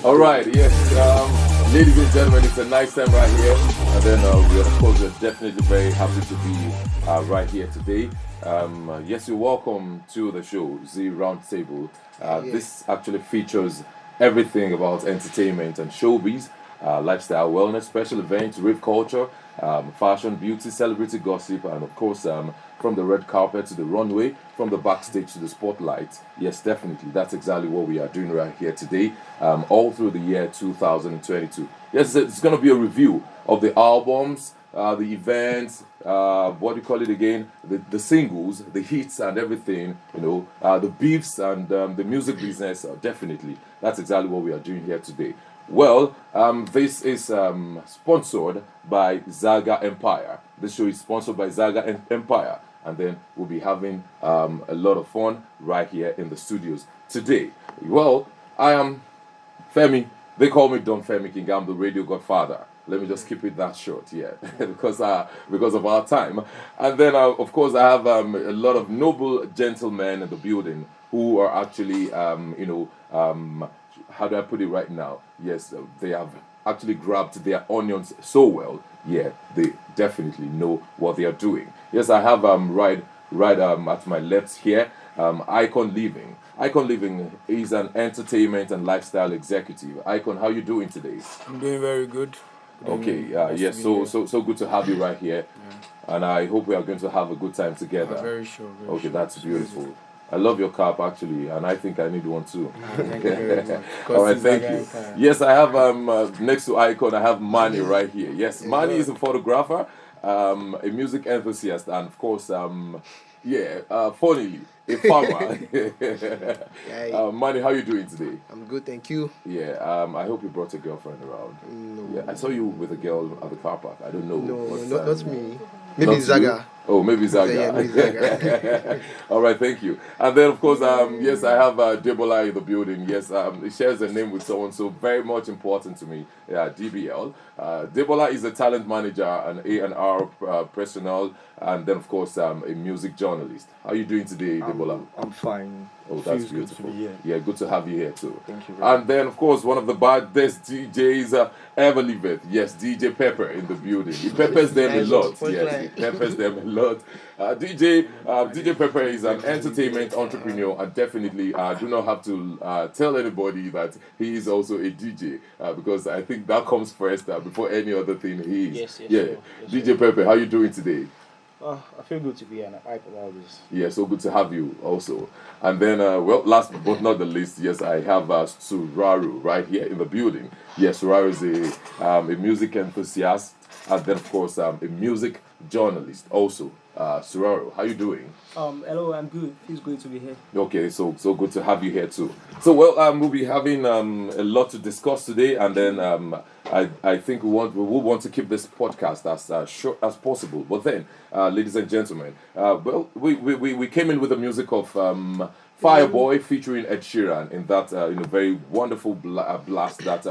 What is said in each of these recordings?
All right, yes. Ladies and gentlemen, it's a nice time right here. And then, we're definitely very happy to be right here today. Yes, you're welcome to the show, Z Roundtable. This actually features everything about entertainment and showbiz, lifestyle, wellness, special events, rave culture, fashion, beauty, celebrity gossip, and of course, from the red carpet to the runway, from the backstage to the spotlight. Yes, definitely, that's exactly what we are doing right here today, all through the year 2022. Yes, it's going to be a review of the albums, the events, what do you call it again? The singles, the hits, and everything. The beefs and the music business. Definitely, that's exactly what we are doing here today. Well, this is sponsored by ZagaEmpire. This show is sponsored by ZagaEmpire, and then we'll be having a lot of fun right here in the studios today. Well, I am Femi. They call me Don Femi King. I'm the radio godfather. Let me just keep it that short, yeah, because of our time. And then, of course, I have a lot of noble gentlemen in the building who are actually, how do I put it right now? Yes, they have actually grabbed their onions so well. Yeah, they definitely know what they are doing. Yes, I have right at my left here, Icon Living. Icon Living is an entertainment and lifestyle executive. Icon, how you doing today? I'm doing very good. Okay, yes, so good to have you right here, and I hope we are going to have a good time together. Very sure. Okay, that's beautiful. I love your cap actually, and I think I need one too. Thank you very much. All right, thank you. Yes, I have next to Icon, I have Manny right here. Yes, Manny is a photographer, a music enthusiast, and of course, funnily, a farmer. Manny, how you doing today? I'm good, thank you. Yeah, I hope you brought a girlfriend around. No. Yeah, I saw you with a girl at the car park. I don't know. No, not me. Maybe Zaga. Oh, maybe Zaga. Yeah, maybe Zaga. All right, thank you. And then, of course, yes, I have Debola in the building. Yes, it shares a name with someone so very much important to me. Yeah, DBL. Debola is a talent manager, an A&R personnel, and then, of course, a music journalist. How are you doing today, Debola? I'm fine. Oh, that's Feels beautiful. good to be here. Yeah, good to have you here too. Thank you very much. And then, of course, one of the baddest DJs ever lived. Yes, DJ Pepper in the building. He peppers them a lot. Yes, he peppers them a lot. DJ Pepper is an entertainment entrepreneur, and definitely do not have to tell anybody that he is also a DJ because I think that comes first before any other thing he is. Yes, DJ Pepper, how you doing today? I feel good to be here and I'm hyped about this. Yeah, so good to have you also. And then, last but not the least, yes, I have Suraru right here in the building. Yes, Suraru is a music enthusiast and then, of course, a music journalist also. Suraru, how you doing? Hello, I'm good. Feels good to be here. Okay, so good to have you here too. So we'll be having a lot to discuss today, and then I think we will want to keep this podcast as short as possible. But then, ladies and gentlemen, we came in with the music of Fireboy featuring Ed Sheeran in that very wonderful blast that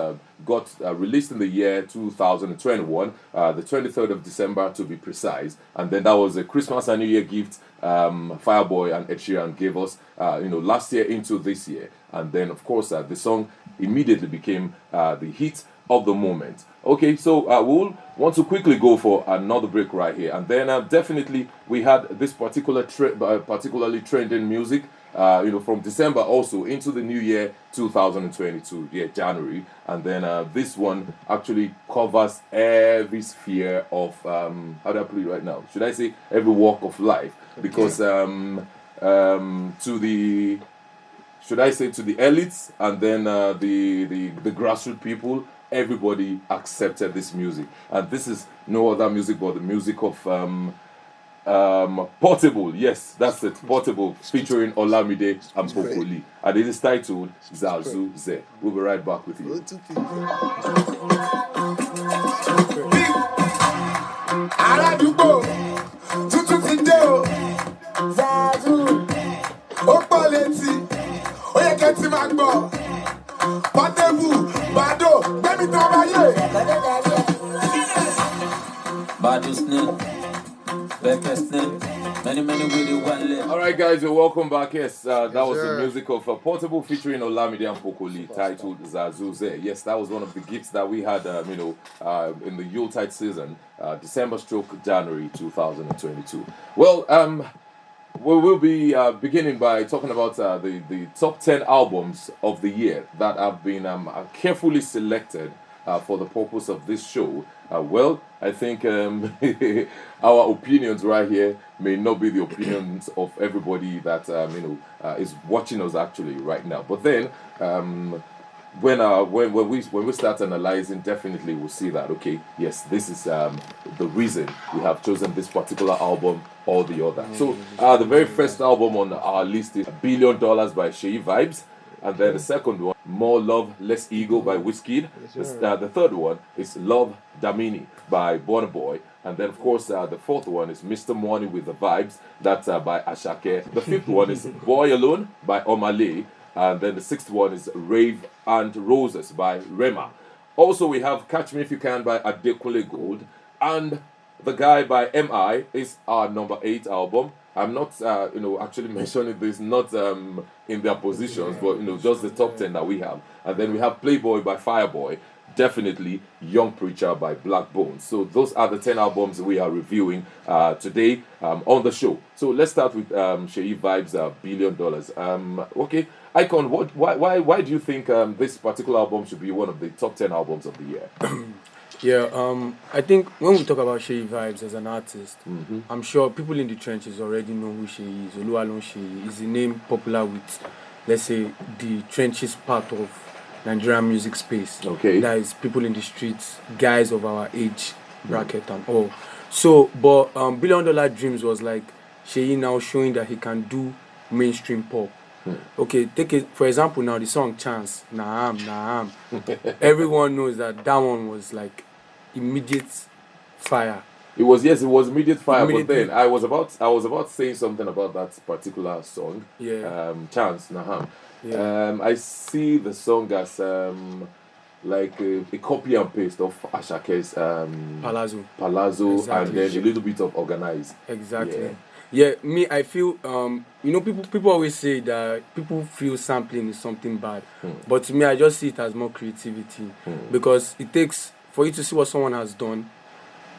got released in the year 2021, the 23rd of December to be precise. And then that was a Christmas and New Year gift Fireboy and Ed Sheeran gave us last year into this year. And then, of course, the song immediately became the hit of the moment. Okay, so we'll want to quickly go for another break right here. And then definitely we had this particularly trending music from December also into the new year 2022, January. And then this one actually covers every sphere of, how do I put it right now? Should I say every walk of life? Because to the elites and then the grassroots people, everybody accepted this music. And this is no other music but the music of Portable. Yes, that's it. Portable featuring Olamide and Popoli. And it is titled Zazu Ze. We'll be right back with you. Aládùúgbò tuntun ti dé o Zazu ó pọ̀ létí ó yẹ kẹ́ ti máa gbọ́ Portable Bado gbẹ́mí tán báyé. Bado snake, Becker snake, All right, guys, you're welcome back. Yes, that was the sir. music of Portable featuring Olamide and Pokoli, titled Zazuze. Yes, that was one of the gifts that we had, in the Yuletide season, December/January 2022. Well, we will be beginning by talking about the top 10 albums of the year that have been carefully selected for the purpose of this show. Well, I think our opinions right here may not be the opinions of everybody that is watching us actually right now. But then when we start analyzing, definitely we'll see that okay, yes, this is the reason we have chosen this particular album or the other. So the very first album on our list is $1 Billion by Sheyi Vibes. And then the second one, More Love, Less Ego by Wizkid. The third one is Love Damini by Burna Boy. And then, of course, the fourth one is Mr. Money with the Vibes. That's by Ashake. The fifth one is Boy Alone by Omale. And then the sixth one is Rave and Roses by Rema. Also, we have Catch Me If You Can by Adekunle Gold. And The Guy by M.I. is our number 8 album. I'm not, actually mentioning this, not in their positions, but, just the top 10 that we have. And then we have Playboy by Fireboy, definitely Young Preacher by Black Bones. So those are the 10 albums we are reviewing today on the show. So let's start with Sheyi Vibes' $1 Billion. Okay, Icon, why do you think this particular album should be one of the top 10 albums of the year? Yeah, I think when we talk about Sheyi Vibes as an artist, I'm sure people in the trenches already know who she is. Oluwalon Sheyi is the name popular with, let's say, the trenches part of Nigerian music space. Okay. That is people in the streets, guys of our age bracket and all. So, but $1 Billion Dreams was like Sheyi now showing that he can do mainstream pop. Okay, take it for example now the song Chance, Naam. Everyone knows that one was like immediate fire. It was immediate fire. But Immediately. then I was about saying something about that particular song. Yeah. Chance Naham. Yeah. I see the song as like a copy and paste of Ashake's Palazzo, Exactly. and then a little bit of Organize. Exactly. Yeah, me, I feel, people always say that people feel sampling is something bad. But to me, I just see it as more creativity. Because it takes, for you to see what someone has done,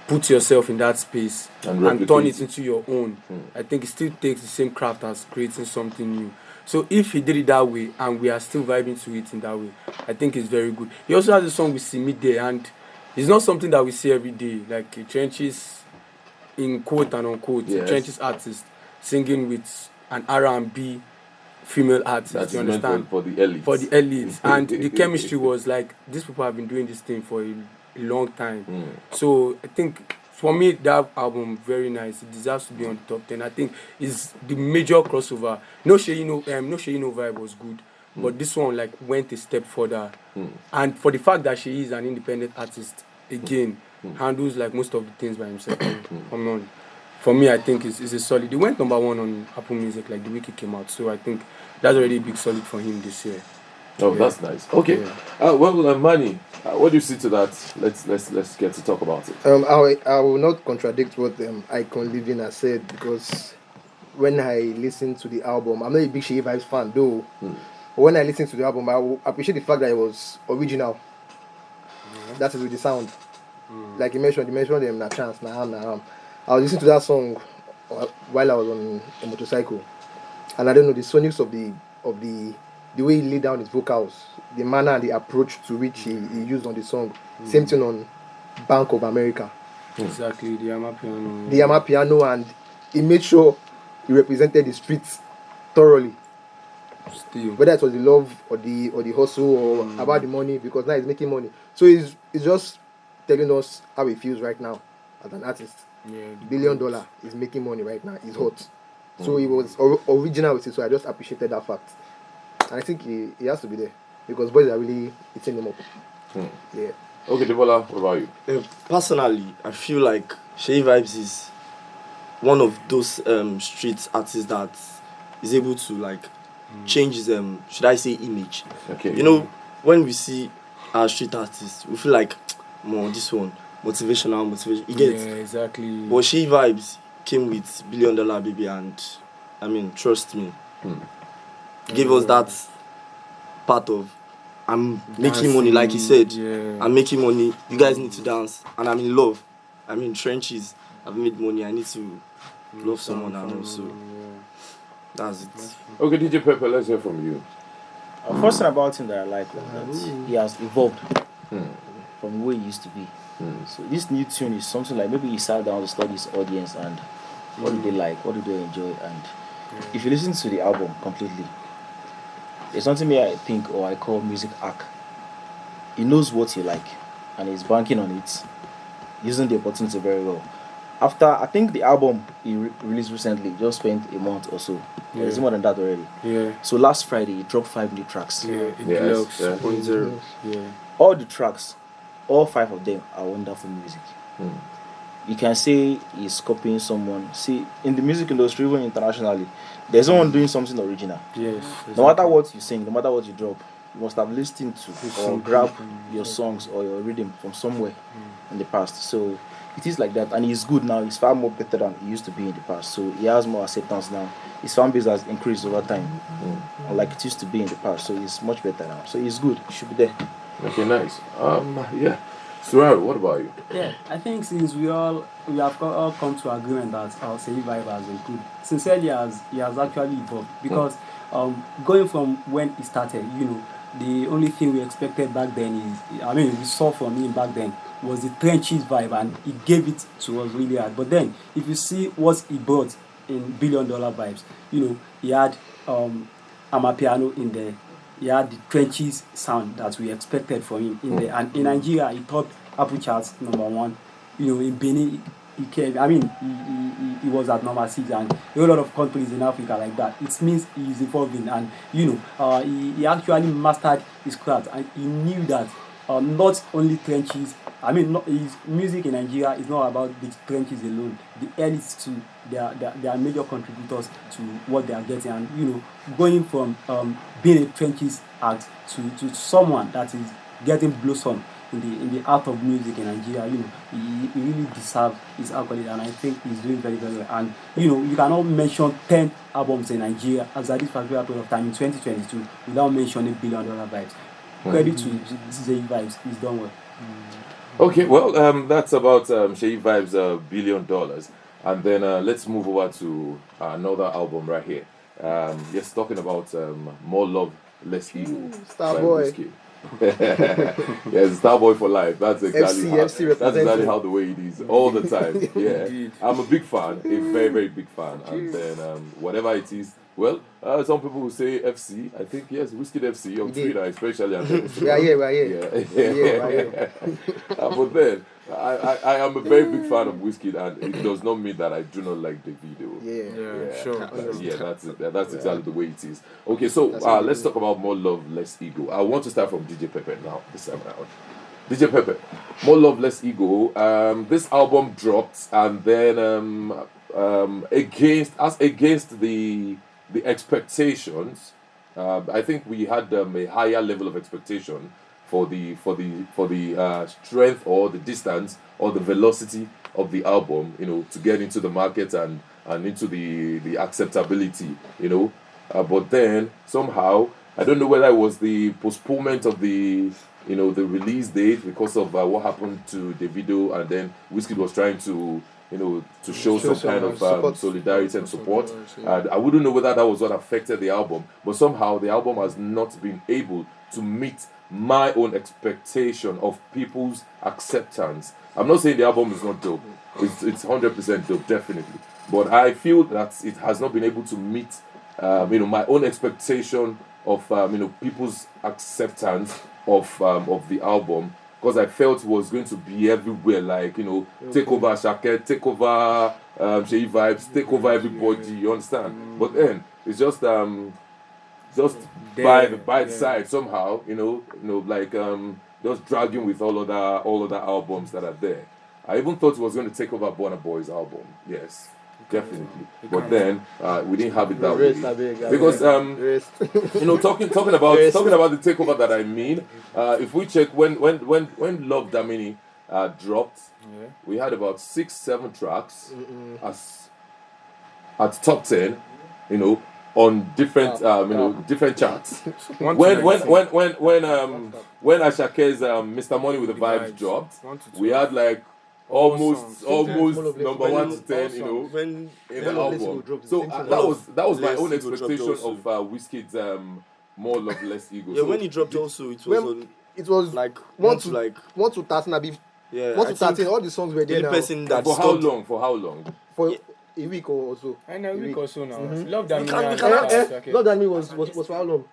put yourself in that space And and turn replicate it into your own. I think it still takes the same craft as creating something new. So if he did it that way, and we are still vibing to it in that way, I think it's very good. He also has a song with Simi there, and it's not something that we see every day. Like trenches, in quote and unquote, Yes. trenches artist singing with an R&B female artist. That's you meant understand? for the elites. For the elites. And the chemistry was like, these people have been doing this thing for a long time. So I think for me that album very nice. It deserves to be on the top 10. I think it's the major crossover. No Sheyi No Vibe was good, but this one like went a step further. And for the fact that she is an independent artist again, handles like most of the things by himself. Come on. For me, I think it's a solid. He went number 1 on Apple Music like the week it came out. So I think that's already a big solid for him this year. Oh, that's nice. Okay. Yeah. Manny, what do you see to that? Let's get to talk about it. I will not contradict what Icon Living has said, because when I listen to the album, I'm not a big Sheyi Vibes fan though. But when I listen to the album, I will appreciate the fact that it was original. That is with the sound. Like you mentioned them na Chance, Naham. I was listening to that song while I was on a motorcycle, and I don't know the sonics of the way he laid down his vocals, the manner and the approach to which he used on the song. Same thing on Bank of America. Exactly, the Yamaha piano. The Yamaha piano, and he made sure he represented the streets thoroughly. Still. Whether it was the love or the hustle or about the money, because now he's making money. So he's just telling us how he feels right now as an artist. Yeah, $1 billion is making money right now. He's hot. So he was original with it. So I just appreciated that fact. And I think he has to be there, because boys are really eating him up. Yeah. Okay, Debola, what about you? Personally, I feel like Sheyi Vibes is one of those street artists that is able to like change his should I say image. Okay. You know, when we see our street artists, we feel like more this one motivation. You get yeah, exactly. But Sheyi Vibes, came with $1 Billion Baby, and I mean, trust me, gave us that part of I'm making money, like he said. Yeah. I'm making money. You guys need to dance, and I'm in love. I'm in trenches. I've made money. I need to love someone, and also that's it. Okay, DJ Pepper, let's hear from you. First thing about him that I like was that he has evolved from the way he used to be. So this new tune is something like maybe he sat down to study his audience and what do they like, what do they enjoy, and if you listen to the album completely, there's something me I think or I call music arc. He knows what you like and he's banking on it, using the opportunity very well. After I think the album he released recently just spent a month or so. Yeah. It's more than that already. Yeah. So last Friday he dropped 5 new tracks. Yeah. It Yes, looks. yeah. 2.0. Yeah. All the tracks, all 5 of them are wonderful music. You can say he's copying someone. See, in the music industry, even internationally, there's someone doing something original. Yes. No matter what you sing, no matter what you drop, you must have listened to or something grab from- your songs or your rhythm from somewhere in the past. So it is like that, and he's good now. He's far more better than he used to be in the past. So he has more acceptance now. His fan base has increased over time, unlike it used to be in the past. So he's much better now. So he's good. He should be there. Okay, nice. Yeah. Surari, what about you? Yeah, I think since we have all come to agreement that our Seyi vibe has improved. Sincerely, he has actually evolved because going from when he started, the only thing we expected back then we saw from him back then was the trenches vibe, and he gave it to us really hard. But then, if you see what he brought in $1 Billion Vibes, he had Amapiano in there. He had the trenches sound that we expected from him in there. And in Nigeria, he topped Apple Charts #1. In Benin, he came. I mean, he was at #6, and a lot of countries in Africa like that. It means he is evolving, and he actually mastered his craft, and he knew that not only trenches. I mean, his music in Nigeria is not about the trenches alone. The elites too, they are major contributors to what they are getting, and going from being a trenches act to someone that is getting blossom in the art of music in Nigeria, he really deserves his accolade, and I think he's doing very, very well. And you cannot mention 10 albums in Nigeria as at this particular period of time in 2022 without mentioning $1 Billion Vibes. Credit to ZagaEmpire Vibes, he's done well. Okay, well, that's about Seyi Vibes' $1 billion. And then let's move over to another album right here. Yes, talking about More Love, Less Ego. Starboy. Yes, Starboy for life. That's exactly FC that's exactly representing. how the way it is all the time. Yeah, I'm a big fan, a very, very big fan. And then whatever it is, well, some people will say FC. I think yes, Whiskey FC on You did. Twitter, especially. And then Yeah, right here. But then I am a very big fan of Whiskey, and it does not mean that I do not like the video. Yeah. Sure. Yeah, that's it. That's exactly the way it is. Okay, so let's talk about More Love, Less Ego. I want to start from DJ Pepper now. This time around. DJ Pepper, More Love, Less Ego. This album dropped, and then against the expectations, I think we had a higher level of expectation for the strength or the distance or the velocity of the album, to get into the market and into the acceptability, but then somehow I don't know whether it was the postponement of the the release date because of what happened to Davido, and then Wizkid was trying to to show some kind of support. solidarity and support. Yeah. And I wouldn't know whether that was what affected the album, but somehow the album has not been able to meet my own expectation of people's acceptance. I'm not saying the album is not dope. It's 100% dope, definitely. But I feel that it has not been able to meet my own expectation of people's acceptance of the album, because I felt it was going to be everywhere, like take over Shake, take over Seyi Vibes, take over everybody. You understand? But then it's just by its side somehow, like just dragging with all other albums that are there. I even thought it was going to take over Burna Boy's album. Yes, definitely. But then we didn't have it that way because talking about the takeover that I mean, if we check when Love Damini dropped, we had about 6-7 tracks at top 10, you know, on different different charts. One to When 19. when Ashake's Mr. Money with the The Vibes Vibes. dropped, 1 to 2. we had like All almost songs. almost Same number thing. 1 to 10, you know, When in More the Love Less album. Ego dropped, So same thing. that was my Less own Ego dropped expectation also. of Wizkid's More Love Less Ego. yeah, So when he dropped also, it was When on, it was like one one to like 13, Abi. yeah. 1 I to think 13, all the songs were the there only now. person that for how stopped. long? For how long? For Yeah. a week or so. And a week or so now. Mhm. Love that We mini. can- we and can- Ashake. Love That Me was for how long?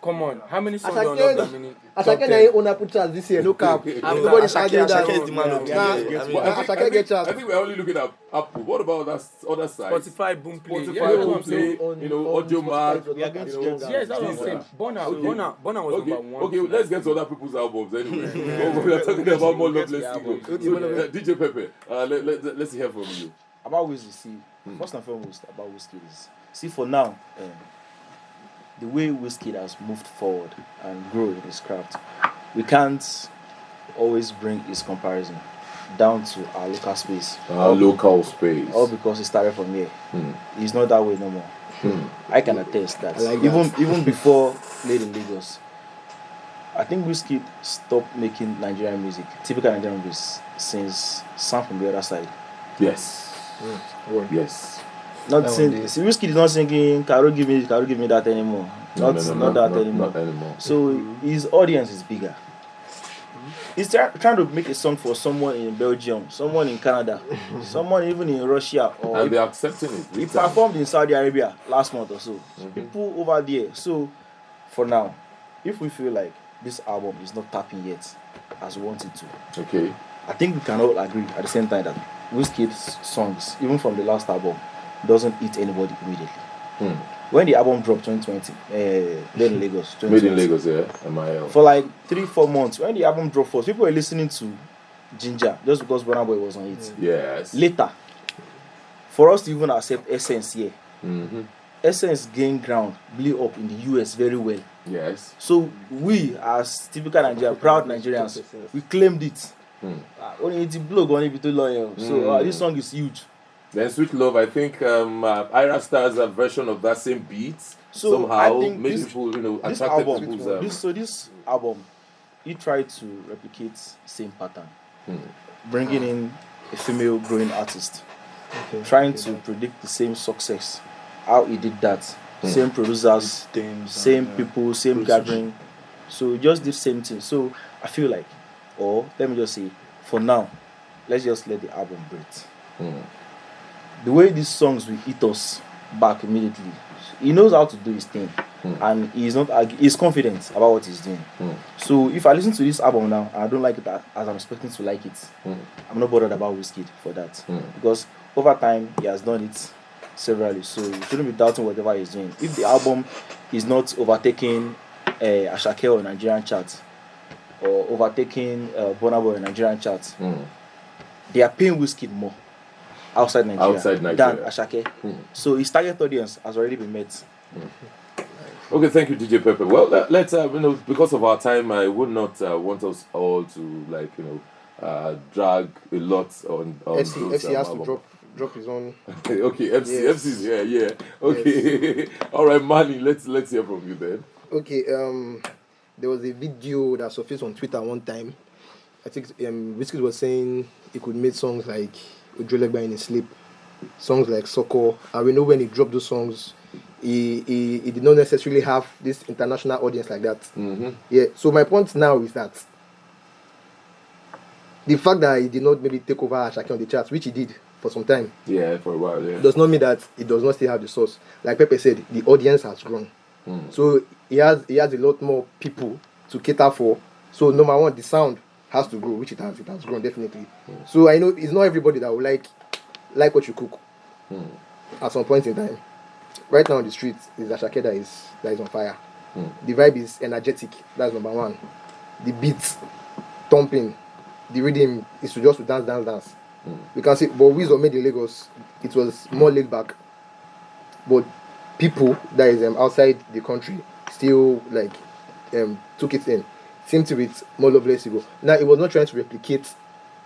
Come on, how many songs Ashake- on Love That Mini? Top Ashake 10. na him own Apple charts this year, no cap. Ashake- Nobody's Ashake arguing that. is the man of the Nah, year. I mean, But Ashake I get charts. think we're only looking at Apple. What about that other side? Spotify, Boom Play. Spotify, Yeah, Boom I'm Play, saying. on- you know, on Audio Spotify, Mac. it was We are not going that to long. get- Yes, that's what I'm Jesus. saying. Burna Okay. was Okay, number 1. okay, let's get to other people's albums anyway. We're talking about More Love Less Ego. So, DJ Pepe, let's hear from you. About Wizkid, see, first and foremost about Wizkid is, see, for now, the way Wizkid has moved forward and grown in his craft, we can't always bring his comparison down to our local space. Local space. All because he started from here. He's not that way no more. I can attest that. I like Even before Late in Lagos, I think Wizkid stopped making Nigerian music, typical Nigerian music, since Sam from the Other Side. Yes. Yes. Not That sing, one did. see, Wizkid is not singing Caro give me that anymore. Not that anymore. Not anymore. So his audience is bigger. He's trying to make a song for someone in Belgium, someone in Canada, someone even in Russia, or And they're accepting it. he big time. performed in Saudi Arabia last month or so. People over there. So for now, if we feel like this album is not tapping yet as we want it to, Okay. I think we can all agree at the same time that Wizkid's songs, even from the last album, doesn't hit anybody immediately. When the album dropped 2020, Made in Lagos, Made in 2020, Lagos, yeah. MIL. for like 3-4 months, when the album dropped first, people were listening to Ginger just because Burna Boy was on it. Yes. Later, for us to even accept Essence here, Mm-hmm. Essence gained ground, blew up in the US very well. Yes. So we, as typical Nigerians, proud Nigerians, we claimed it. Only it's blog on it, loyal. So this song is huge. Then Sweet Love, I think Ira Star's version of that same beat So somehow I think made this- people, This attracted album, people's this album, he tried to replicate same pattern, bringing in a female growing artist, trying to predict the same success. How he did that, same producers, same people, same gathering. So he just did same thing. So I feel like, or let me just say, for now, let's just let the album breathe. The way these songs will hit us back immediately, he knows how to do his thing, and he's confident about what he's doing. So if I listen to this album now and I don't like it as I'm expecting to like it, I'm not bothered about Wizkid for that, because over time he has done it severally, so you shouldn't be doubting whatever he's doing. If the album is not overtaking Ashake or Nigerian chart, or overtaking Burna Boy or Nigerian chart, they are paying Wizkid more outside Nigeria, than Ashake. So his target audience has already been met. Okay, thank you, DJ Pepe. Well, let's because of our time, I would not want us all to drag a lot on FC those, has to album. drop his own. Okay, FC, Yes. FC's here, yeah. Okay, all right, Manny, let's hear from you then. Okay, there was a video that surfaced on Twitter one time. I think Wizkid was saying he could make songs like Ujolegba in his sleep, songs like Soko, and we know when he dropped those songs, he did not necessarily have this international audience like that. Yeah. So my point now is that the fact that he did not maybe take over Ashake on the charts, which he did for some time, Yeah, for a while, yeah. does not mean that it does not still have the source. Like Pepe said, the audience has grown. So he has a lot more people to cater for. So number one, the sound has to grow, which it has grown definitely. So I know it's not everybody that will like what you cook at some point in time. Right now on the streets is Ashake that is on fire. The vibe is energetic, that's number one. The beat, thumping, the rhythm is to just to dance. You can see, but Wiz made in Lagos, it was more laid back. But people that is outside the country still took it in. Same thing with More Love Less Ego. Now it was not trying to replicate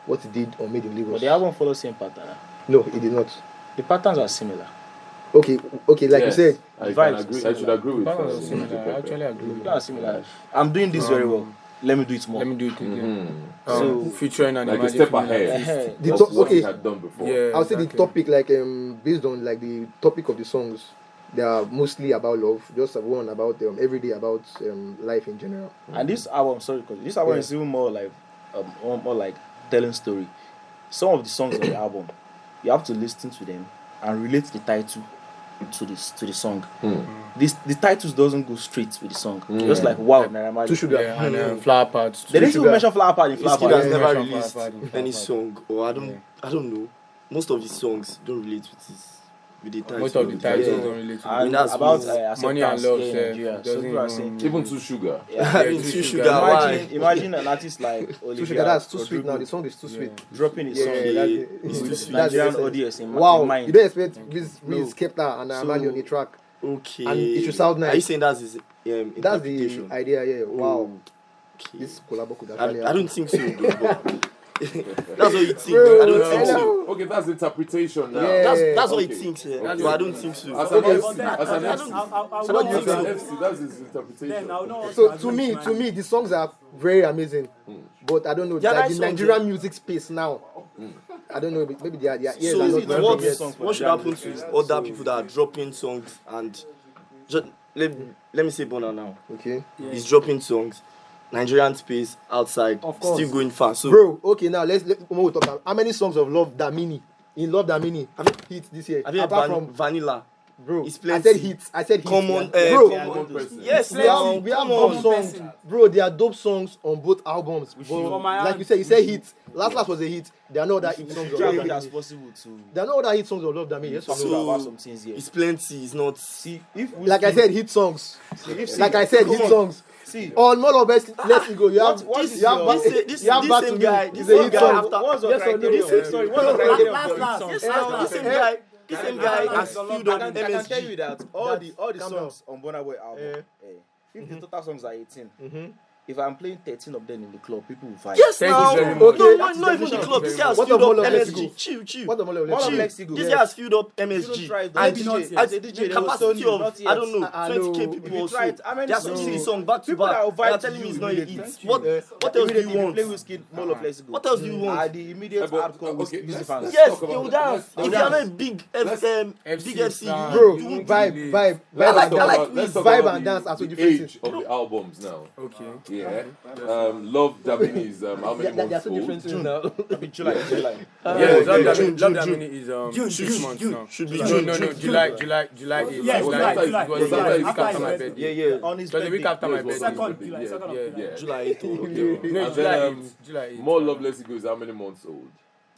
what he did on Made in Lagos. But the album follows same pattern. No, it did not. The patterns are similar. Okay, like you said. I vibes can agree. I should agree with Balance you. is similar. I actually agree with That's similar. I'm doing this very well. Let me do it more. Let me do it again. So- Featuring and Like a imagine step ahead Ahead. The of top, what okay, you had done before. Yeah, I would say the exactly. topic, like based on like the topic of the songs, they are mostly about love. Just one about everyday about life in general. And this album, sorry, because this album Yeah. is even more like more like telling story. Some of the songs on the album, you have to listen to them and relate the title to the song. The titles doesn't go straight with the song. Just like wow, Naira Marley. Two Sugar. Yeah, and Flower Pads. They didn't even Sugar. mention Flower Part in Flower Whiskey Part. has Yeah, never mention released Flower Pad, any Flower song, or I don't know. Most of his songs don't relate with the title. Most of the titles Yeah. don't relate to And it. that's about weird. Money and acceptance love, here in self, Nigeria. doesn't So people are even- saying, Even Too Sugar. yeah. Two Two Sugar. Sugar, why? Imagine an artist like Two Olivia Sugar, that's too sweet now. Rodrigo The song is too sweet. dropping his Yeah, song It's too with sweet. Nigerian That's- audience in Wow, mind. you don't expect Wiz kept that and Amali on the track. Okay. And it should sound nice. Are you saying that's his That's the interpretation? idea, yeah. Wow, Okay. this collabo could I actually don't think so, though, but that's what you think. Bro, I don't think so. hello. Okay, that's interpretation now. Yeah. That's what Okay. he thinks, yeah. Okay. but I don't think so. As an Okay. FC, as an I FC, So what do you as an think? FC, that's his interpretation. Then I will not So agree to me, the songs are very amazing, but I don't know, Yeah, like nice the songs, Nigerian music space now. I don't know, maybe their ears So are is not it developed what, yet. what should happen to other people that are dropping songs and just, let me say Bona now. Okay, He's dropping songs, Nigerian space outside, Of course. still going fast. So bro. Okay, now let's we'll talk about how many songs of Love Damini in Love Damini hit this year. have you heard Apart from Vanilla? bro, It's I plenty. said hits. I said hits. Common, yeah. Bro, Common person. Yes, we now have come dope on. songs, bro. There are dope songs on both albums. But For my like hand, you said, hits. Last was a hit. There are no other hit songs. Try On as much as Love. possible to There are no other hit songs on Love Damini. Yes or talk no? about some things here. It's plenty. It's not. See, if Like I said, hit songs. Like I said, hit on. songs. see, On More of Let's Go. You have What you have is Back- your- this you have Back same to guy. Me. This It's a same hit guy song. after. what's the Yes or no? criteria? Sorry, what's the criteria for hit Last. songs? This same guy. This same guy has filled up I can tell MSG. you that all the Calm songs on Burna Boy album, if the total songs are 18, if I'm playing 13 of them in the club, people will fight. Yes, Thank now. you very No, much. Okay. not even the club. This guy has What filled of up All of Let's MSG. Go? Chill. What the More of One Let's of Go? Lexi go. This guy has filled up You don't MSG. try it, And don't not DJ. yet. As a DJ, the they will capacity stone you, of, not I don't know, I 20k know. people If you also. try it, how many They are songs? singing song back to People that will back. They are vibe to telling me you it's not a immediately. hit. What else do you Immediately want? play Whiskey, More of Lexi go. What else do you Are want? the immediate But, hardcore okay, music let's fans? Yes, talk they about would that. dance. Let's If talk you are about not a big FC, star. Bro, You won't vibe, really- vibe, Let's vibe, talk and about- dance. let's talk Vibe about and dance are two the different age things. of the albums now. Okay. Yeah. Love Damini is how many There are months two different old? things now. July. Yeah, Love June, Damini is 6 months now. Should be No, June. no, no, July 8th. Yes, July. July. It was the July. week After after my his birthday. Yeah. On his It was the week birthday. after my Yes, birthday. Second yeah, July, second of yeah, July. yeah. July 8th. Okay. No, And July then 8th. July 8th. More Love Let's Go is how many months old?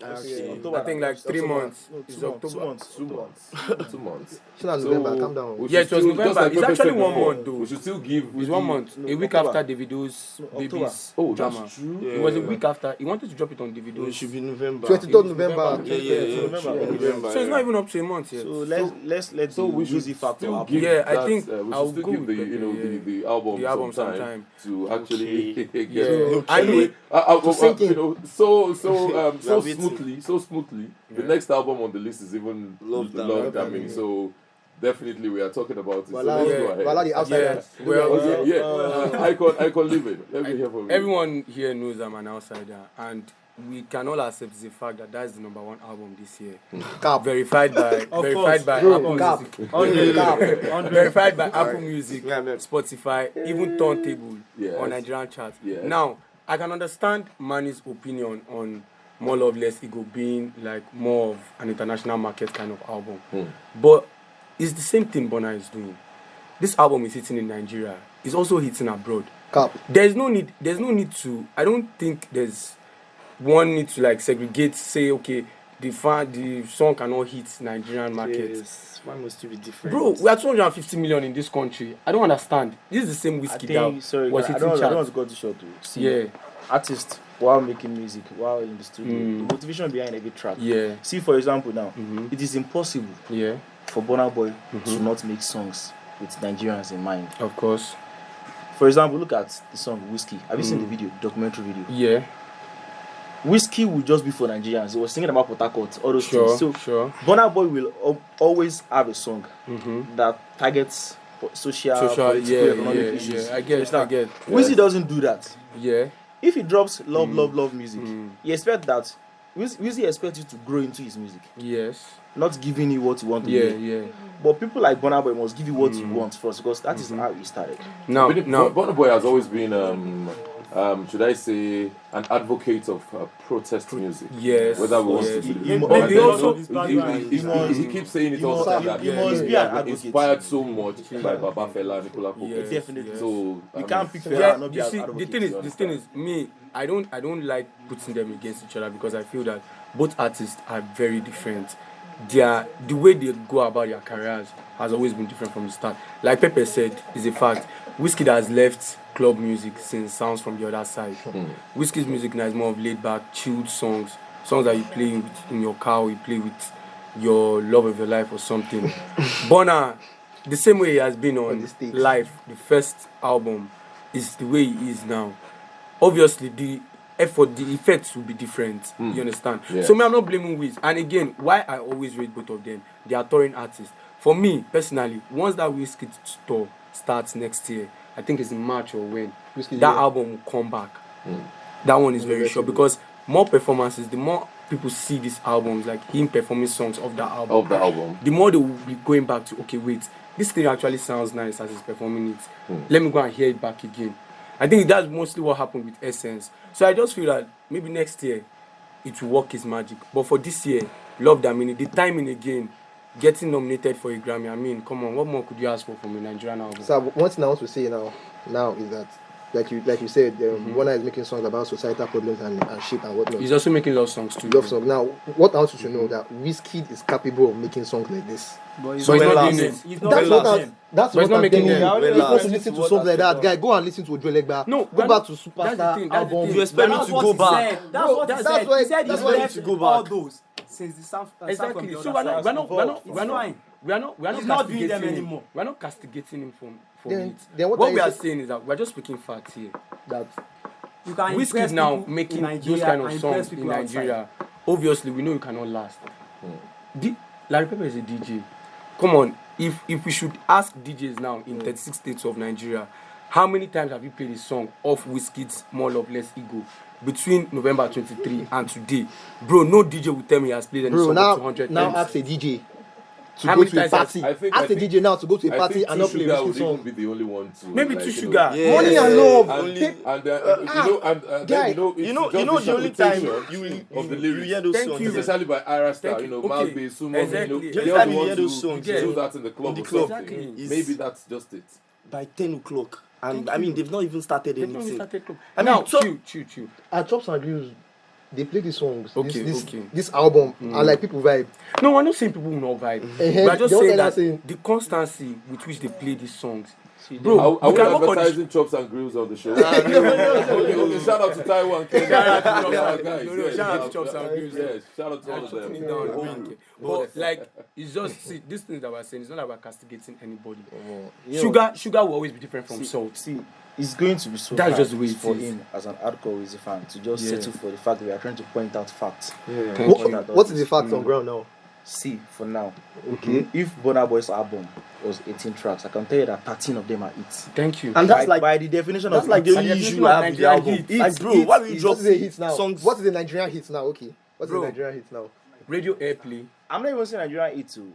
October. I think like 3 months. No, It's 2 months. October. 2 months. 2 months. 2 months. It's not November, calm down. we Yeah, should it was still- November. just like It's Pepe actually said 1 before, month though. We should still give. It's 1 month. A week October. after Davido's October. baby's Oh, drama. that's true. It was a week after. He wanted to drop it on It Davido's. should be November. 23rd November. Yeah. November. So it's not even up to a month yet. So let's let So the we should music factor still happen. give Yeah, I that, think we should I'll still go give the with you know Pepe, the album, The album some time sometime. to actually get Yeah. it. I Anyway, mean, sink in. you know, so waiting. smoothly. The next album on the list is even Love Damini. So definitely we are talking about it. So Voila, let's go ahead. voila, the outsiders. Yeah, well, Okay, I can leave it. Let me hear from you. everyone here knows I'm an outsider, and we can all accept the fact that that's the #1 album this year. Cap. Verified by Bro, Apple cap. Music. Cap. Verified by Apple Music, Yeah, man. Spotify, even Turntable Yes. on Nigerian charts. Yes. Now, I can understand Manny's opinion on More Love Less Ego being like more of an international market kind of album, but it's the same thing Burna is doing. This album is hitting in Nigeria. It's also hitting abroad. Cap. There's no need to. I don't think there's one need to like segregate. Say okay, the song cannot hit Nigerian market. Yes. Why must it be different? Bro, we are 250 million in this country. I don't understand. This is the same I whiskey think, that sorry, was I hitting don't want charts. to go too short to see Yeah, artists while making music, while in the studio. Mm. The motivation behind every track. yeah, See, for example, now Mhm. it is impossible yeah. for Burna Boy to not make songs with Nigerians in mind. Of course. For example, look at the song Whiskey. Have you seen the video, documentary video? Yeah. Whiskey will just be for Nigerians. He was singing about Port Harcourt, all those things. So sure. Burna Boy will always have a song that targets social political, economic issues. I get. Whiskey doesn't do that. Yeah. If he drops love music, you expect that. Whiskey expects you to grow into his music. Yes. Not giving you what you want to hear. Yeah. But people like Burna Boy must give you what you want first, because that is how he started. Now, Burna Boy has always been, should I say, an advocate of protest music. Yes. Whether we want to Maybe also he keeps saying it all the time that he must be an advocate. inspired so much by Baba Fela, Nicola Pope. Yes. Definitely. So We can't pick Fela Yeah, and not be you an see, advocate. the thing is, me, I don't like putting them against each other, because I feel that both artists are very different. The way they go about their careers has always been different from the start. Like Pepe said, is a fact. Whiskey has left club music since Sounds from the Other Side. Whiskey's music now is more of laid back, chilled songs that you play in your car, or you play with your love of your life or something. Burna, the same way he has been on the stage. Life, the first album, is the way he is now. Obviously, the effects will be different. You understand? Yeah. So me, I'm not blaming Wiz. And again, why I always rate both of them, they are touring artists. For me personally, once that Whiskey tour starts next year, I think it's in March or when, that album will come back. That one is very sure, because more performances, the more people see these albums, like him performing songs of that album, the more they will be going back to, okay, wait, this thing actually sounds nice as he's performing it. Let me go and hear it back again. I think that's mostly what happened with Essence. So I just feel that maybe next year it will work his magic. But for this year, Love Damini, the timing again, getting nominated for a Grammy. I mean, come on, what more could you ask for from a Nigerian album? So one thing I want to say now is that, like you said, Burna is making songs about societal problems and shit and whatnot. He's also making love songs too. Love song. Now, what I want you to know that Whiskey is capable of making songs like this. But So he's not doing it. He's That's not what them. that's But he's what not I'm telling making you. them. If you want to listen to songs like that, guy, go and listen to Ojuelegba. No, go back to that's the Superstar thing, that's the album. thing. You expect me That's to what go he back? said. That's Bro, what he that's said. why- He said that's he's why you left should go all back. those since the sound from Exactly. the So other we're side. not He's not doing them castigating him. anymore. We're not castigating him from Then it. what What are we you are saying? saying is that we're just speaking facts here. That You can Whiskey impress is now people making in those Nigeria kind of and songs impress in people outside. Nigeria. Obviously, we know you cannot last. Larry Pepper is a DJ. Come on, if we should ask DJs now in 36 states of Nigeria, how many times have you played a song of Whiskey's More Love Less Ego between November 23 and today? Bro, no DJ will tell me he has played any Bro, song now of 200 now times. ask a DJ to How go many to a times party. I think- Ask a DJ now to go to a I party think and Two not play Sugar Whiskey would even song. be the only one to Maybe like, Two you know, Sugar. Money and love. and Take- then, you know, it's You know just the only time interpretation of the you lyrics. hear those Thank songs. you. Especially by Ira Star, Thank you know, you. Okay. Malbe, Sumo, Exactly. you The know, only they're time the you hear ones those who songs, do yeah. that in the club In the or club. something. Exactly. Maybe that's just it. By 10 o'clock. And I mean, they've not even started They've not anything. even started. I mean, Now, so- chill. At Chops and Grills, they play these songs. Okay, this okay. this album and like people vibe. No, we're not saying people will not vibe. Eh-heh, We're just they saying what that they're saying. the constancy with which they play these songs. Are Bro, we you can work on advertising chops and grills on the show? Okay, shout out to Taiwan. Shout out to Chops Yeah, and guys, Grills. No, yeah, shout out to yeah, Chops and Grills. Yes, shout out to all of Shutting them. it down, okay. But like, it's just see these things that we're saying. It's not about castigating anybody. Sugar will always be different from salt. See, it's going to be so That's hard just the way it for is. him as an hardcore Wizzy fan to just Yeah. settle for the fact that we are trying to point out facts. Thank you. What is the fact on ground now? See, for now, Okay. if Burna Boy's album was 18 tracks, I can tell you that 13 of them are hits. Thank you. And that's by, like by the definition that's of like the hits. only By the definition issue of I have with the Nigerian album. hits. Like, bro, why will you What drop is the hits now? songs? What is the Nigerian hits now? Okay. What's Bro. the Nigerian hits now? Radio airplay. I'm not even saying Nigerian hits too.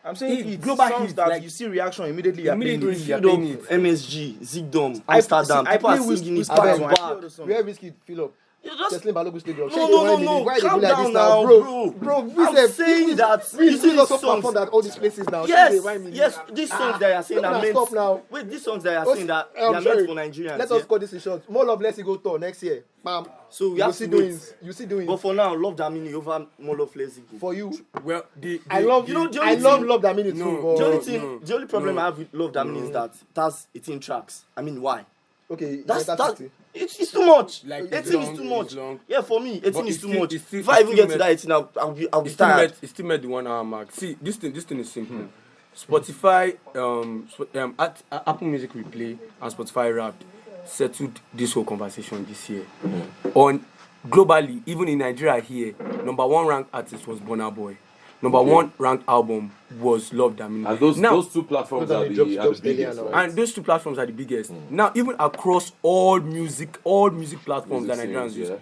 I'm saying Hits, it's global songs hits, that like- you see reaction immediately. You're playing Immediately it. you're Filled playing up it. MSG, Zigdom, I- Amsterdam. see, I People are play with- singing it with back Sparrow. to I back. play those songs. Where Whiskey fill up? You just Jocelyn Balogun Stadium. No. Why they Calm do like down this now, bro? bro. we I'm said- saying that we you see also these songs. performed at all these places now. Yes, Shey, why me? yes. These songs that you're saying Look are at meant. stop now. Wait, these songs that you're Oh, saying that they I'm are sorry. meant for Nigerians. Let yeah? us cut this in short. More Love Less Ego tour next year. Bam. So we You have see to wait. doings. You see doings. But for now, Love Damini over More Love Less Ego. For you, Well, I love you know, the I only love thing- Love That Minute No, too. The But only thing, the only problem no. I have with Love Damini is that it has 18 tracks. I mean, why? okay, That's that's that. It's too much. Like, 18 it's is long, too it's much. long. Yeah, for me, 18 But is it's too still- much. it's still- If I it's even still get to that 18, I'll be tired. It still met the 1 hour mark. See, this thing is simple. Spotify, Apple Music Replay and Spotify Wrapped settled this whole conversation this year. On globally, even in Nigeria here, number one ranked artist was Burna Boy. Number one ranked album was Love Damini. And those two platforms are the biggest, right? And those two platforms are the biggest. Now, even across all music platforms that Nigerians use,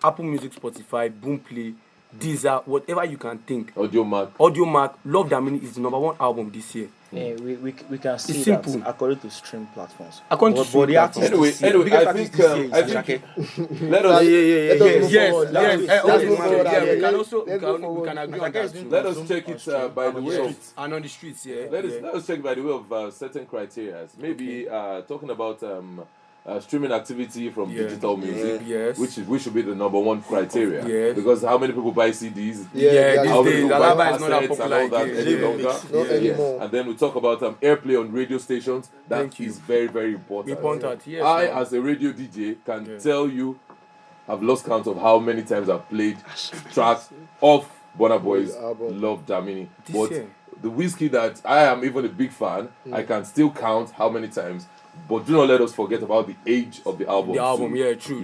Apple Music, Spotify, Boomplay, Deezer, whatever you can think. Audiomack, Love Damini is the number one album this year. Yeah, we can see It's that simple. according to stream platforms. According to stream platforms. Anyway, I think let us We can agree on that too. let us check it by the way of And on the streets, yeah. let us check by the way of certain criteria. Maybe talking about streaming activity from digital music, Yes. which should be the number one criteria. Yes. Because how many people buy CDs? Yeah, How these many days, people buy Alaba is not that cassettes and popular all that again. any longer? Not anymore. And then we talk about airplay on radio stations. That Thank you. is very, very important. Important, yes. I, man. as a radio DJ, can tell you, I've lost count of how many times I've played tracks of Burna Boy's album. Love Damini. This But year. the whiskey that I am even a big fan, I can still count how many times. But do not let us forget about the age of the album. The album, too. yeah, true.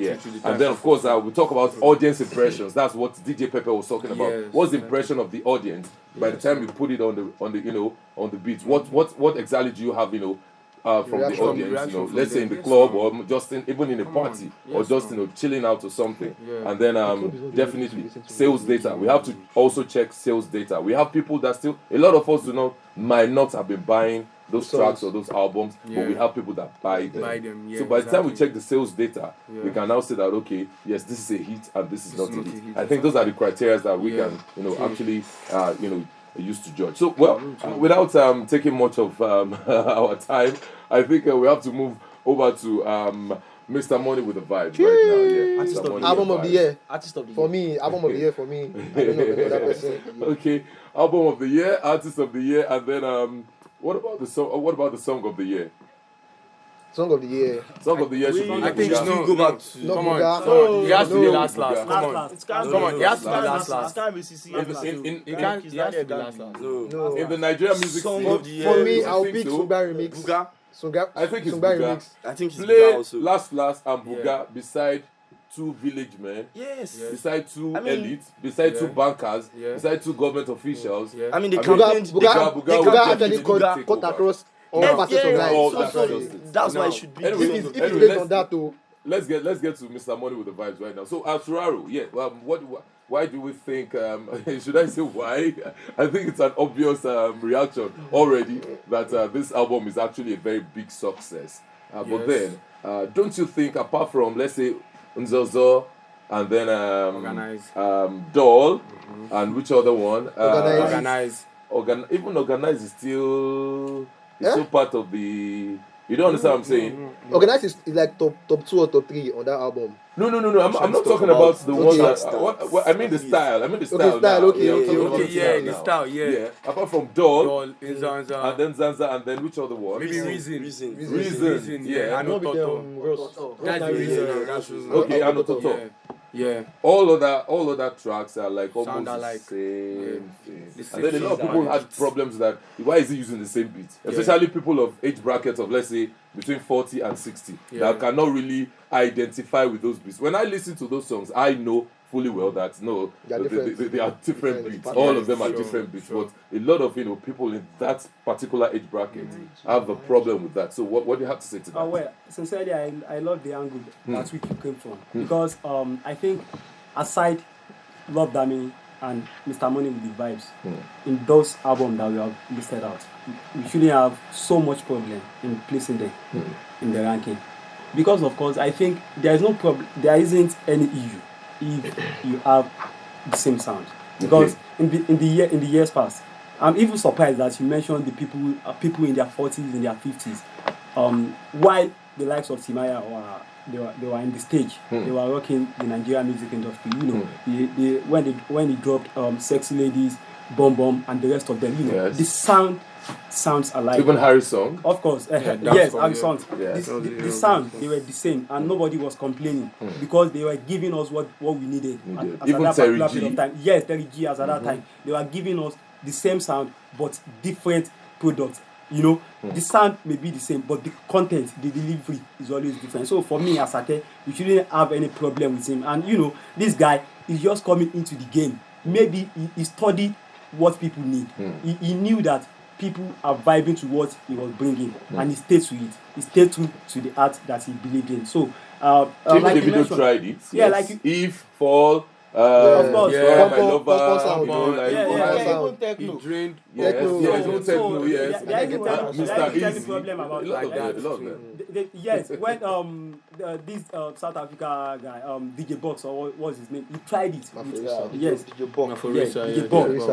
And then, of course, we talk about audience impressions. That's what DJ Pepe was talking about. Yes, What's the impression of the audience by the time you put it on the beat? What exactly do you have, from Reaction. the audience? Reaction from Let's say in them. the club or just even in a party or Yes, just chilling out or something. Yeah. And then definitely sales data. We have to also check sales data. We have people that still a lot of us might not have been buying those tracks or those albums, but we have people that buy them. Yeah, So by the time we exactly. check the sales data, we Yeah. can now say that okay, yes, this is a hit and this is not a not hit. a hit. I think those are the criteria that we Yeah. can actually use to judge. So well, without taking much of our time, I think we have to move over to Mr. Money with the vibes right now. Yeah, Artist Mr. of the Money year. Album with of the vibes. year. Artist of the For year. me, album of the year for me. I don't know about another person. Okay, album of the year, artist of the year, and then what about the song? What about the song of the year? Song of the year. Song of the year should be. I think Buga. no, go back to No, Come on, Buga. come on. It has to be No. last. Buga. Come on. It can't Come on, be it has to be last. last. It can't be CC. In It has to be last. No. in the Nigerian music Song scene, of the year. For me, I I'll think pick so. Sungba remix. Buga. I think it's Sungba Buga. remix. I think it's Buga Play also. last and Buga beside two village men, Yes. beside two I mean- elites, beside two Yeah. bankers, Yeah. beside two government officials. Yeah. I mean, they I mean, campaigned. Buga will Buga actually definitely cut take over. across all Yeah, facets of yeah, life. all So that sorry. justice. That's why No. it should be. Anyway, If it's Anyway, based let's- on that, though. Let's get to Mr. Money with the vibes right now. So, Turaro, yeah. Why do we think? Should I say why? I think it's an obvious reaction already that this album is actually a very big success. But Yes. then, don't you think, apart from let's say Nzozo and then Organize. Doll and which other one? Organize. Organize. Organize is still Eh? still part of the. You don't understand what I'm saying? Organize is like top 2 or top 3 on that album. No. I'm not talking about the one that. I mean the style. I mean the style. style, now. okay, Yeah, I'm okay, talking about Okay, the yeah, style the now. style, yeah. Apart from Doll, Doll, Nzanza, and then Zanza, and then which other one? maybe Reason. Reason. Yeah. I know Not with Toto. Ross. That's Ross Reason. Reason. That's Reason. Okay, I know Toto. Toto. Yeah. All other tracks are like almost Sound the alike. same thing. The And then a lot of same people beat. had problems that why is he using the same beat? Especially people of age brackets of let's say between 40 and 60 that cannot really identify with those beats. When I listen to those songs, I know fully well that no, They are different. they are different Different beats. patterns. All of them are Sure, different beats. sure. But a lot of people in that particular age bracket have a problem with that. So what do you have to say to that? Well, sincerely, I love the angle that we came from because I think aside Love Damini and Mr. Money with the vibes in those albums that we have listed out, we shouldn't have so much problem in placing them in the ranking because of course I think there is no problem. There isn't any issue if you have the same sound because in the years past, I'm even surprised that you mentioned the people in their 40s, in their 50s. While the likes of Timaya they were in the stage, they were rocking the Nigerian music industry. When they dropped Sexy Ladies, Bomb Bomb, and the rest of them, the sounds alike. Even Harry's song. Of course, dance yes, song, and yeah. songs. Yeah. The sound, they were the same, and nobody was complaining because they were giving us what we needed. At Even that Terry particular G. period of time. Yes, Terry G as at that time. They were giving us the same sound but different products You know, the sound may be the same, but the content, the delivery is always different. So for me, Asake, you shouldn't have any problem with him. And you know, this guy is just coming into the game. Maybe he studied what people need. He knew that people are vibing to what he was bringing, and he stayed to it. He stayed true to the art that he believed in. So, like the video tried it. Yeah, yes. like If Fall. Of course. Yeah, my Pop lover. sound. You know, like Even He techno. drained. yes, Techno. yes, no techno, yes. There is Mr. any Easy. problem about A lot of that. them, a lot of them. Yes, when this South Africa guy, DJ Box, or what was his name, he tried it. Yes, DJ Box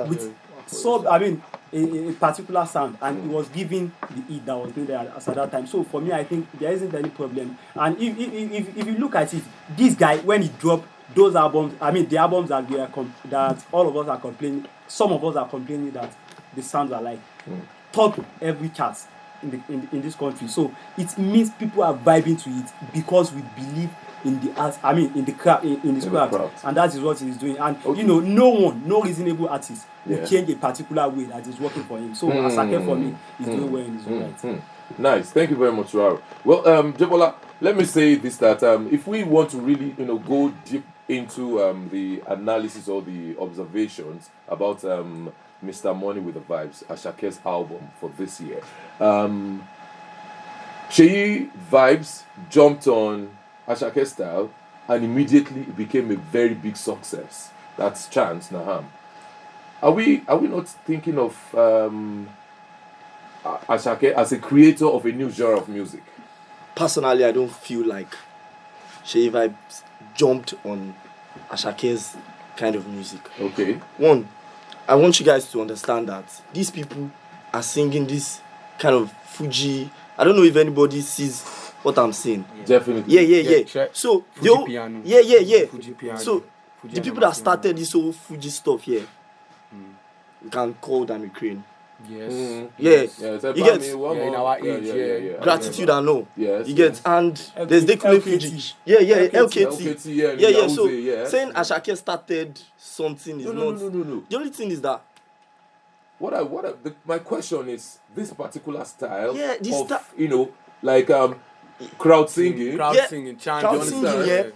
with so I mean a particular sound, and it was giving the heat that was doing there at that time. So for me, I think there isn't any problem. And if you look at it, this guy when he dropped those albums, I mean the albums that we are that all of us are complaining, some of us are complaining that the sounds are like top every chart in this country. So it means people are vibing to it because we believe in the art, I mean in the craft, in this craft, and that is what he is doing. And you know, no reasonable artist will change a particular way that is working for him. So Asake for me is doing well in his own right. Nice, thank you very much, Raro. Well, Jebola, let me say this, that if we want to really, go deep into the analysis or the observations about Mr. Money with the Vibes, Asake's album for this year, Sheyi Vibes jumped on Asake style and immediately it became a very big success. That's Chance Naham. Are we not thinking of Asake as a creator of a new genre of music? Personally, I don't feel like Sheyi Vibes jumped on Asake's kind of music. Okay. One, I want you guys to understand that these people are singing this kind of Fuji. I don't know if anybody sees what I'm saying. Definitely. Yeah. So Fuji piano. Fuji piano. So Fuji the people that started this whole Fuji stuff here, we can call them Ukraine. Yes. You get in our age, gratitude and all. Yes. You get and there's the Fuji. LKT. So saying Asake started something is not. No. The only thing is that My question is this particular style this of like crowd singing. Crowd singing, chanting. crowd singing,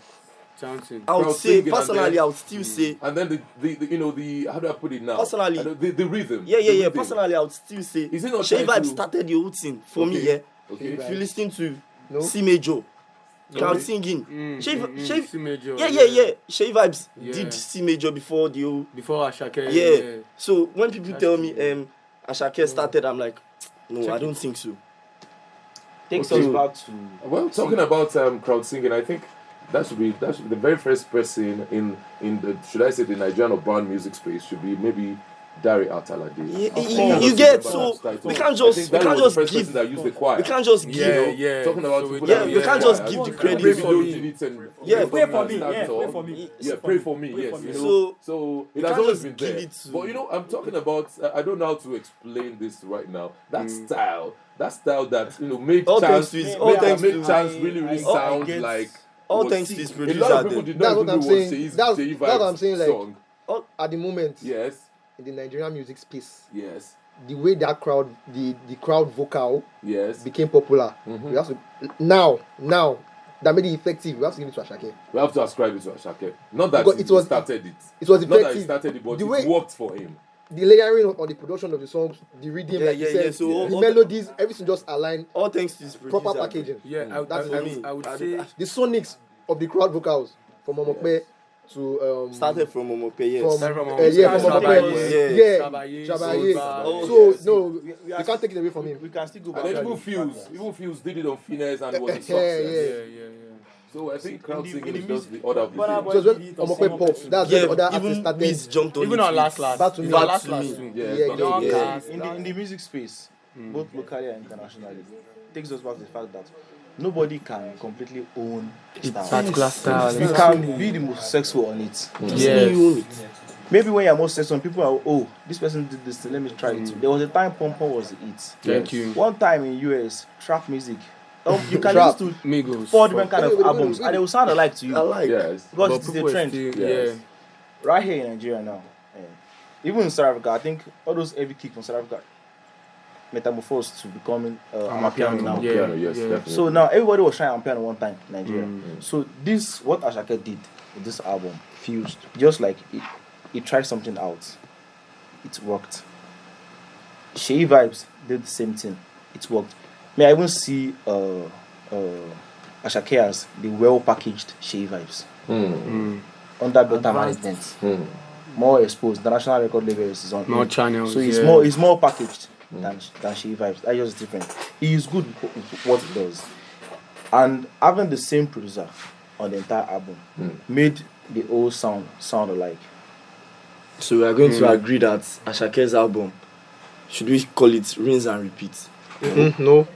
Chanting. I would crowd say singing, personally, I would still say and then the how do I put it now? Personally, the rhythm. Yeah. The rhythm. Personally, I would still say Is it not Sheyi trying Vibes to- started the whole thing for me. Okay. If you listen to No. C major, crowd singing, Sheyi C major. Sheyi Vibes Yeah. did C major before the whole. Before Asake. Yeah. So when people That's tell true. me Asake started, I'm like, no, I don't think so. Takes Okay. us back to Well, talking about crowd singing, I think that should be the very first person in the, should I say, the Nigerian urban music space should be maybe Dari Atalade. You get, so we can't just give that used the choir. we can't just give Talking about So people we- that we use can't the just choir. give the Yeah, credit pray for for me. me. Yeah, Pray for me. Yeah, pray for me. Yeah, pray for me. Pray Yes, for me. So it we has can't always just been give there. it to- But I'm talking about. I don't know how to explain this right now. That style that made All Chance thanks to his- made, all thanks made to- Chance really I sound get- like. all was- thanks to his A producer lot of people then. did That's not what even I'm know saying. Sheyi's That's Sheyi what Vibes I'm saying, like- song. At the moment, Yes, in the Nigerian music space, yes, the way that crowd, the crowd vocal yes. became popular, we have to now that made it effective. We have to give it to Asake. We have to ascribe it to Asake. Not that Because he it was- started it. It was Not that he effective. started it, but The it way- worked for him. The layering on the production of the songs, the rhythm, like you said, So the all- melodies, everything just aligned. all thanks to his producer. Proper packaging. Yeah, That's for me. I would say The sonics of the crowd vocals from Omokpe to Started from Omope, yes. from Started from Omokpe, Sabaye, Sabaye. Soba. So yes. no, you can't take it away from him. we can still go back. And then to even Fuse did it on finesse and it was a Yeah, success. yeah. So I think crowd in the- singing in the is just the music- order of the Burna day. Boy- So when Beat or Omokpe some pops, of that's Yeah, when other artists even started. Wiz jumped on Even it our with- last Back to me. our Back last to me. too. Yeah, Yeah, but- yeah, yeah. in the music space, both locally and internationally, takes us back to the fact that nobody can completely own a style. Particular style. You can be the most successful on it. Yes. Maybe when you're most successful, people are, this person did this, let me try it too. There was a time Pompo was the it. Thank you. One time in US, trap music, you can Trap. listen to Migos. 4 different kind of Wait. albums and they will sound alike to you. I like. Yes. Because But it's people the trend. still- Yes. Yeah. Right here in Nigeria now, even in South Africa, I think all those heavy kick from South Africa, metamorphosed to becoming Amapiano now. Yeah, Piano, yes, yeah. definitely. So now everybody was trying Amapiano one time in Nigeria. So this, what Ashake did with this album, fused. Just like he tried something out. It worked. Shei Vibes did the same thing. It worked. May I even see Ashake as the well-packaged Shei Vibes. Under better management. More exposed. The national record label is on More channels. so it's yeah. more packaged than Shei Vibes. That's just different. He is good with what he does. And having the same producer on the entire album made the whole sound alike. So we are going to agree that Ashake's album, should we call it rinse and repeat? No.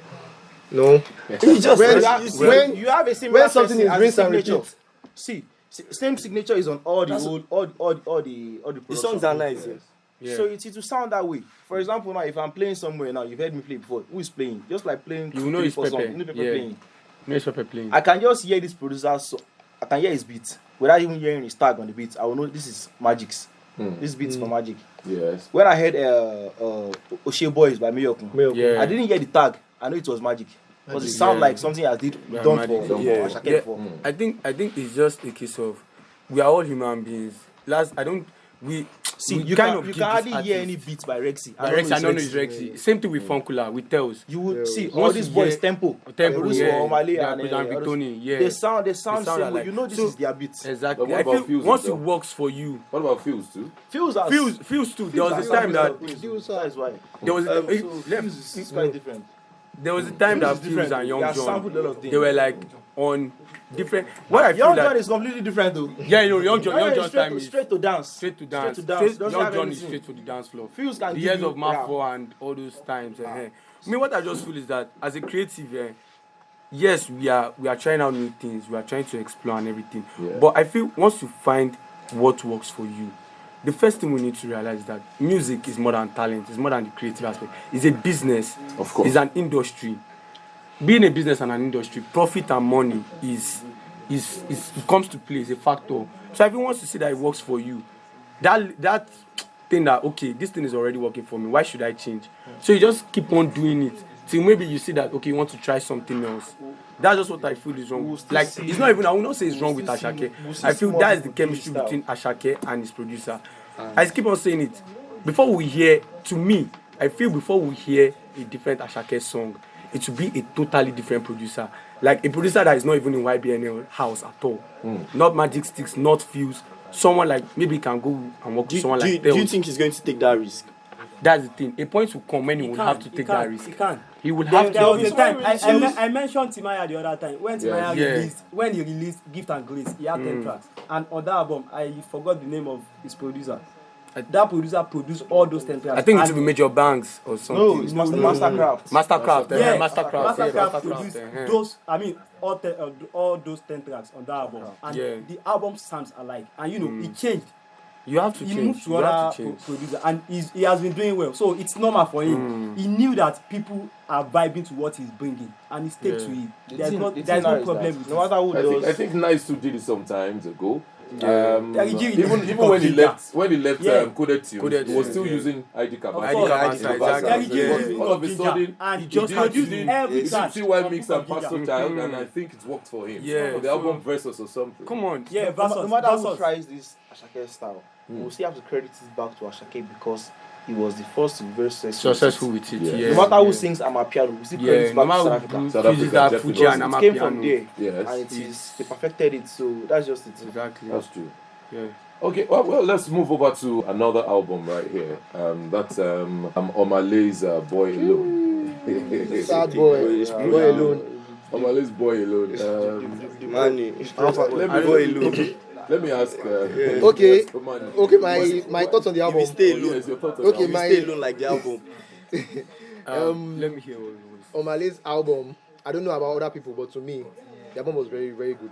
It's just When You have a similar when something person is as rinse and signature. repeat. See, same signature is on all the old, all the the songs are nice. Yeah. So it will sound that way. For example, now if I'm playing somewhere now, you've heard me play before. Who is playing? Just like playing. You know three, it's four songs. Pepe. You know Pepe Yeah. playing. No, it's Pepe playing. I can just hear this producer, so I can hear his beat without even hearing his tag on the beat. I will know this is Magic's. This beat is for Magic. Yes. When I heard Oshe Boys by Miyokun, Yeah. I didn't hear the tag. I know it was Magic. Because it sounded like something I did Yeah, done Magic. for Yeah. Ashake Yeah. before. I think it's just a case of we are all human beings. See, we you kind can of you give can this hardly hear artist- any beats by Rexy. By Rexy, I don't know it's Rexy. Same thing with Funkula, with Tells. You would see Once all these you boys hear tempo, Tempo, Bruce yeah, Omale yeah, and and all those- Victoni, yeah. They sound sound same way. alike. You know this So- is their beats. Exactly. But what I about feel Fuse once though? it works for you, What about Fuse too? Feels as Fuse too. There was a time that that is why. there was So let- Fuse is quite different. there was a time that Fuse is Fuse different. and They Young have sampled a lot John of things. they were like on different. What I feel Young John like is completely different though. yeah, you know, Young John's straight time to, is straight to dance. straight to dance. Doesn't Young have John is anything. straight to the dance floor. Fuse can The give years you of Mark rap. 4 and all those times. I mean, what I just feel is that as a creative, yes, we are trying out new things. We are trying to explore and everything. Yeah. But I feel once you find what works for you, the first thing we need to realize is that music is more than talent. It's more than the creative aspect. It's a business. Of course. It's an industry. Being a business and an industry, profit and money is it comes to play. It's a factor. So everyone wants to see that it works for you. That thing that okay, this thing is already working for me. Why should I change? So you just keep on doing it till maybe you see that okay, you want to try something else. That's just what I feel is wrong. Like it's not even. I will not say it's wrong with Ashake. I feel that is the chemistry between Ashake and his producer. I keep on saying it. Before we hear, to me, I feel before we hear a different Ashake song, it should be a totally different producer. Like a producer that is not even in YBNL house at all. Not Magic Sticks, not Fuse. Someone like maybe can go and work with someone like Do you Tells. think he's going to take that risk? That's the thing. A point will come when he will have to take that risk. He can. He will There have was to. a time I mentioned Timaya the other time. When Timaya Yeah. when he released Gift and Grace, he had 10 tracks. And on that album, I forgot the name of his producer. That producer produced all those 10 tracks. I think it And- should be Major Banks or something. No, it's Mastercraft. Mastercraft. Yeah, Mastercraft. Mastercraft produced those. I mean, all those 10 tracks on that album, and Yeah. the album sounds alike. And you know, he changed. You have to He change. moved to You have other to change. producer, and he has been doing well. So it's normal for him. He knew that people are vibing to what he's bringing, and he stayed to it. There's no The there's thing now no is problem that with no it. matter who I does. think Nice too did it some times ago. Yeah, he did it Even with when he Computer. left Yeah. Coded Tunes, Coded he was Tunes, still yeah. using ID Kabasa. ID Kabasa, exactly. Yeah. All of a sudden, And he he just didn't produced every he track didn't CY from Mix Book and of Pastor Giga. Child, and I think it worked for him. Yeah. For the album Versus or something. Come on. Yeah, No matter who versus. tries this Ashake style, we'll still have to credit it back to Ashake because he was the first to be very Successful with it. Yeah. Yeah. No matter who yeah. sings Amapiano, we still credit Yeah, it no back to South matter Africa. who South chooses Africa, that definitely. Fuji and Because it came from Amapiano. there, Yes. and they perfected it. So that's just it. Exactly. That's true. Yeah. Okay, well, let's move over to another album right here. That's Omale's Boy Alone. Sad boy. Boy alone. Omale's Boy Alone. The money. Let me ask. Okay. for money. Okay, my thoughts on the If album. you stay Oh, alone, yes, your thoughts on Okay, the you album. stay alone like the album. Let me hear what it was. Omale's album, I don't know about other people, but to me, the album was very, very good.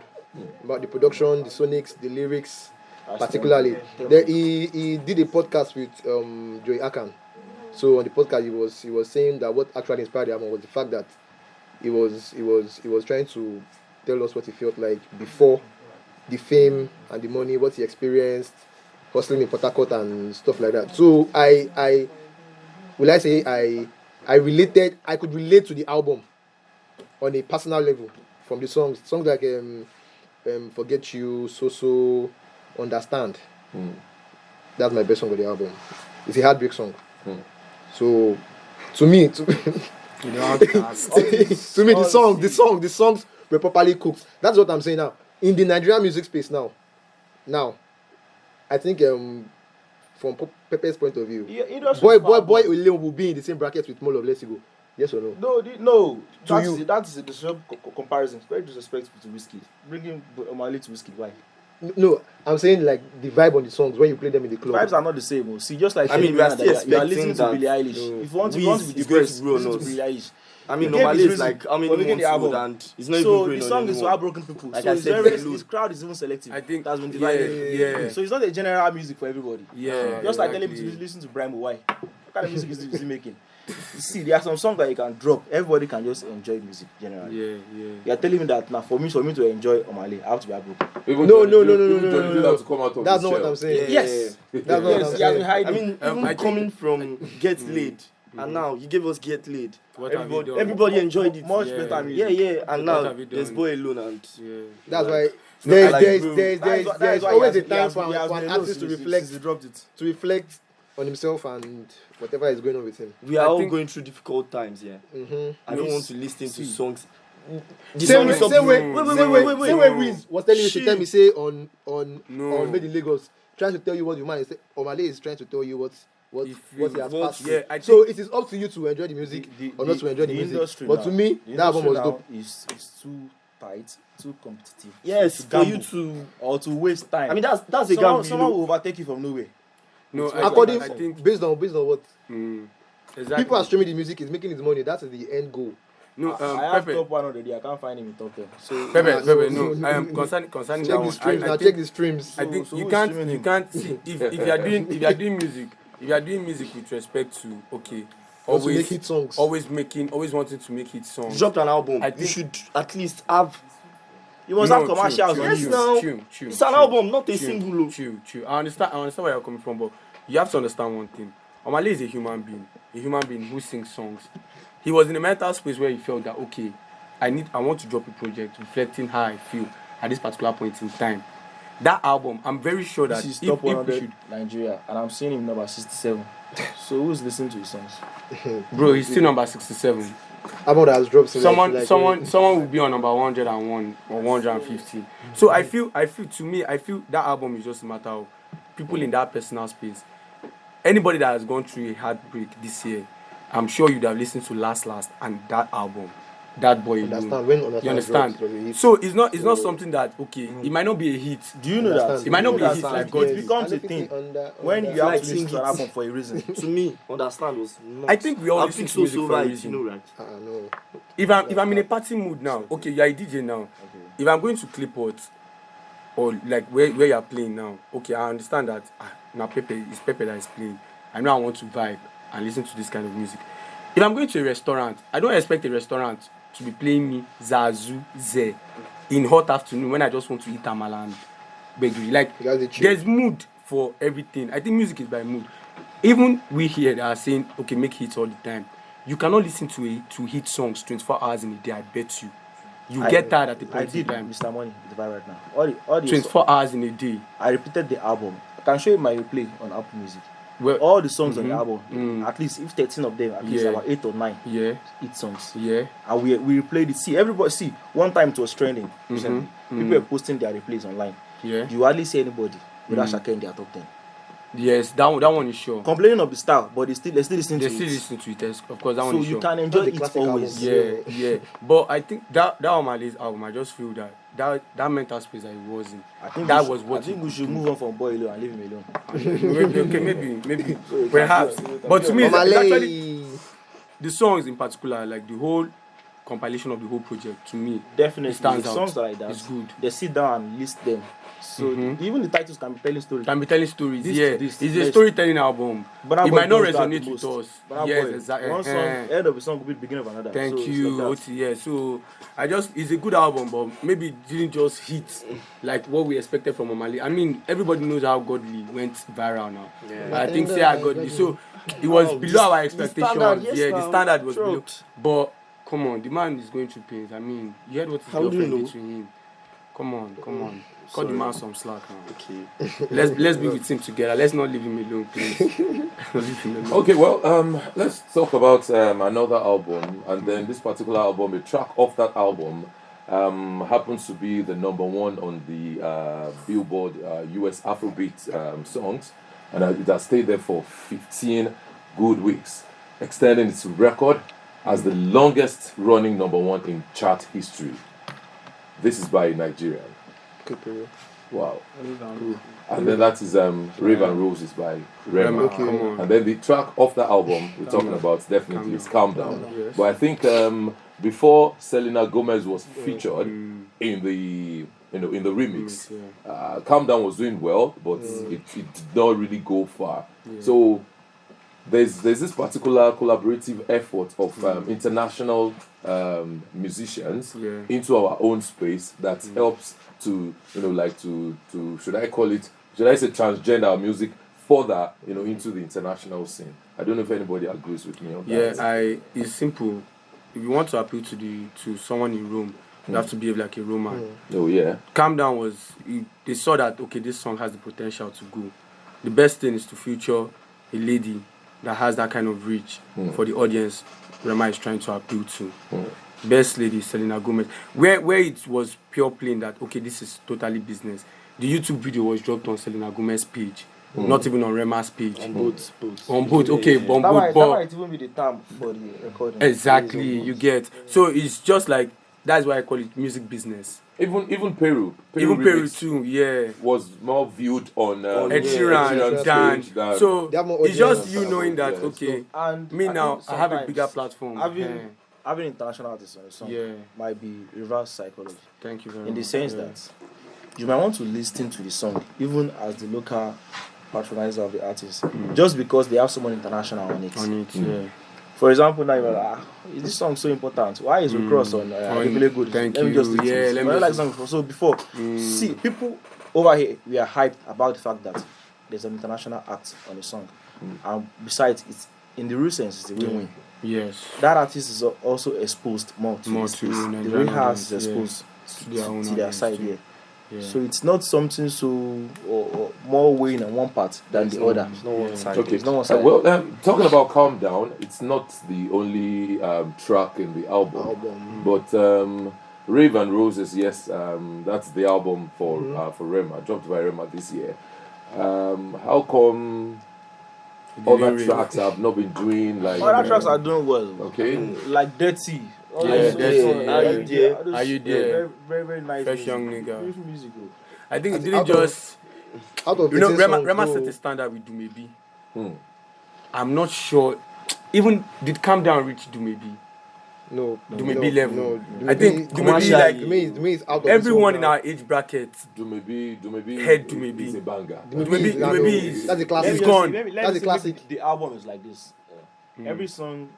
About the production, the sonics, the lyrics, particularly. He did a podcast with Joey Akan. So on the podcast, he was saying that what actually inspired the album was the fact that he was trying to tell us what he felt like before the fame and the money, what he experienced, hustling in Port Harcourt and stuff like that. So I I could relate to the album on a personal level from the songs like Forget You, So, Understand. That's my best song of the album. It's a heartbreak song. So to me, to me, the songs were properly cooked. That's what I'm saying now. In the Nigerian music space now, I think from Pepe's point of view, boy Olem will be in the same bracket with Molo of Let's Go. Yes or no? No. To That is a disrespectful comparison. It's very disrespectful to Whiskey. Bringing Omale to Whiskey, why? No, I'm saying like the vibe on the songs when you play them in the club. Vibes are not the same. See, just like I mean, we are still you are expecting listening to that. Billie Eilish. If you want to be depressed, listen to Billie Eilish. I mean, The game normally is it's like reason how many for making months the old album. and it's not even So growing the on song is for anymore. heartbroken people. Like So I it's said, very, Bello. his crowd is even selective. I think That's been divided. Yeah. So it's not a general music for everybody. Yeah, Just like telling me exactly. to listen to Brian Why. What kind of music is he making? See, there are some songs that you can drop. Everybody can just enjoy music generally. Yeah. You are telling me that now for me to enjoy Omale, I have to be heartbroken. Even No. Johnny Gill have to come out of That's his not what shell. I'm saying. Yes. That's not what I'm Yes, he has been saying. hiding. I mean, even I think- coming from Get Laid, and now you gave us Get Laid. What have you done? Everybody enjoyed it. Much Yeah. better music. Yeah, and What now have you there's done? Boy Alone and Yeah. That's why like, there's That is why always he a time has for been an alone artist to since reflect he dropped it. on himself and whatever is going on with him. we are I all think- going through difficult times. Yeah, I don't want to listen to songs. The Same song way, is up. same way, Wait, same way Wiz was telling you to Shit. tell me say on No. Made in Lagos, trying to tell you what you mind. Omale is trying to tell you what If he you- has what- passed. yeah, I So think- it is up to you to enjoy the music or not to enjoy the music. industry But now- to me, the that album was industry dope. now is too tight, too competitive. Yes, to for you gamble to. or to waste time. I mean, that's a gamble. Someone will overtake you from nowhere. No, According I think based on what exactly. people are streaming the music is making his money. That is the end goal. No, I have Pepe, top 1 already. I can't find him in top 10. So Pepe, so- no. so- I am concerning that Check the one. streams I now. think- Check the streams. I think So you who's can't streaming him? see if you are doing music with respect to Want to always make hit songs. always wanting to make hit songs. dropped an album. I You think- should at least have. you must have commercials on Yes, you. now. It's an album, not a single. Chill. I understand where you're coming from, but you have to understand one thing. Omale is a human being who sings songs. He was in a mental space where he felt that okay, I want to drop a project reflecting how I feel at this particular point in time. That album, I'm very sure that This is if top we 100 should, Nigeria, and I'm seeing him number 67. So who's listening to his songs? bro, he's still number 67. Album that has dropped. since, like, Someone will be on number 101 or 150. So I feel that album is just a matter of people in that personal space. Anybody that has gone through a heartbreak this year, I'm sure you'd have listened to Last and that album, that boy alone. Understand when Understand You understand? drops, it was a hit. So it's not something that okay, it might not be a hit. Do you know that? Understand. It might not be a That hit sounds like good. God. It becomes a thing. When you have Like to listen to an sing album for a reason. To me, Understand was not. I think we all I listen think to music for a right, reason. you know, right? No. If I'm in a party mood now, okay, you're a DJ now. If I'm going to Clipboard or like where you're playing now, okay, I understand that now it's Pepe that is playing. I know I want to vibe and listen to this kind of music. If I'm going to a restaurant, I don't expect a restaurant to be playing me Zazu Ze in hot afternoon when I just want to eat amala and gbegiri. Like That's the chill. there's mood for everything. I think music is by mood. Even we here that are saying okay, make hits all the time. You cannot listen to hit songs 24 hours in a day. I bet you. You get tired at the I point in did time. Mr. Money, the vibe right now. All the 24 hours in a day. I repeated the album. I can show you my replay on Apple Music. Well, All the songs on the album, at least if 13 of them, at least Yeah. about 8 or 9 yeah, hit songs. yeah. And we replayed it. See, everybody, see, one time it was trending recently. People were posting their replays online. Yeah. You hardly see anybody without Shaka in their top 10. Yes, that one is sure. Complaining of the style, but they still listening They to still it. listen to it, yes, of course, that So one is you sure. can enjoy Not the it classic always. album. Yeah. But I think that Omale's album, I just feel that mental space that he was in, that was what I think we should move on from Boy alone and leave him alone. maybe, perhaps. But to me, it's actually Omale. the songs in particular, like the whole compilation of the whole project, to me, Definitely, it stands out. songs like that. It's good. They sit down and list them. So even the titles can be telling stories. Can be telling stories. This Yeah, to this, it's a next. storytelling album. Burna It Boy might not does that resonate the with most. us. Burna Yes, Boy, exactly. one song, end of a song will be the beginning of another. Thank So it's you, like that. Oti. Yeah, so it's a good album, but maybe it didn't just hit like what we expected from Omale. I mean, everybody knows how Godly went viral now. Yeah. I think say how Godly. So it was Oh, below our the expectations. standard, yes, The now. standard was below. Dropped. But come on, the man is going through pains. I mean, you heard what his How do you girlfriend know? did to him. Come on. Cut the Sorry. man some slack now. Okay. Let's be with him together. Let's not leave him alone, please. Leave him alone. Okay, well, let's talk about another album, and then this particular album, a track off that album, happens to be the number one on the Billboard US Afrobeat songs, and it has stayed there for 15 good weeks, extending its record as the longest running number one in chart history. This is by Nigerian. Wow. And then that is Rave and Roses by Rema. Come on. And then the track off the album we're talking about definitely is Calm Down. Yes. But I think before Selena Gomez was featured in the in the remix, Calm Down was doing well, but it did not really go far. So there's this particular collaborative effort of international musicians into our own space that helps to to should I say transgender music further into the international scene. I don't know if anybody agrees with me on that. It's simple. If you want to appeal to someone in Rome, you have to behave like a Roman. Oh yeah. Calm Down they saw that okay, this song has the potential to go. The best thing is to feature a lady that has that kind of reach for the audience Rema is trying to appeal to. Best lady, Selena Gomez. Where it was pure plain that okay, this is totally business. The YouTube video was dropped on Selena Gomez's page, not even on Rema's page. On both. On both, okay, on That both. might even be the term for the recording. Exactly, you get. So it's just like that's why I call it music business. Even Peru Peru too, yeah. was more viewed on Ed Sheeran, Dan. stage than- So They have more it's just audience. you knowing that Yes. okay, And me I now think I have a sometimes bigger platform. having international artists on a song Yeah. might be reverse psychology. Thank you very much. In the sense that you might want to listen to the song even as the local patronizer of the artist, just because they have someone international on it. yeah. For example, now you're like, is this song so important? Why is Recross on Ebele Good? Thank Let me you. just listen to Yeah, this. let But me I like just- song before. So before, see, people over here, we are hyped about the fact that there's an international act on the song. And besides, it's in the real sense, it's a win-win. Yes. That artist is also exposed more to More the to space. The Nigerian real house is audience, yeah. exposed To their own to their audience side too. here. Yeah. So it's not something so or more weighing on one part than the other. It's not one side. Okay. It's not one side. Well, talking about Calm Down, it's not the only track in the album. But Rave and Roses, yes, that's the album for Rema, dropped by Rema this year. How come other Rave. tracks have not been doing like? Other tracks are doing well. Okay. Like Dirty. All Yeah, those- Dirty. Are You There? All those- Are You There? Very, very, very nice. Fresh music. young nigga. Beautiful music. I think it Out didn't of- just Out of you know 18 Rema songs, set no. a standard with Dumebi. Hmm. I'm not sure. Even did Calm Down reach Dumebi? No, Dumebi level. No, I think Dumebi commercially, like Dumebi is out of everyone this in one our age bracket. Dumebi Head Dumebi. is a banger. Dumebi is that's a classic. He's gone. That's a classic. The album is like this. Every song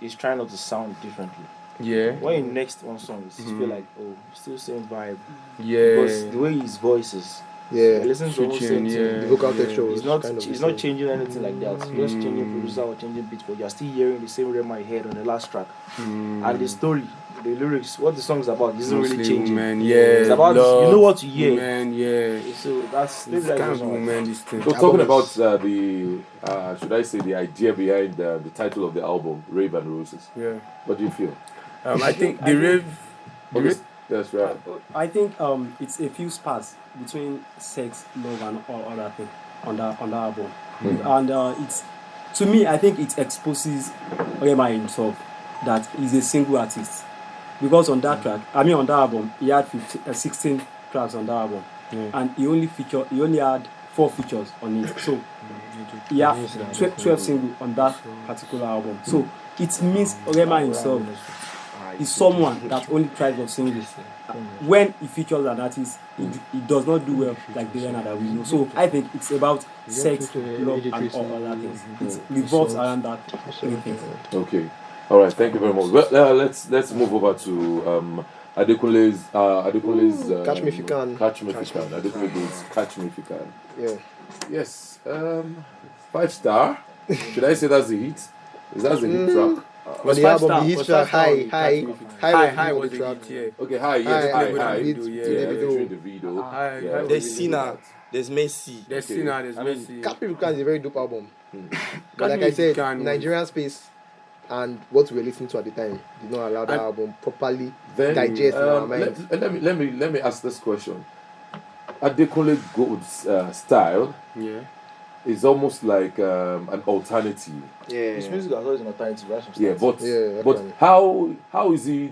is trying not to sound differently. Yeah. When you next one song, you feel like, oh, still same vibe. Yeah. Because the way his voice is, Yeah, listen to the whole Switching, same yeah. thing. the vocal texture It's is not kind of it's not different. changing anything like that. Just changing producer or changing beat, but you're still hearing the same Rema you heard on the last track. And the story, the lyrics, what the song's about isn't really Mostly changing. women, yeah. It's about love, you know what you hear. women, yeah. So that's maybe It's that's kind of the song. women, this thing. So talking about the should I say the idea behind the title of the album, Rave and Roses. Yeah. What do you feel? I think the rave. The Okay, rave that's right. I think it's a few sparks between sex, love, and all other things on that album, and it's to me I think it exposes Rema himself that he's a single artist, because on that track, I mean on that album, he had 16 tracks on that album, and he only had 4 features on it, so he had 12 singles on that particular album. So it means Rema himself is someone that only tries of singles. When he features an artist, he does not do well like the Rena that we know. So I think it's about sex, love, and all other things. It revolves around that three things. Okay. All right. Thank you very much. Well, let's move over to Adekunle's Catch Me If You Can. Catch Me If You Can. Adekunle goes Catch Me If You Can. Yeah. Yes. 5 star. Should I say that's a hit? Is that a hit track? On the album, the hit track, High was was the the track. hit, yeah. Okay, High, yes, High. Yeah, Featuring the video. High, Yeah, High was There's the hit. Sina, there's Messi. There's Okay. Sina, there's I mean, Messi. Catch Me If You Can is a very dope album. But like Me I If You said, Can was- Nigerian space and what we were listening to at the time did not allow that And- album properly Then, digest in our minds. let me ask this question. Adekunle Gold's style Yeah. is almost like an alternative. His Yeah. music has always been alternative, right? Yeah, but Yeah, but definitely. how is he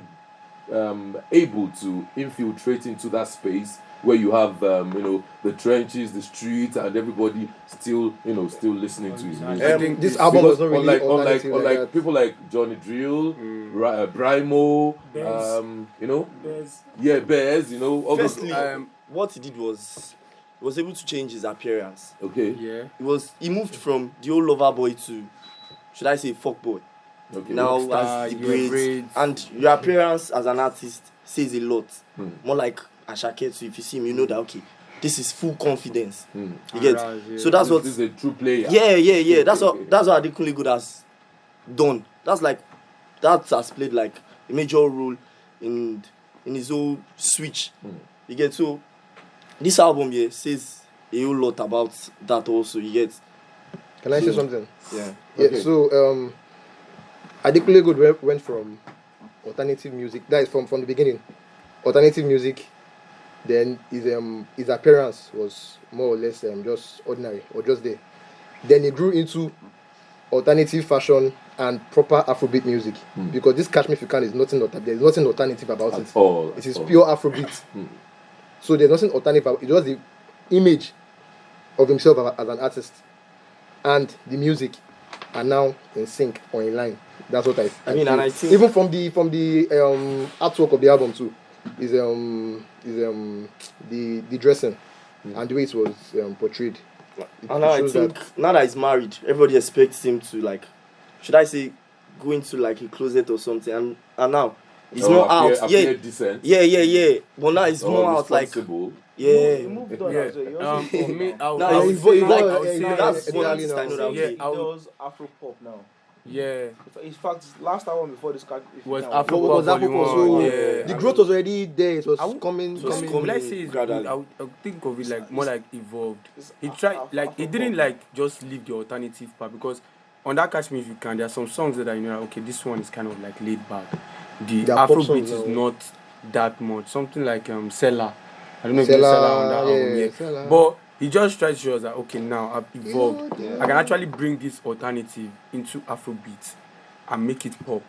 able to infiltrate into that space where you have the trenches, the streets, and everybody still listening to his music? I think This album was not really unlike alternative like unlike that. people like Johnny Drill, Brymo, There's Bears, all those, Firstly, what he did was he was able to change his appearance. okay, Yeah. He moved from the old lover boy to, should I say, fuck boy. okay. Now Rockstar, as the yeah, braids, braids. and your appearance as an artist says a lot. Hmm. More like Ashake, so if you see him, you know that okay, this is full confidence. Hmm. You get? Arouse, yeah. So that's what. This is a true player. Yeah. That's what Adekunle Gold has done. That has played like a major role in his whole switch. You get? So this album here says a whole lot about that also. You get? Can I say something? Yeah. Yeah, Okay. so Adekunle Gold went from alternative music, that is from the beginning. Alternative music, then his appearance was more or less just ordinary or just there. Then he grew into alternative fashion and proper Afrobeat music. Because this Catch Me If You Can is nothing there's nothing alternative about At it. all. It is at all. pure Afrobeat. So there's nothing alternative about it. It's just the image of himself as an artist and the music are now in sync or in line. That's what I mean, feel. and I think- even from the artwork of the album too is the dressing and the way it was portrayed. And I shows think now that he's married, everybody expects him to like, should I say, go into like a closet or something. And now he's more out. Appear decent. Yeah. But now he's or more out like, responsible. he yeah. moved on Yeah. as well. He also For me, I would- Now I would he's say- like, I would say- that's yeah, one yeah, artist I know that. yeah, he I would- does Afro pop now. Yeah. In fact, last album before this Was What Afro was Pop that Volume so One, the yeah. growth was already there. It was I would- coming. Will I say it's gradually. good? I would think of it like more like evolved. He tried like he didn't like just leave the alternative part because on that Catch Me If You Can there are some songs that are okay, this one is kind of like laid back. The They are pop Afrobeat songs, is though. not that much. Something like Seller. I don't know if you know Seller, Seller on that album, yeah, yeah. Seller. But he just tried to show us that okay, now I've evolved. Yeah. I can actually bring this alternative into Afrobeat and make it pop.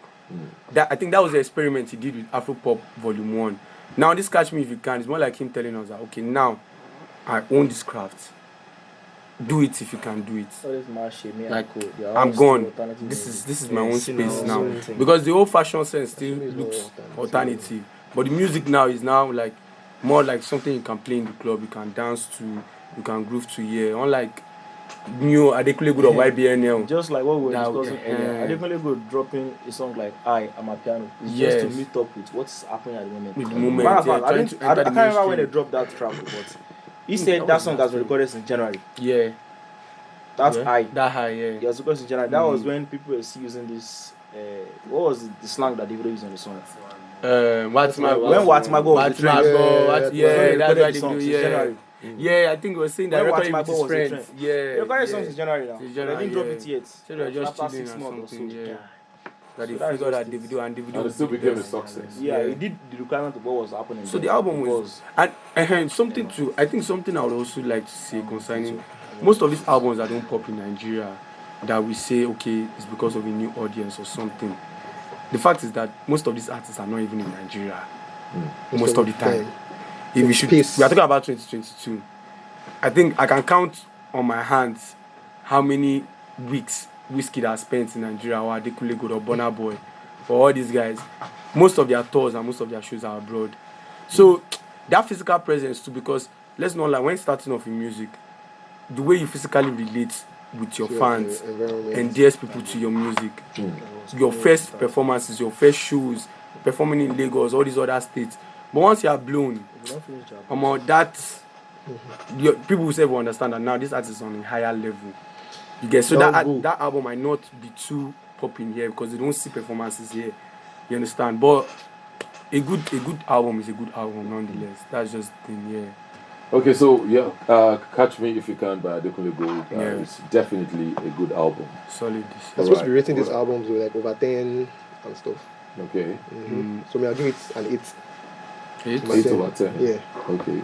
I think that was the experiment he did with Afro Pop Volume 1. Now this Catch Me If You Can is more like him telling us that okay, now I own this craft. Do it if you can do it. All this mash, me Like, and Co, they are I'm all still gone. alternative This music. is my own Sina space also now. same thing. Because the old fashion sense still Sina is looks more alternative. But the music now is now like more like something you can play in the club, you can dance to, you can groove to, yeah. Unlike new Adekunle Gold or YBNL. Just like what we were That- discussing earlier, I definitely go dropping a song like I am a piano. It's Yes. just to meet up with what's happening at the moment. With the moment, Matter of yeah, fact, I trying can't to enter the remember when they mainstream. dropped that track, but he said that song has been recorded since January. Yeah. That's yeah. I. That high, yeah. It was recorded since January. That was when people were still using this. What was the slang that they were using on the song? What's my When What's My Go was What's the my trend. go? Yeah, Yeah, that's recorded what the song they do. since Yeah. January. Yeah, I think we were saying that When recording What's with My his Go was the friends. trend. Yeah. They recorded yeah. songs since January now. Since They January, didn't drop yeah. it yet. So they're just After chilling 6 or months or so. something, yeah. That they So that's figured out just the video and the video And it was still the became a best. success. Yeah, Yeah. it did the requirement of what was happening. So then. the album It was and something to I think something I would also like to say concerning most of these albums that don't pop in Nigeria that we say okay it's because of a new audience or something. The fact is that most of these artists are not even in Nigeria most of the time. If we should, we are Peace. talking about 2022. I think I can count on my hands how many weeks Wizkid has spent in Nigeria or Adekunle Gold or Burna Boy for all these guys. Most of their tours and most of their shows are abroad. So that physical presence too, because let's not lie, when starting off in music, the way you physically relate with your fans endears people to your music. Your first performances, your first shows, performing in Lagos, all these other states. But once you are blown, that people will say will understand that now this artist is on a higher level. You get so Don't that go. that album might not be too popping here because you don't see performances here. You understand? But a good album is a good album nonetheless. That's just the thing, yeah. Okay, so yeah, Catch Me If You Can by Adekunle Gold. Yeah. It's definitely a good album. Solid. I'm supposed to be Right. rating these albums with like over 10 and stuff. Okay, So I'll give it an 8. 8. 8 over 10. Yeah. Okay.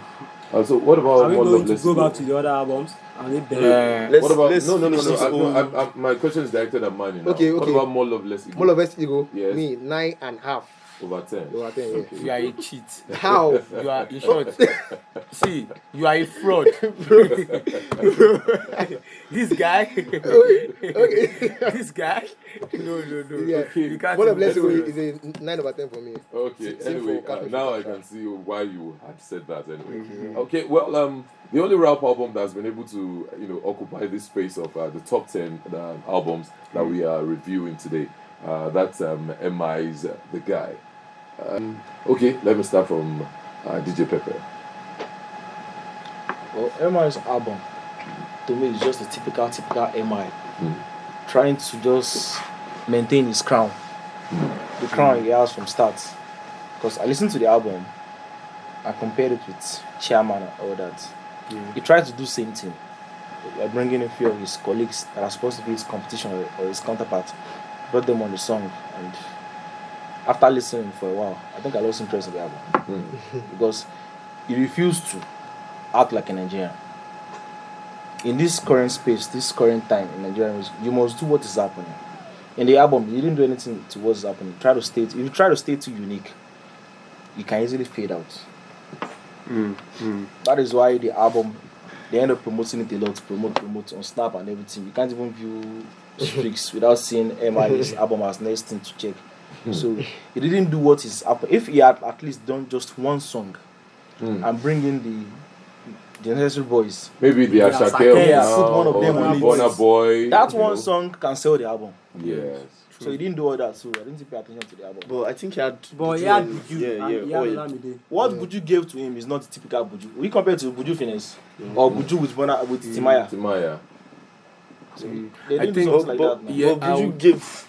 So what about Are we More going Love to Less go Ego? back to the other albums? And it better? Let's- What about let's no? finish this whole- My question is directed at mine now. Okay, What okay. about More Love Less Ego? More of West Ego, Yes. me 9.5 Over 10. over 10. Yeah. Okay. You are a cheat. How? You are in short. See, you are a fraud. This guy. This guy. No. Yeah. You can't. More of Less Ego Anyway. is a 9 over 10 for me. Okay. Same Anyway, for Captain now I Africa. can see why you had said that. Anyway. Okay. Well, the only rap album that's been able to occupy this space of the top 10 albums that we are reviewing today. That's MI's The Guy. Okay, let me start from DJ Pepper. Well, MI's album, to me, is just a typical MI. Trying to just maintain his crown. The crown he has from start. Because I listened to the album, I compared it with Chairman and all that. He tried to do the same thing. By bringing in a few of his colleagues that are supposed to be his competition or his counterpart, brought them on the song, and after listening for a while, I think I lost interest in the album because he refused to act like a Nigerian. In this current space, this current time in Nigeria, you must do what is happening. In the album, he didn't do anything to what's happening. If you try to stay too unique, you can easily fade out. That is why the album, they end up promoting it a lot, promote on Snap and everything. You can't even view streaks without seeing MI's album as next thing to check. So he didn't do what is happening. If he had at least done just one song and bring in the necessary boys, Maybe the Yeah, Ashake Asake, of put now, one of or them the on it. Burna Boy. that you one know. song can sell the album. Yes. So he didn't do all that. So I didn't pay attention to the album. But I think he had. But he Buju had and- Buju. Yeah, and he yeah. had Oh, yeah. Olamide. What Buju gave to him is not the typical Buju. We compare to Buju Finesse or Buju with Timaya. Timaya. So they I didn't do think- something like But that. Now. Yeah, but I Buju would- gave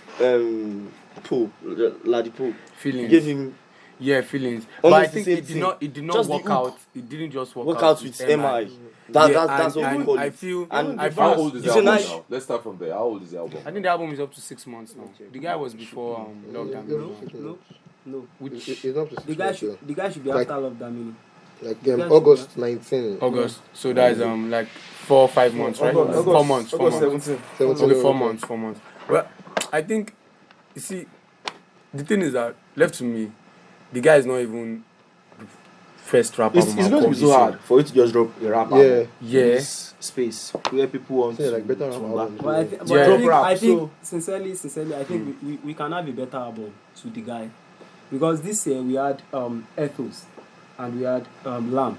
Ladipo. He Feelings. gave him Yeah, feelings. But I Almost the think same it did thing. not. It did not Just the work hook. out. It didn't just work work out with MI. That's what we and call I it. feel. And I How feel. old is the It's a album nice- now? Let's start from there. How old is the album? I think the album is up to 6 months now. The guy was before lockdown. No. Which It's not to The guy should be Like- after Love Damini. like That's- August 19. August. So that is like 4 or 5 months, right? 4 months. 4 months. 17. Okay, 4 months. 4 months. Well, I think you see, the thing is that left to me, the guy is not even the first rap It's album. going to be so hard for you to just drop a rap Yeah. album. Yeah. In this space where people want Yeah, to like better rap to albums. But I, Yeah. but Drop rap, I think so- sincerely, I think we can have a better album to the guy, because this year we had Ethos and we had Lamb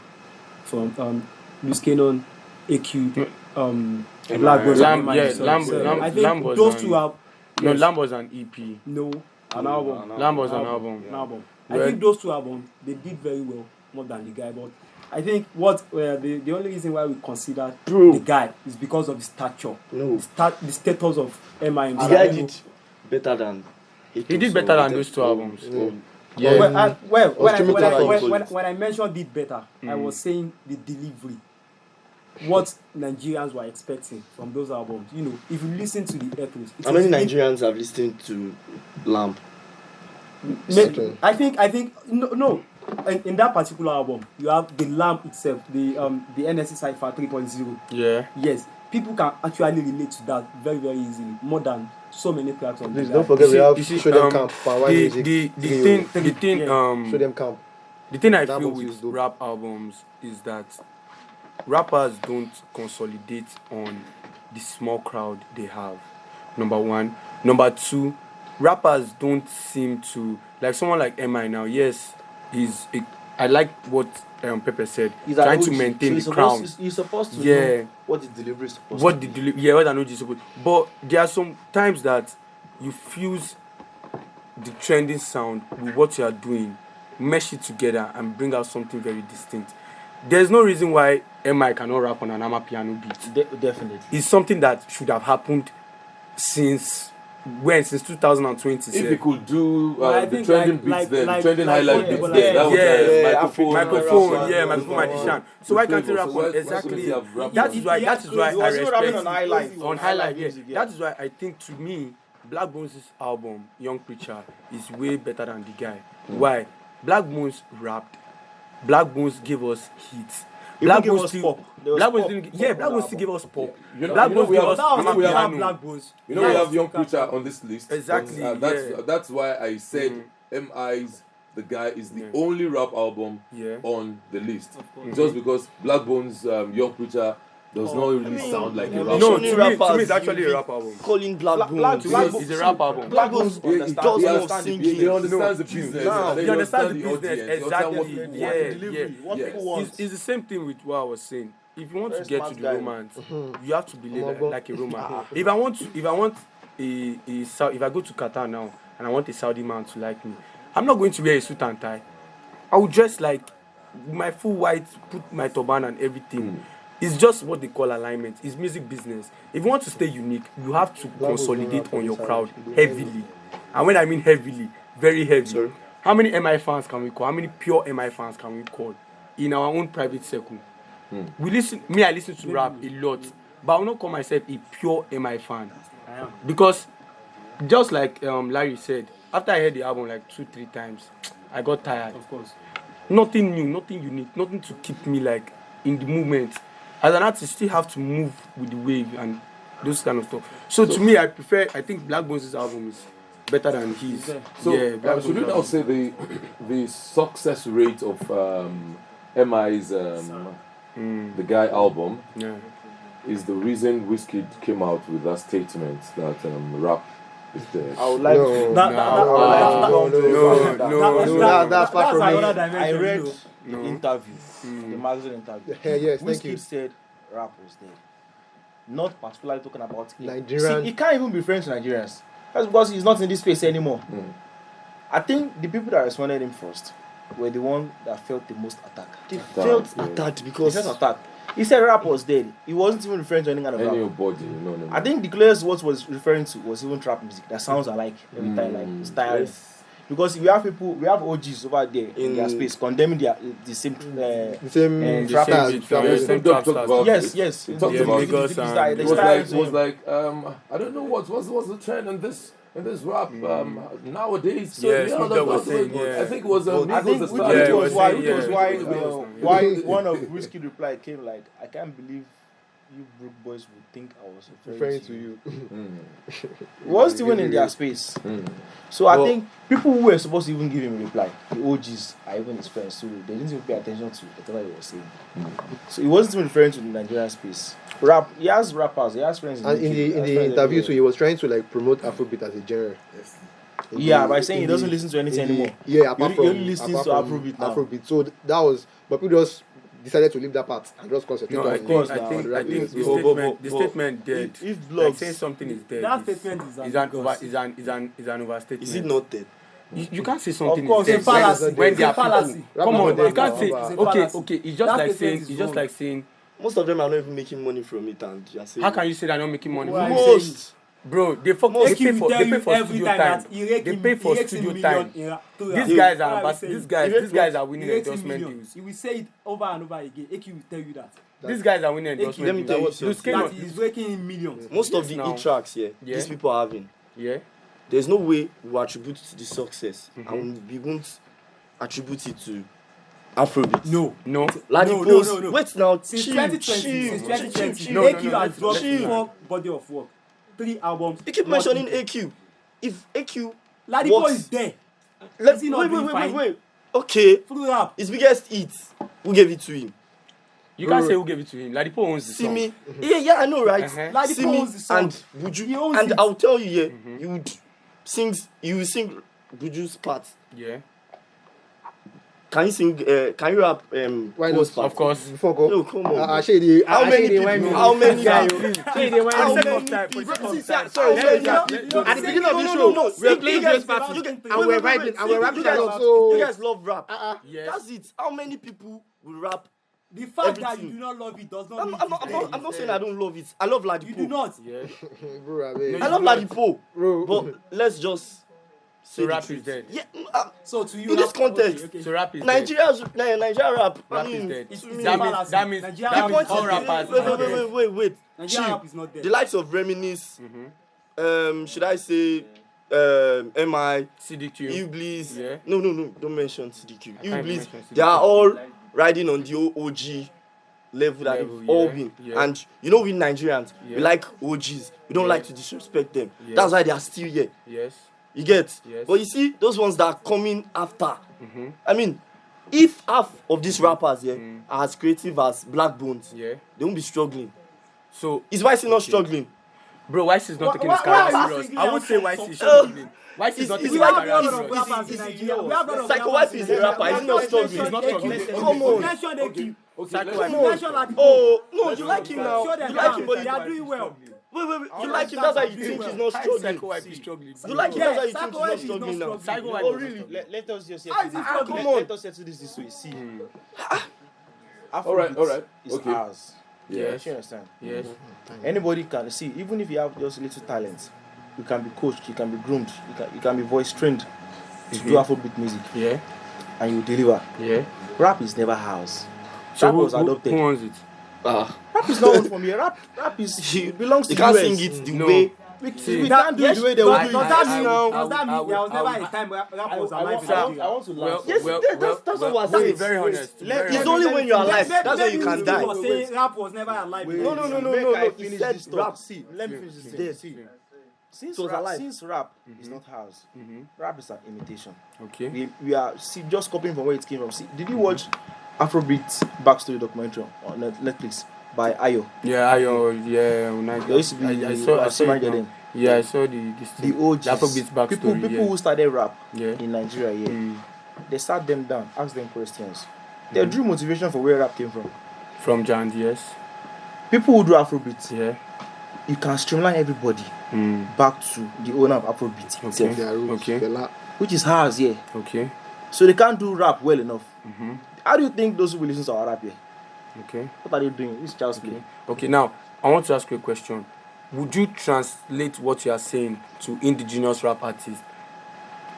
from Luis Cannon, AQ, Black Rose, Lamb, and yeah, MI. So Lamb I think Lamb was those on- two have No, Lamb was an EP. an album. Lamb was an album. An album. Well- I think those two albums they did very well more than the guy, but I think the only reason why we consider Bro. the guy is because of his stature, No. the status of MI. The guy did better than. He did better than those two albums. Yeah. When I mentioned it better, I was saying the delivery. What Nigerians were expecting from those albums. You know, if you listen to the Ethos, it How was many big. Nigerians have listened to Lamb? Certain. I think no. In that particular album, you have the Lamb itself, the NSC Cypher 3.0. Yeah. Yes, people can actually relate to that very very easily, more than so many tracks on Please the don't guy. forget we have You see, Show Them Camp, Power the Music. thing Show Them Camp. the thing I That feel album is with dope. rap albums is that rappers don't consolidate on the small crowd they have. Number one. Number two, rappers don't seem to like someone like MI now. Yes, I like what Pepper said. He's an Trying to OG, maintain so the crown. He's supposed to Yeah. know what his delivery is supposed What to the be. what I know is supposed. But there are some times that you fuse the trending sound with what you are doing, mesh it together, and bring out something very distinct. there's no reason why MI cannot rap on an Amapiano beat. Definitely. It's something that should have happened since 2020. If you could do I the think trending like- beats like- there, like- the trending like highlight what beats people there, like- that was Yeah, microphone, microphone Magician. So why can't you rap So on why exactly? couldn't you have rapped That on- is why He I was still rapping on respect highlight. on highlight. Yeah. music, That is why I think to me, Black Bones' album Young Preacher is way better than the guy. Why? Black Bones rapped. Black Bones gave us hits. Black gave Bones us still, pop. There was Black Bones pop- didn't, pop yeah, on Black the Bones still album. gave us pop. You know, Black you know Bones we gave have, us That was you know when we we have, had Black Bones. you know we have Young Preacher on this list. Exactly, That's why I said MI's The Guy is the only rap album Yeah. on the list. course. Just because Black Bones Young Preacher does not really sound like a rap No, album. to me, it's actually a rap album. Calling Black Bones. Black To me, it's a rap album. Black Bones He understand. does he more understands singing. he understands the No, business. now, and then he understands the audience, business, he understands what exactly, people yeah, want. Delivery, what Yes. people want. It's the same thing with what I was saying. If you want to Very get smart to the guy. romance, you have to believe like a Roman. Ah. If I want if I go to Qatar now and I want a Saudi man to like me, I'm not going to wear a suit and tie. I will dress like my full white, put my turban and everything. It's just what they call alignment. It's music business. If you want to stay unique, you have to consolidate on your crowd heavily. And when I mean heavily, very heavy. Sorry? How many MI fans can we call? How many pure MI fans can we call in our own private circle? I listen to rap a lot, but I will not call myself a pure MI fan. I am. Because just like Larry said, after I heard the album like 2-3 times, I got tired. Of course. Nothing new, nothing unique, nothing to keep me like in the movement. As an artist, still have to move with the wave and those kind of stuff. So to me, I think Black Bones' album is better than his. So yeah, Black should we Bones' now album. say the success rate of MI's The Guy album Yeah. is the reason Wizkid came out with that statement that rap is dead? I would like No. to. That's far from me. another dimension. I read though. the interview, the magazine interview. Yes, thank you. Wizkid said rap was dead. Not particularly talking about Nigerian- See, he can't even be friends with Nigerians. That's because he's not in this space anymore. I think the people that responded him first were the ones that felt the most attacked. They Attacked, felt yeah. attacked He because felt attacked. He said rap was dead. He wasn't even referring to any kind of rap. Anybody, no. I think the closest what was referring to was even trap music that sounds alike every time, like it's tiring. Yes. Because we have OGs over there in their space condemning the same The same trap style, music. trap Yeah, music. same Talk trap stars. about Yes, it. yes. He talked Yeah, about Lagos it. and- The It was style like is I don't know what's the trend in this rap nowadays. So, Yeah, you know, Snoop the- Dogg was the- saying, yeah. I think it was I Migos think that which started Yeah, was it why was- yeah, why one of Wizkid reply came like, I can't believe you broke boys would think I was Referring to you. He wasn't even in their space. So I think people who were supposed to even give him a reply, the OGs are even his friends, so they didn't even pay attention to whatever he was saying. So he wasn't even referring to the Nigerian space. Rap, he has rappers, he has friends in And in UK, the he has friends interview, so everywhere. he was trying to like promote Afrobeat as a genre. Yeah, by saying he doesn't listen to anything anymore. Yeah, apart He from only listens apart to from Afrobeat now. Afrobeat. So that was, but people just decided to leave that part and just concentrate No, on I the- think on the the rap music. statement dead. If Like blogs, saying something is dead. That is- statement is is an overstatement. is it not dead? You can't say something Of course, is it's dead a fallacy. when It's there a are people. fallacy. Come on, Rap you can't is say a okay. fallacy. It's just That like statement saying. is It's just wrong. like saying. Most of them are not even making money from it, and you are saying How can you say they're not making money? Why? from it? most? Bro, they Eki pay will for tell they you pay for every studio time time. that he rake They in- pay he for rakes in studio million time. in rap- to These rap. guys Why are are we ambas- saying these it? guys He these guys are he winning rakes in endorsement million. deals. He will say it over and over again. Eki will tell you that. These guys are winning let me endorsement tell you deals. something. That he is raking in millions. Most of the now. hit tracks here, Yeah. these people are having. Yeah. There's no way we attribute to the success, and we won't attribute it to Afrobeat. No. No. No. Wait now, Since chill, 2020, chill, since 2020, chill. No, AQ no, has dropped chill. 4 body of work, 3 albums. You keep one mentioning EP. AQ. If AQ Ladipo works- is there. Let, Is he not doing fine? wait. Okay, Full rap. his biggest hit. Who gave it to him? You can't say who gave it to him. Ladipo owns the See song. me? Yeah, I know, right? Uh-huh. See Ladipo me owns the song. and Buju, He owns and it. I'll tell you, yeah, you would sing Buju's part. Yeah. Can you sing? Can you rap? Why not? Cole's part? Of course. Before go. No, come on. How many people? How many? Guy, people? How Second many time, people? second See, time. sorry, How sorry, many sir. people? At the beginning of the No, show, no, we are you playing guys- James party, you guys- and we're rapping, and we're rapping along. So You guys love rap. Yes. That's it. How many people will rap The fact that everything. you do not love it does not I'm mean I'm not saying I don't love it. I love Ladipo. You do not. Yeah. Bro, I mean, I love Ladipo. bro. But let's just say So the rap truth. is dead. Yeah, So to you, in this rap- context, okay. So rap is dead. Nigeria rap. Rap I is mean, dead. It's- to it's me, a That means fallacy. that means Nigeria that rap means is all not dead. rappers. wait, are dead. wait. Nigeria See, rap is not dead. the likes of Reminisce, should I say, MI, CDQ. Iblis. Yeah. No, don't mention CDQ. I can't Iblis, mention CDQ. they are all riding on the OG level that Level, they've all yeah, been. yeah. And you know, we Nigerians, Yeah. we like OGs. We don't Yeah. like to disrespect them. Yes. That's why they are still here. Yes. You get? Yes. But you see, those ones that are coming after. I mean, if half of these rappers here are as creative as Black Bones, Yeah. they won't be struggling. So, Is Why not struggling? bro, Wise is not Why- taking why- his career why are you serious. singling I would out say Wise some- is struggling. Wise is not It's taking We his have a career lot of serious. rappers in Nigeria. We have a lot of Psycho rappers Wife in is a Nigeria. rapper. He's not struggling. He's not struggling. Come on. Mention Eki. Psycho You Wife. mention Ladipo. Oh, no, you like him now. Show them You like down. him, but They you are doing well. wait. You like him, that's why you think he's not Psycho struggling. Wife is struggling. You like him, Yeah, that's why you think Psycho he's Wife not is not struggling now. struggling. Psycho Wife Oh, is really? Let us just How is he struggling? Come on. Let us settle this way. See, All right. is Okay. ours. Yes. You understand? Yes. Anybody can see, even if you have just little talent, you can be coached, you can be groomed, you can be voice trained to do Afrobeat music, Yeah. and you deliver. Yeah. Rap is never ours. So Rap who, was who adopted. owns it? Rap is not owned from here. Rap is it belongs to You can't US. sing it the No. way. We See, can't do it the way they Does will do does it. that I mean will- does that I mean will- there was I never will- a time where rap was I alive in want to Nigeria? laugh. Yes, that's what we're to be saying. very honest. to be very It's honest. only when you're alive. Maybe- That's when you maybe can you die. were saying rap was never alive. in Wait, Nigeria. No. I He finish said this rap. talk. See, let me finish this There. thing. See, since It was alive. rap is not ours, rap is an imitation. Okay. We are just copying from where it came from. See, did you watch Afrobeat backstory documentary on Netflix by Ayo? Yeah, nice. There used to be I saw someone it get now. in. Yeah, I saw this The thing. OGs, The Afrobeats backstory. people yeah. who started rap Yeah. in Nigeria, yeah, Mm. they sat them down, asked them questions. They drew motivation for where rap came from. From Jand, yes. People who do Afrobeat, Yeah. you can streamline everybody Mm. back to the owner of Afrobeat Okay. itself, Their roots, Okay. fella. which is ours, yeah. Okay. So they can't do rap well enough. Mm-hmm. How do you think those who listen to our rap here? Okay. What are they doing? It's child's play. Okay. Now I want to ask you a question. Would you translate what you are saying to indigenous rap artists?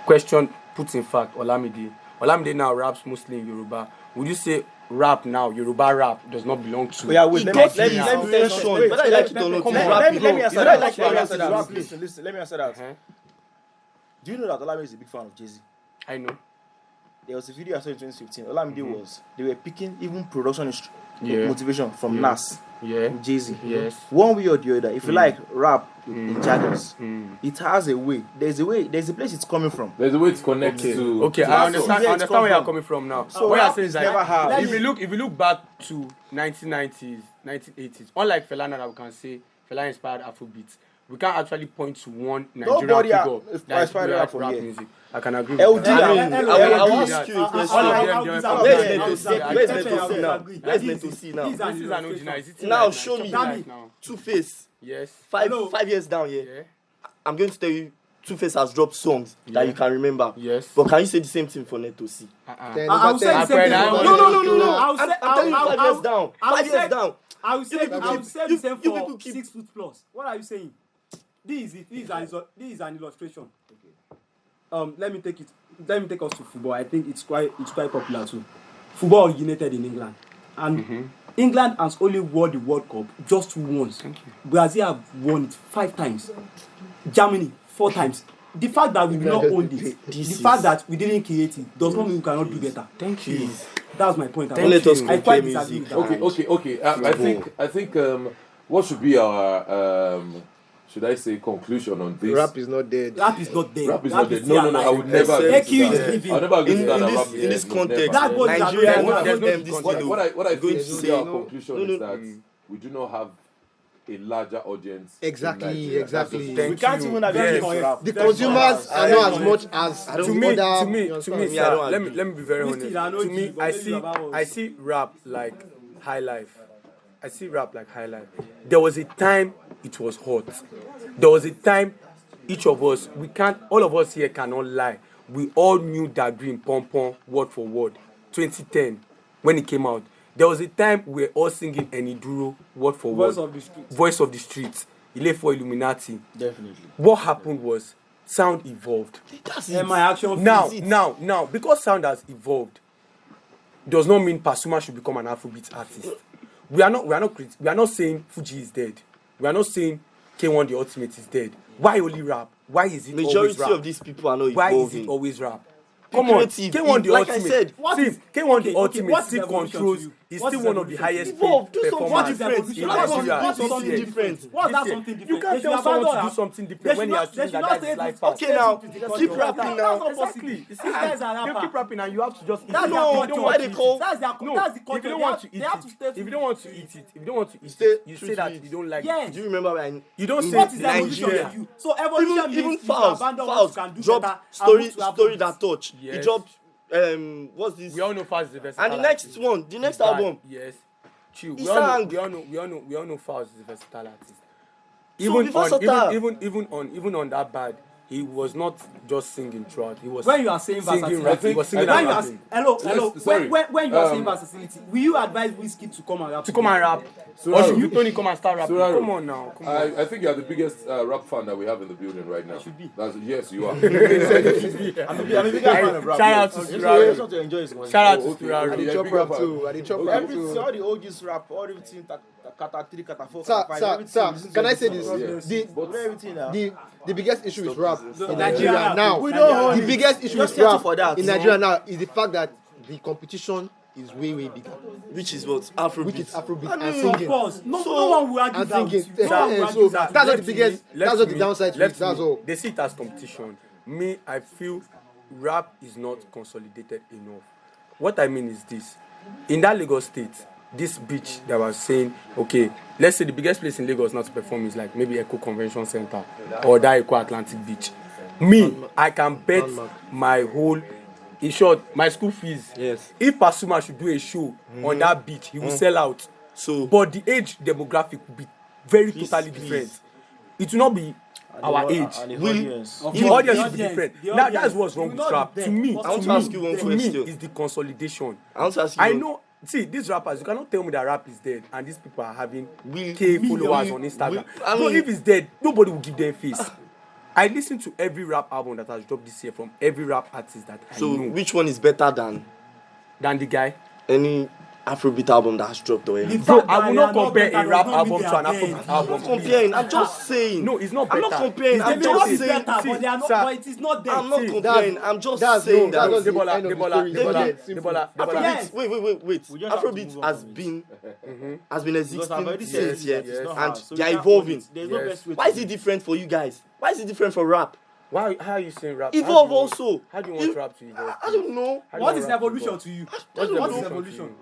Question put in fact, Olamide. Olamide now raps mostly in Yoruba. Would you say rap now, Yoruba rap, does not belong to? Oh, yeah, wait, He let got me his tell you inspiration. something. Whether you like it or not, Come it's on. rap. Let me No, answer it's that. not Let me rap, answer it's that. rap. Listen, let me answer that. Uh-huh. Do you know that Olamide is a big fan of Jay-Z? I know. There was a video I saw in 2015. Olamide they were picking even production Yeah. motivation from Yeah. Nas Yeah. and Jay-Z. Yes. One way or the other, if you like rap in jargons, Mm. it has a way. There's a place it's coming from. There's a way to connect to. Okay, to I the understand. song. I understand where you're coming from now. So what you're rap saying is is never like, hard. if you look back to 1990s, 1980s, unlike Fela now that we can say Fela inspired Afrobeats, we can't actually point to one Nigerian Nobody figure that inspired inspired rap from rap here. music. I can agree LD, with that. I mean, I I will will ask ask you you a all question. of them, Where's they're Neto C? I Where's accept Neto C now? Where's This Neto is- C now? this This is an original. Is it Now like show now? me. Show like now. Two-Face. Yes. Hello. 5 years down here. Yeah. I'm going to tell you, Two-Face has dropped songs that Yeah. you can remember. Yes. But can you say the same thing for Neto C? Then I will over say 10. the same thing. I for- will- No. I will I'm say- telling you, I will- 5 I years will- down. I will 5 years say- down. I will say You the same you for people keep- 6 foot plus. What are you saying? This is an illustration. Let me take us to football. I think it's quite popular too. Football originated in England, and England has only won the World Cup just once. Brazil have won it 5 times. Germany 4 times. The fact that we do not own this, the fact that we didn't create it, does not mean we cannot do better. Thank you. That's my point. Don't let us I compare quite disagree with music. that. Okay. I think what should be our should I say conclusion on this? Rap is not dead. Rap is not dead. Rap is not dead. still No. I alive. would never agree Eki to is that. living. I'll never agree to that. In Rap this is in this dead. Never. context, That was Nigeria There's have no them this context. thing. What I Going think to should say be our conclusion no. is that we do not have a larger audience. in Exactly, Nigeria. exactly. That's just- Thank We can't you. even have Yes. any rap. The consumers are not as much as To me, other. to me, you sir, understand? I don't let me agree. be very We honest. still are not To me, Jews, but maybe about us. I see rap like high life. I see rap like high life. There was a time it was hot. There was a time each of us, all of us here cannot lie. We all knew that Green Pom Pom word for word. 2010 when it came out. There was a time we were all singing Eniduro, word for word. Voice of the street. Voice of the streets. Ile for Illuminati. Definitely. What happened was sound evolved. That's And it. my action Now, feels it. now, because sound has evolved, does not mean Pasuma should become an Afrobeat artist. We are not saying Fuji is dead. We are not saying K1 the Ultimate is dead. Why only rap? Why is it always Majority rap? of these people are not Why evolving. is it always rap? Be Come on, creative. K1 the Like I Ultimate. said, what See, is- K1 okay, the Ultimate what's still the evolution controls. to you? Is What's still the one of the evolution? highest Evolve, do paid something What is performers evolution? in That's Nigeria. something This year. different. What's that This year. something different? You can't They tell should someone to abandon do rap. something They different when should he has not- they chosen should that not that is say life it. path. Okay, now, Because keep of rapping that. now. That's not Exactly. possible. You see, These guys are you rapper. keep rapping and you have to just eat That's it. their If you culture. don't want they to call- eat That's their it. No, that's the if culture. you don't want to eat They have to it, stay if you true don't want to to eat it. it, if you don't want to eat Stay it, you true say to that it. you don't like Yes. it. Do you remember when You don't say What is evolution Nigeria. to you? So evolution even means you Fouls abandon what you can do dropped better and story move to story Afrobeat. that touch. He Yes. dropped what's this? We all know Fast is the versatile And the next artist. one, the next Bad, album, yes. Chill. He We all know, sang. we all know Fast is the versatile artist. So Even be on, versatile. even on that bad, he was not just singing throughout. He was When you are saying singing versatility, rap. He was singing when and you are rapping. hello, sorry. when you are saying versatility, will you advise Whiskey to come and rap? To come and rap. Suraro. Or should Victory come and start rapping? Suraro. Come on now. Come on. I think you're the biggest rap fan that we have in the building right now. should be. Yes, you are. I'm a bigger fan of rap. Shout out to I just Suraro. want to enjoy his music. Shout out to okay. Suraro. I did Yeah, chop big rap up, too. I did chop rap Everything, too. all the OGs rap, all everything, kata 3, kata 4, Sir, kata 5, everything. sir, listen to can I say everything. this? Yeah. The Everything now. the biggest issue with rap in Nigeria Nigeria rap. now. We don't own The it. biggest issue Just with settle rap for that, in you know. Nigeria now is the fact that the competition is way bigger, which is what Afrobeat. which is Afrobeat I and mean, Of singing. course, no So- one will argue And that with singing. you. No one will So argue that. that's not the biggest. That's not the me- downside to let it. That's me- all. They see it as competition. Me, I feel rap is not consolidated enough. What I mean is this: in that Lagos state, this beach that was saying, okay, let's say the biggest place in Lagos not to perform is like maybe Echo Convention Center or that Echo Atlantic Beach. Me, I can bet my whole, in short, my school fees. Yes. If Pasuma should do a show on that beach, he will sell out. So But the age demographic will be very Please, totally please. different. It will not be our age. And the We- audience. Of The course, audience the will be different. the Now audience, that's what's wrong you with will not rap. be To there. me, What's I want to to me, ask you one to me question. is the consolidation. I want to ask you. I know. See, these rappers, you cannot tell me that rap is dead, and these people are having We- K we- followers we- on Instagram. I So mean- if it's dead, nobody will give them face. I listen to every rap album that has dropped this year from every rap artist that I So know which one is better than the guy. any Afrobeat album that has dropped already? The Bro, fact that I will they not are not compare better a rap does not mean album they to an are Afrobeat dead. album. I'm not comparing. I'm just saying. No, it's not I'm better. not comparing. It's I'm They may just not be just saying. better, see, but they are not. sir, But it is not dead. I'm not See, comparing. I'm just that's saying no- that. that's the Debola, end of the Debola, story. Debola, It's simple. Debola, Debola. Yes. Wait. We just have to Afrobeat move on has from it. been Because I've existing already said since, it, yeah, that it's not and hard, so they we are can't evolving. own it. There's no Yes. best way Why to is do it different for you guys? Why is it different for rap? Why? How are you saying rap? Evolve How do you want- also. How do you want rap to evolve? I don't know. How do What you is want rap to evolution evolve? to you? What's What is evolution? evolution?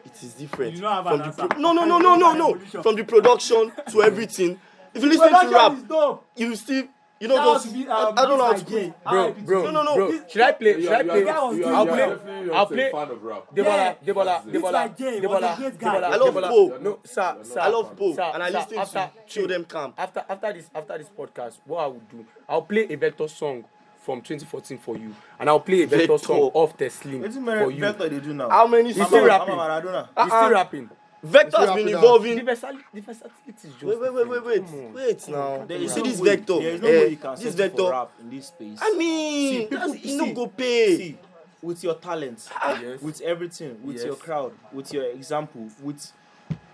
It is different. You don't have from an the answer. no. Evolution. From the production to everything. If you listen to Production rap, is dope. you still you know Shout out those. to be, I don't know how Mr. to J. put. Bro, No. bro. Should I play? You Should are- I you play? are- guy was you are- doing I'll you are play. definitely I'll a play. fan of rap. Yeah. Debola. Mr. J was a great guy. I love Poe. No, sir. I love Poe, Sir, and I sir, listen to Chill Them Camp. After this podcast, what I will do, I'll play a Vector song from 2014 for you, and I'll play a Vector Vector. song off Teslim What's for you. Vector they do now? How many He's songs? still rapping. Maradona. He's still rapping. Vector has Still been rapping now. evolving. The versatility is just Wait. different. Wait now. There You is see no this way- Vector. There is no way you can This settle for Vector. rap in this space. I mean, See, people- you no see, go pay. See, with your talent, Yes. with everything, with Yes. your crowd, with your example, with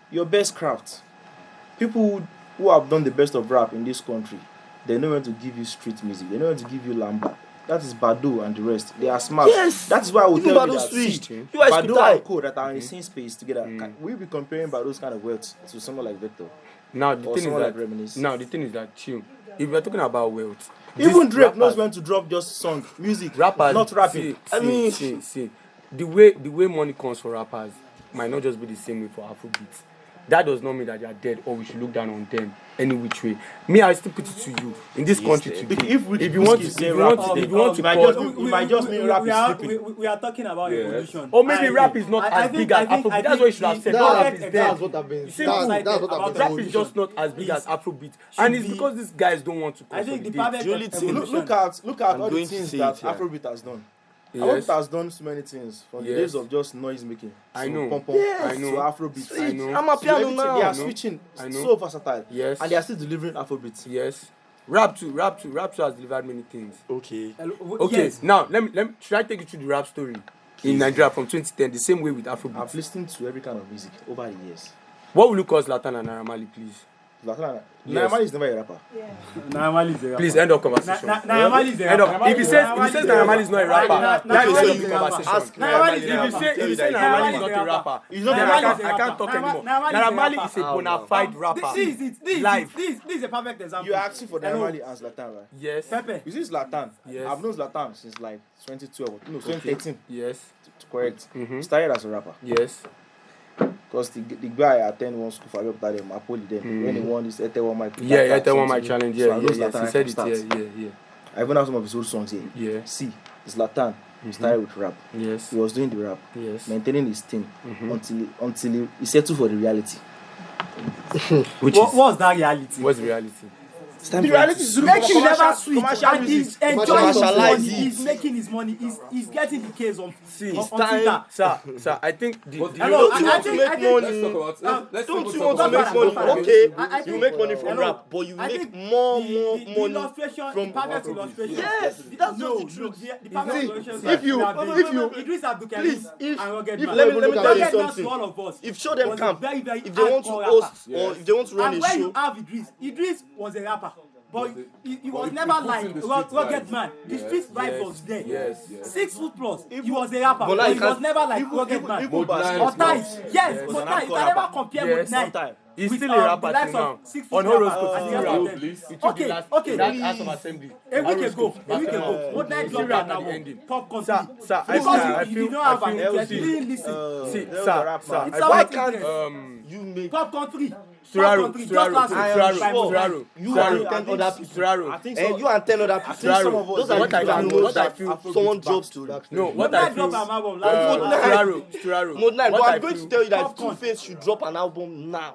your best craft, people who have done the best of rap in this country, they know when to give you street music. They know when to give you lamba. That is Badu and the rest. They are smart. Yes. That is why I will Even tell you Badu that. switched. See, You are Badu Skutai. and Co that are in the same space together. Can we be comparing Badu's kind of wealth to someone like Vector? Now the Or thing is someone that like Reminisce. chill. If we're talking about wealth, Even these Drake knows rappers- when to drop just song, music, rappers not rapping. see, the way money comes for rappers might not just be the same way for Afrobeats. That does not mean that they are dead or we should look down on them any which way. Me, I still put it to you in this country today. If you want to, if you want to, if you want to call, it might just mean rap is sleeping. We are talking about Yes. evolution. or maybe rap is not I as think- big as I think- Afrobeat. I That's what you think should have said. the- Not rap perfect is example. That's what I've been. You see, That's like what I've about been rap told. is just not as big as Afrobeat, should and it's be- because these guys don't want to I think the consolidate. perfect The only thing- evolution. Look at I'm all the going to things say that it, yeah. Afrobeat has done. Afrobeat has done so many things from the days of just noise making. I know. Pom-pom, I know. to Afrobeat. I know. I'm a So piano everything, now. they are switching so versatile. Yes. And they are still delivering Afrobeat. Yes. Rap too has delivered many things. Okay. Okay, Yes. now let me should I take you through the rap story in Nigeria from 2010, the same way with I've Afrobeat. listened to every kind of music over the years. What will you call Zlatan and Naira Marley, please? Naira Yes. Marley is never a rapper. Naira Marley is a rapper. Please end of conversation. Naira Marley is a End rapper. of. If he says Naira Marley is not a rapper, Naira then Marley end is of the a rapper. conversation. Ask Naira Marley is If a you rapper. say Naira Marley is not a rapper, He's then not a I rapper. can't talk anymore. Naira Naira Marley Marley is a bona fide rapper. This is a perfect example. You're asking for Naira Hello. Marley and Zlatan, right? Yes. Pepe. Is this Zlatan? Yes. I've known Zlatan since like 2012. No, 2013. Yes. To correct. Mhm. Started as a rapper. Yes. Because the guy I attend one school for After them, I pulled them when he won this Ete One Mic. Yeah, I tell one my challenge. So I Yeah, know yes. Zlatan He said from it. start. Yeah. I even have some of his old songs here. Yeah. See, Zlatan started with rap. Yes. He was doing the rap, Yes. maintaining his team until he settled for the reality. Which What is was that reality? what's the reality? The reality is Make you never switch commercial and he's music. enjoying his Commercialize money. it. He's making his money. He's getting the case on See, on Twitter. Sir, I think the But do you Hello, know- I want to think- make I think- Let's talk about. Let's Don't talk you about- want to make Godfather, money? Godfather. Okay, I you think- make money from Hello. rap, but you I make think more the money illustration, from the perfect illustration. Yes, that's just the truth. The perfect illustration. if you- Idris Abdulkarim Please, if- and Rugged if- Man. let me tell you Rugged Man something. to all of us. If show them was a camp, very, very if they want to hardcore host rapper. or if they want to run And a when you show, have Idris was a rapper. But he was if never he puts like in the street Rugged vibes. Man. The Yes, street vibe yes, was there. yes. 6 foot plus. He was a rapper. But now But you he was can't- never like even- Rugged even- Man. even Mode Bas- nine Or is times, not- yes, Yes. but an now you hardcore can never rapper. compare Yes. with Nine. Sometime. He's With, still a rapper the likes till now. of 6 On foot rappers horoscope, and he's the still rest rap. of them. It took Okay, the last okay. House of Assembly. A week ago, Basketball. Mode Night He's dropped rap an at the album, ending. Pop Country. Sir, I Because feel- you did not have I an feel- interest, you didn't listen. See, There was sir, a rapper. sir, It's I about Why feel- interest. you make Pop Country. Suraro, Pop Country, just last week. I am Suraro, sure Suraro, you Suraro, and 10 other people. Suraro. I think And you and 10 other I people. think some of us. Those are What the I people that feel- know what I that feel- someone dropped to. No, Mode what Night I feel. dropped an album Mode last Night- week. Suraro. Mode 9, but What I'm I going to feel- tell you that if Popcorn. Two-Face should drop an album now,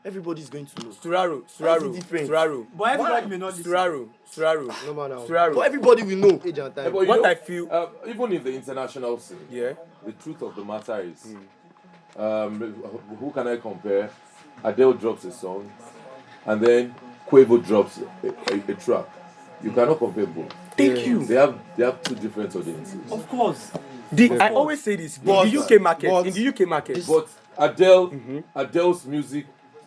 everybody's going to know. Suraro, What's the difference? Suraro, But everybody may not listen. Suraro, No man now. But Suraro. everybody will know. Age and Yeah, time. but you What know, I feel- even in the international scene, Yeah. the truth of the matter is, who can I compare? Adele drops a song, and then Quavo drops a track. You cannot compare both. Thank you. They have two different audiences. Of course. I always say this. But- in the UK market, but- in the UK market, But Adele's music,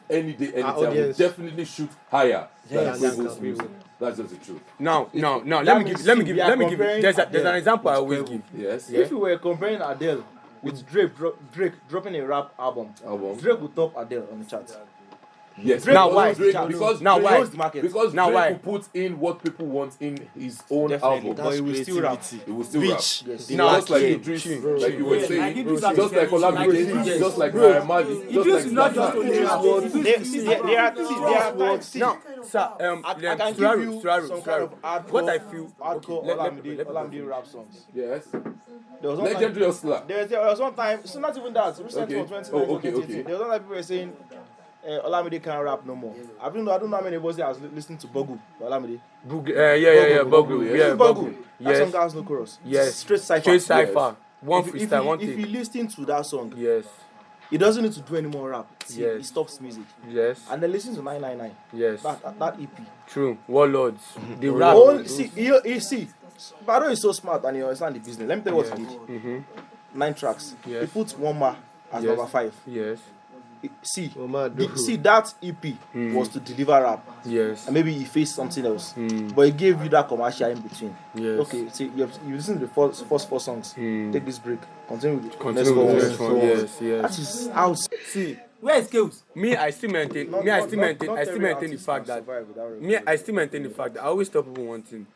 any day, anytime, will audience. definitely shoot higher than Yes. Quavo's music. That's just the truth. now, let that me means give we are you. comparing There's an Adele example I with always Quavo. give. Yes. If you were comparing Adele with Drake dropping a rap album, Drake would top Adele on the chart. Yes. Now because why? Drake, because Now Drake, why? Knows the market. Because Now Drake why? will put in what people want in his own Definitely. album. But he will still rap. It will still Rich. rap. Yes. Now, Just like chill, Idris, chill, like you were Yeah, saying, like Idris just like Abdulkarim, like Olamide, Idris. just like Naira Marley, just Idris like is not just Zlatan. only Idris rap. was- Idris There is are what? See, Now, sir, I can give you Suraro, some kind of hardcore, what I feel. hardcore let me Olamide rap songs. Yes. There was one time, Legendary Hustler. there was one time, so not even that, recently Okay. from 2019, Oh, okay, 2018, okay. there was one time people were saying Olamide can't rap no more. I don't know how many of us has listened to Bogu by Olamide. Yeah, Bogu, yes. yeah, Bogu. That song Yes, has no chorus. yes. Straight cipher. Straight cipher. One If freestyle, one you take. listen to that song, Yes, he doesn't need to do any more rap. See, Yes. he stops music. yes, And then listen to 999. yes. That EP. True. Warlords. The rap. Only, see, he see. Bado is so smart and he understands the business. Let me tell you what he did. Mm-hmm. 9 tracks. Yes. He put Woma as Yes. number 5. Yes, See, Woma see that EP was to deliver rap. yes. And maybe he faced something else. Mm. But he gave you that commercial in between. Yes. Okay, see, you listen to the first 4 songs. Take this break. Continue with Continue with the next one. Yes, That yes. is how. See, Where is skills? me, I still maintain. Not I still maintain every the artist fact can that. survive without Me, I still maintain the fact that I always tell people one thing.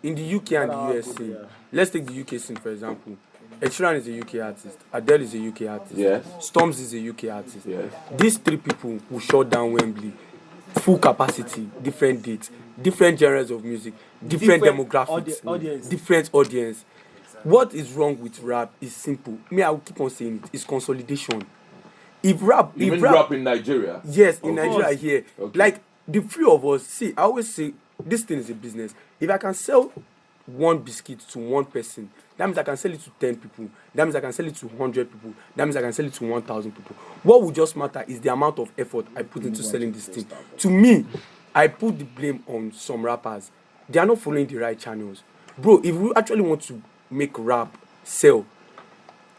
In the UK and the US scene, let's take the UK scene for example. Ed Sheeran is a UK artist. Adele is a UK artist. Yes. Storms is a UK artist. Yes. These 3 people will shut down Wembley. Full capacity, different dates, different genres of music, different demographics, audience. different audience. What is wrong with rap is simple. Me, I will keep on saying it. It's consolidation. If rap, Even rap in Nigeria. yes, in Of Nigeria course. here, Okay. like the 3 of us. See, I always say this thing is a business. If I can sell one biscuit to one person, that means I can sell it to 10 people. That means I can sell it to 100 people. That means I can sell it to 1,000 people. What will just matter is the amount of effort I put into selling this thing. To me, I put the blame on some rappers. They are not following the right channels. Bro, if we actually want to make rap sell,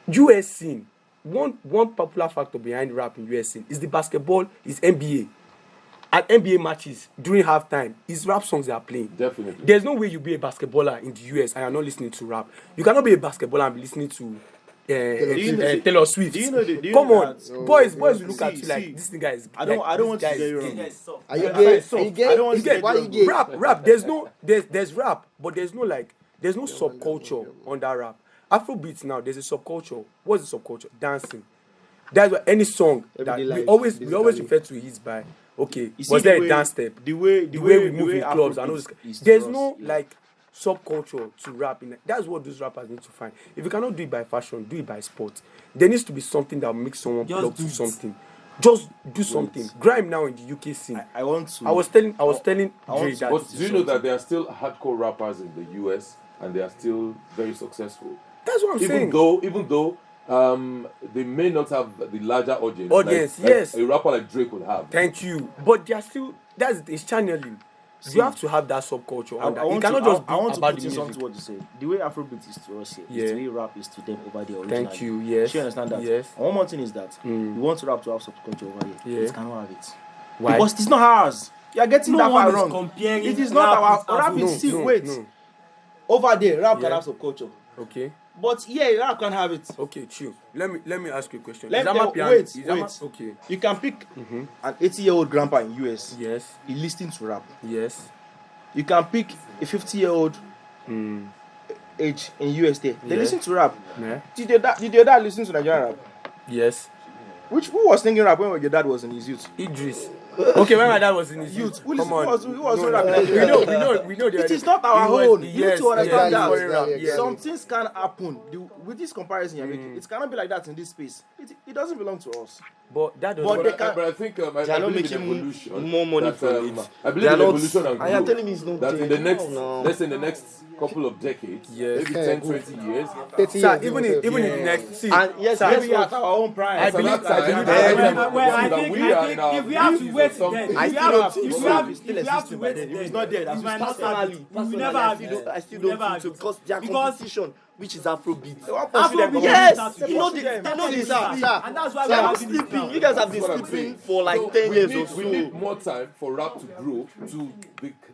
US scene, one popular factor behind rap in US scene is the basketball, is NBA. At NBA matches during halftime, it's rap songs they are playing. Definitely. There's no way you be a basketballer in the US and you're not listening to rap. You cannot be a basketballer and be listening to Taylor Swift. Do you know the- do you Come know on, that- boys will look at you see, like this guy is. I don't want to this guy get is you wrong. gay. Are you Yeah, gay? so- Are you gay? I don't want to You get Why you you wrong. gay? Rap. There's rap, but there's no subculture under rap. Afrobeats now, there's a subculture. What's the subculture? Dancing. That's why any song that Everyday we life, always basically. refer to his by. Okay, You see was the there a way- dance step? The way we move in clubs and all this. Afrobeat is There's to us, no yeah. like subculture to rap in. That's what those rappers need to find. If you cannot do it by fashion, do it by sport. There needs to be something that makes someone Just plug do to it. something. Just do something. Grime now in the UK scene. I want to. I was telling I want Dre to- that. But do you know that there are still hardcore rappers in the US and they are still very successful? That's what I'm saying. Even though they may not have the larger audience. Audience, like yes. a rapper like Drake would have. Thank you. But they are still. It's channeling. You have to have that subculture. I under. It want cannot to, just be I want to about put the in music. something what you say. The way Afrobeat is to us here, Yeah. is the way rap is to them over there originally. Thank you. Yes. Do you understand that? Yes. And one more thing is that we want rap to have subculture over here. Yeah. It cannot have it. Why? Because it's not ours. You are getting No that one far is wrong. comparing It is not rap our with rap Afro. is see, No, wait. no. Over there, rap Yeah. can have subculture. Okay. But here, rap can have it. Okay. Chill. Let me ask you a question. Let Is me- Amapiano- wait, is wait. Okay. You can pick an 80-year-old grandpa in US. Yes. He listens to rap. Yes. You can pick a 50-year-old age in US there. They Yeah. listen to rap. Yeah. Did your dad listen to Nigerian rap? Yes. Who was singing rap when your dad was in his youth? Idris. Okay, when my dad was in his Youth. Who Come was on. no, No, rap? we know. It is not our own. You need to understand that. Yeah. Some things can happen. With this comparison you're making, it cannot be like that in this space. It doesn't belong to us. But that does But not. they But, can- but I think I They are not believe in making evolution. more money that, from it. I believe They are in not- evolution and I am growth. telling you it's not that in there. the next, No. let's say in the next couple of decades, Yes. maybe 10, 20 years, 30 Sir, years, even in the next. See. And yes, Sir, guess Maybe what? at our own prime. I believe- at that time, I Well, I that think we are in our if we have to 50s or wait something. then, I if we still have don't to think if so. we have It's still if we have to existing wait by then. then, If it's not there, we that's might not have Personally, it. We will never have it. I still We will don't never think so have it. because their Because competition, which is Afrobeat. Afrobeat Yes, is starting they to know push they them. know this. Sir, And that's why They we're are having this sleeping. now. You guys have been That's what I'm sleeping saying. for like So 10 years or we so. need more time for rap to grow to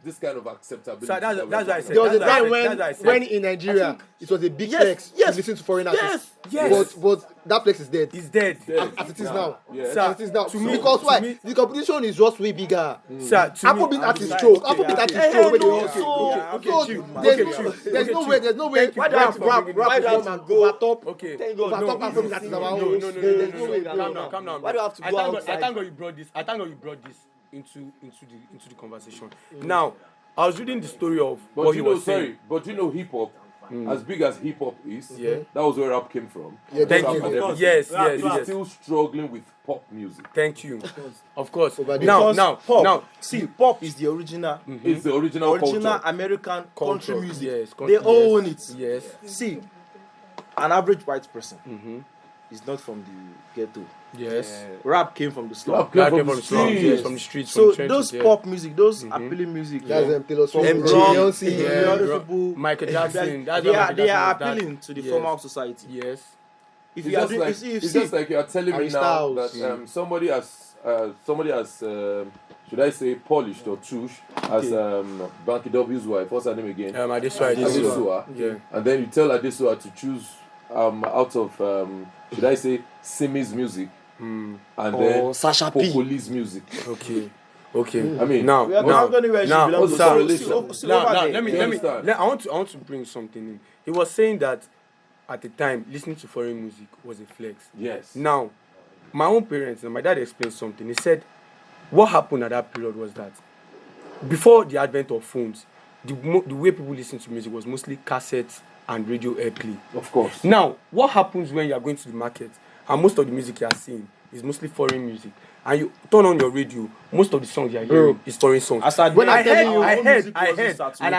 this kind of acceptability. Sir, that's that why I we're said. There was a That's time why I said. when in Nigeria it was a big Yes, flex yes, to listen to foreign artists. Yes. But that flex is dead. He's dead. As it is now. Yeah. Sir, As it is now. to me- Because to why? me- The competition is just way bigger. Sir, to me, Afrobeat artists okay, show. okay, Afrobeat okay. artists show. no, Okay, so- so chill. there's Okay, no- chill. there's Okay, no chill. way. There's no way. Thank you. Rap Why do you have to rap bring it come and over top. Okay. Over top Afrobeat artists. No, There's no way. Calm down. Why do you have to I go thank God- outside? I thank God you brought this. I thank God you brought this into the conversation. Now, I was reading the story of But what you he know, was saying. but you know, hip hop, as big as hip hop is, Yeah. that was where rap came from. Yeah, Thank Rap you. and everything. Yes, Rap, yes, It's yes. still struggling with pop music. Thank you. Of course. Over there. Now, Because pop, now. see, pop is the original It's the original culture. American Culture, country music. yes, They country, own yes, it. Yes. See, an average white person is not from the ghetto. Yes. Rap came from the slum. Rap came That from came the from the slums, streets. yes, from the streets, So from the trenches, those yeah. pop music, those appealing music, That's yeah, Taylor Swift, from Beyonce. Yeah, other bro. people, Michael Jackson. That's they why are Michael Jackson was that. appealing to the Yes. formal society. Yes. If It's you are just doing, like you see, it's just like you are telling Harry me now Styles. that somebody has should I say polished or touche as Banky W's wife. What's her name again? Adesua. Adesua. Yeah. And then you tell Adesua to choose out of should I say Simi's music and then Or Sasha P. Popoli's music. Okay. I mean, now, we are not going anywhere. now, what's the sir, correlation? now, You understand? I want to bring something in. He was saying that at the time listening to foreign music was a flex. Yes. Now, my own parents and my dad explained something. He said, what happened at that period was that before the advent of phones, the way people listen to music was mostly cassettes and radio airplay. Of course. Now, what happens when you are going to the market and most of the music you are seeing is mostly foreign music, and you turn on your radio, most of the songs you are hearing is foreign songs. As I When I telling you, heard, music wasn't and I'm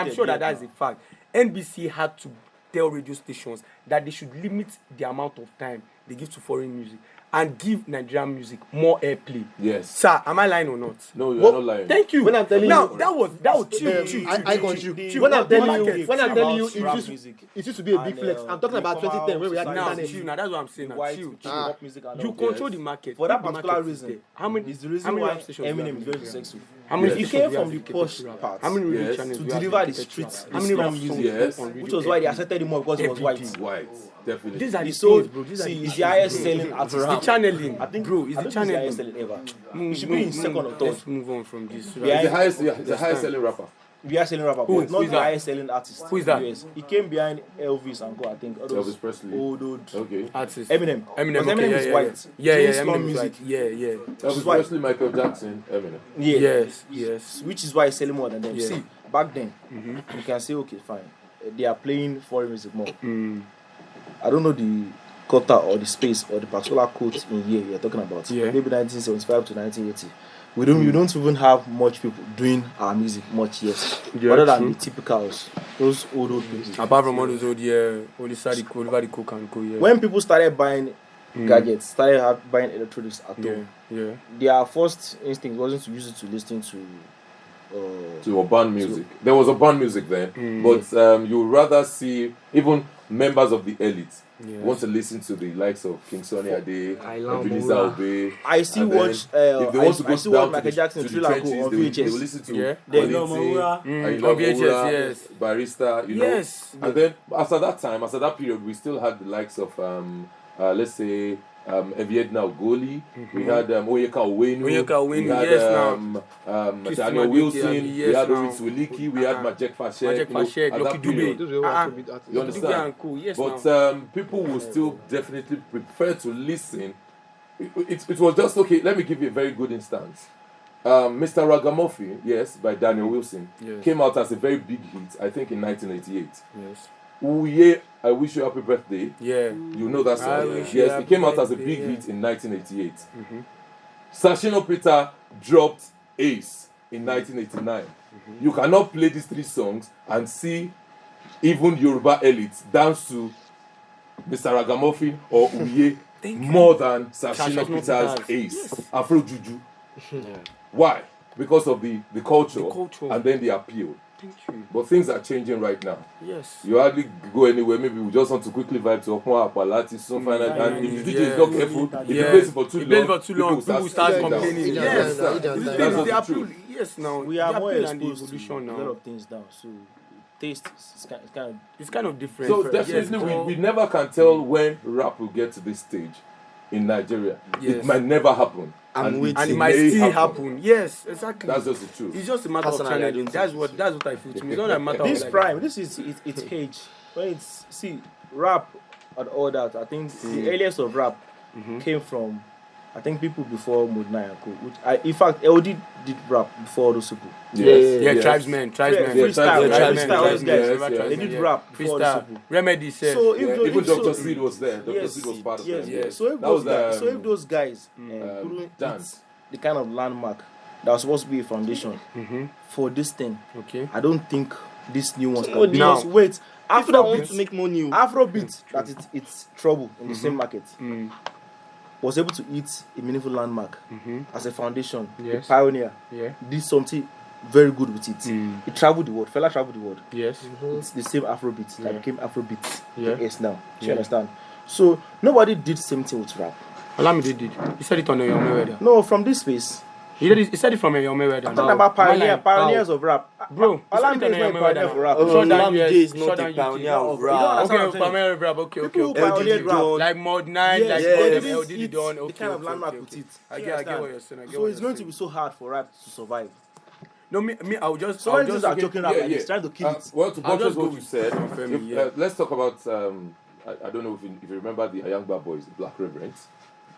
saturated sure that yet that's a fact. NBC had to tell radio stations that they should limit the amount of time they give to foreign music and give Nigerian music more airplay. Yes. Sir, am I lying or not? No, you are not lying. Thank you. When I'm telling now, you- that was chill. I contribute. Chill. When I'm telling Market. you, Rap it music. used to be a big And, flex. I'm talking the about 2010 when we had Now, internet. chill. Now, that's what I'm saying. Now, White chill. rock music and You all. control the market. For that If the particular market is reason, there, how many? is the how reason many why rap stations do you Eminem have is very dedicated to rap? successful. How many Yes. He stations came do you have from the dedicated posh to rap? part How many radio Yes. channels to do you have deliver the dedicated to streets, rap? the How many rap slum songs music, Yes. on radio which was why they every accepted him more because he was every white. day? White, definitely. These are the He things, sold, bro. These are see, the he's the highest selling artist. It's the channeling, I think, bro. It's I the don't think he's the highest channeling. selling ever. He should be in second or third. Let's move on from this. Yeah, the highest selling rapper. The highest selling rapper, Who? but not Who is the that? highest selling artist. Who is that? Yes. He came behind Elvis and go, I think. All those Elvis Presley. old. Okay. Artist. Eminem. Eminem, Because okay, Eminem yeah, is yeah, white. yeah, Doing yeah, slum Eminem is music. white. Yeah, yeah. Elvis why- Presley, Michael Jackson, Eminem. Yeah. Yes, yes. Which is why he's selling more than them. Yeah. See, back then, you can say, okay, fine. They are playing foreign music more. I don't know the quota or the space or the particular quote in year you're talking about. Yeah. Maybe 1975 to 1980. We don't even have much people doing our music much yet. Yeah, other than true. the typicals, those old people. Apart from all those old, yeah, all the Sadiq, Oliver the Cook and Co, yeah. When people started buying gadgets, started buying electronics at Yeah, home, yeah. their first instinct wasn't to use it to listen to To urban music. There was urban music then, but you would rather see even members of the elite Yes. want to listen to the likes of King Sunny Ade, Aylan Ebenezer Omowura. Obey. I still and then watch if they want to I go still down watch to Michael the, Jackson to the Thriller trenches, on they will VHS. listen to Yeah. Then Kollington, Omowura. Aylan On VHS, Omowura, yes. Barrister, you know. Yes. And then after that period, we still had the likes of let's say Eviedna Ogoli, we had Oyeka Owenu, Oyeka Owenu, we had yes, now. Christy Daniel Madueke, Wilson, yes, we had now. Oris Wiliki, we had Majek Fashe, Majek Fashe, at Lucky that period. Dube. Those were Ah, Afrobeat artists. You understand? Dube and Co, yes, But now. people will still definitely prefer to listen. It was just okay. Let me give you a very good instance. Mr. Ragamuffin, yes, by Daniel Wilson, Yes. came out as a very big hit, I think in 1988. Yes. Ouye, I Wish You Happy Birthday. Yeah. You know that I song. Wish You Yes, Happy it came out as a Birthday, big yeah. hit in 1988. Sashino Peter dropped Ace in 1989. You cannot play these three songs and see even Yoruba elites dance to Mr. Ragamuffin or Ouye more than Sashino Sashino Peter's Peter's, Ace, yes. Afro Juju. Why? Because of the culture, The culture. and then the appeal. Thank you. But things are changing right now. Yes. You hardly go anywhere. Maybe we just want to quickly vibe to Okmo Apalati, some final. And if the DJ is not careful, if he plays it for too He plays long, for too long, people start sitting down. complaining. Yeah, Yes. yeah, yeah, The yeah, thing yeah. is, That's the the appeal. truth. Yes, now. We the are more appeal and the exposed to evolution a lot now. of things now, so taste is kind of It's kind of different. So Yes, definitely, but- we never can tell when rap will get to this stage in Nigeria. Yes. It might never happen. I'm waiting. and it might may still happen. Yes, exactly. That's just the truth. It's just a matter of Personally, I channeling. don't That's what I feel to me. It's not a matter this of like, prime. This is it's age. When it's rap and all that. I think the earliest of rap came from, I think people before Mudna and Co. In fact, LD did rap before those people. Yes. Yeah, yes. tribesmen. Freestyle, tribesmen, all those guys. yes, yes. They did rap before those Freestyle. people. Remedy said. So Yeah, if even so, Dr. Seed was there. Dr. yes, Seed was part of yes, that. yes. So if That those was, guys, Dan. couldn't Dance. hit the kind of landmark that was supposed to be a foundation for this thing, Okay. I don't think this new one. Somebody- Because wait, People that want Afrobeat, to make money. Afrobeat that it's trouble in the same market was able to hit a meaningful landmark as a foundation, Yes. a pioneer. Yeah. Did something very good with it. It traveled the world. Fella traveled the world. Yes. It's the same Afrobeat that became Afrobeat. Yeah. Yes, now. Do you Yeah. understand? So nobody did same thing with rap. Olamide did. He said it on your Mayweather. No, from this space. He said it from your Mayweather. I'm talking about pioneers of rap. Bro, Olamide is not a pioneer for rap. Shut down Olamide US, is not shut a down pioneer UK. of You don't rap. understand Okay, what I'm saying? pioneer rap. Okay. People who LD pioneered rap. Don. Like Mod 9, like Yes, all they them didn't LD hit Don. the Okay, kind of okay, landmark okay, with okay. it. I You get what understand? you're saying. I get So what it's you're going to be so hard for rap to survive. No, me, I will just. So I'll when just these are talking rap, like it's trying to kill it. Well, to I'll buttress just go what you with said, Femi, if, yeah. let's talk about. I don't know if you remember the Ayangba boys, the Black Reverends.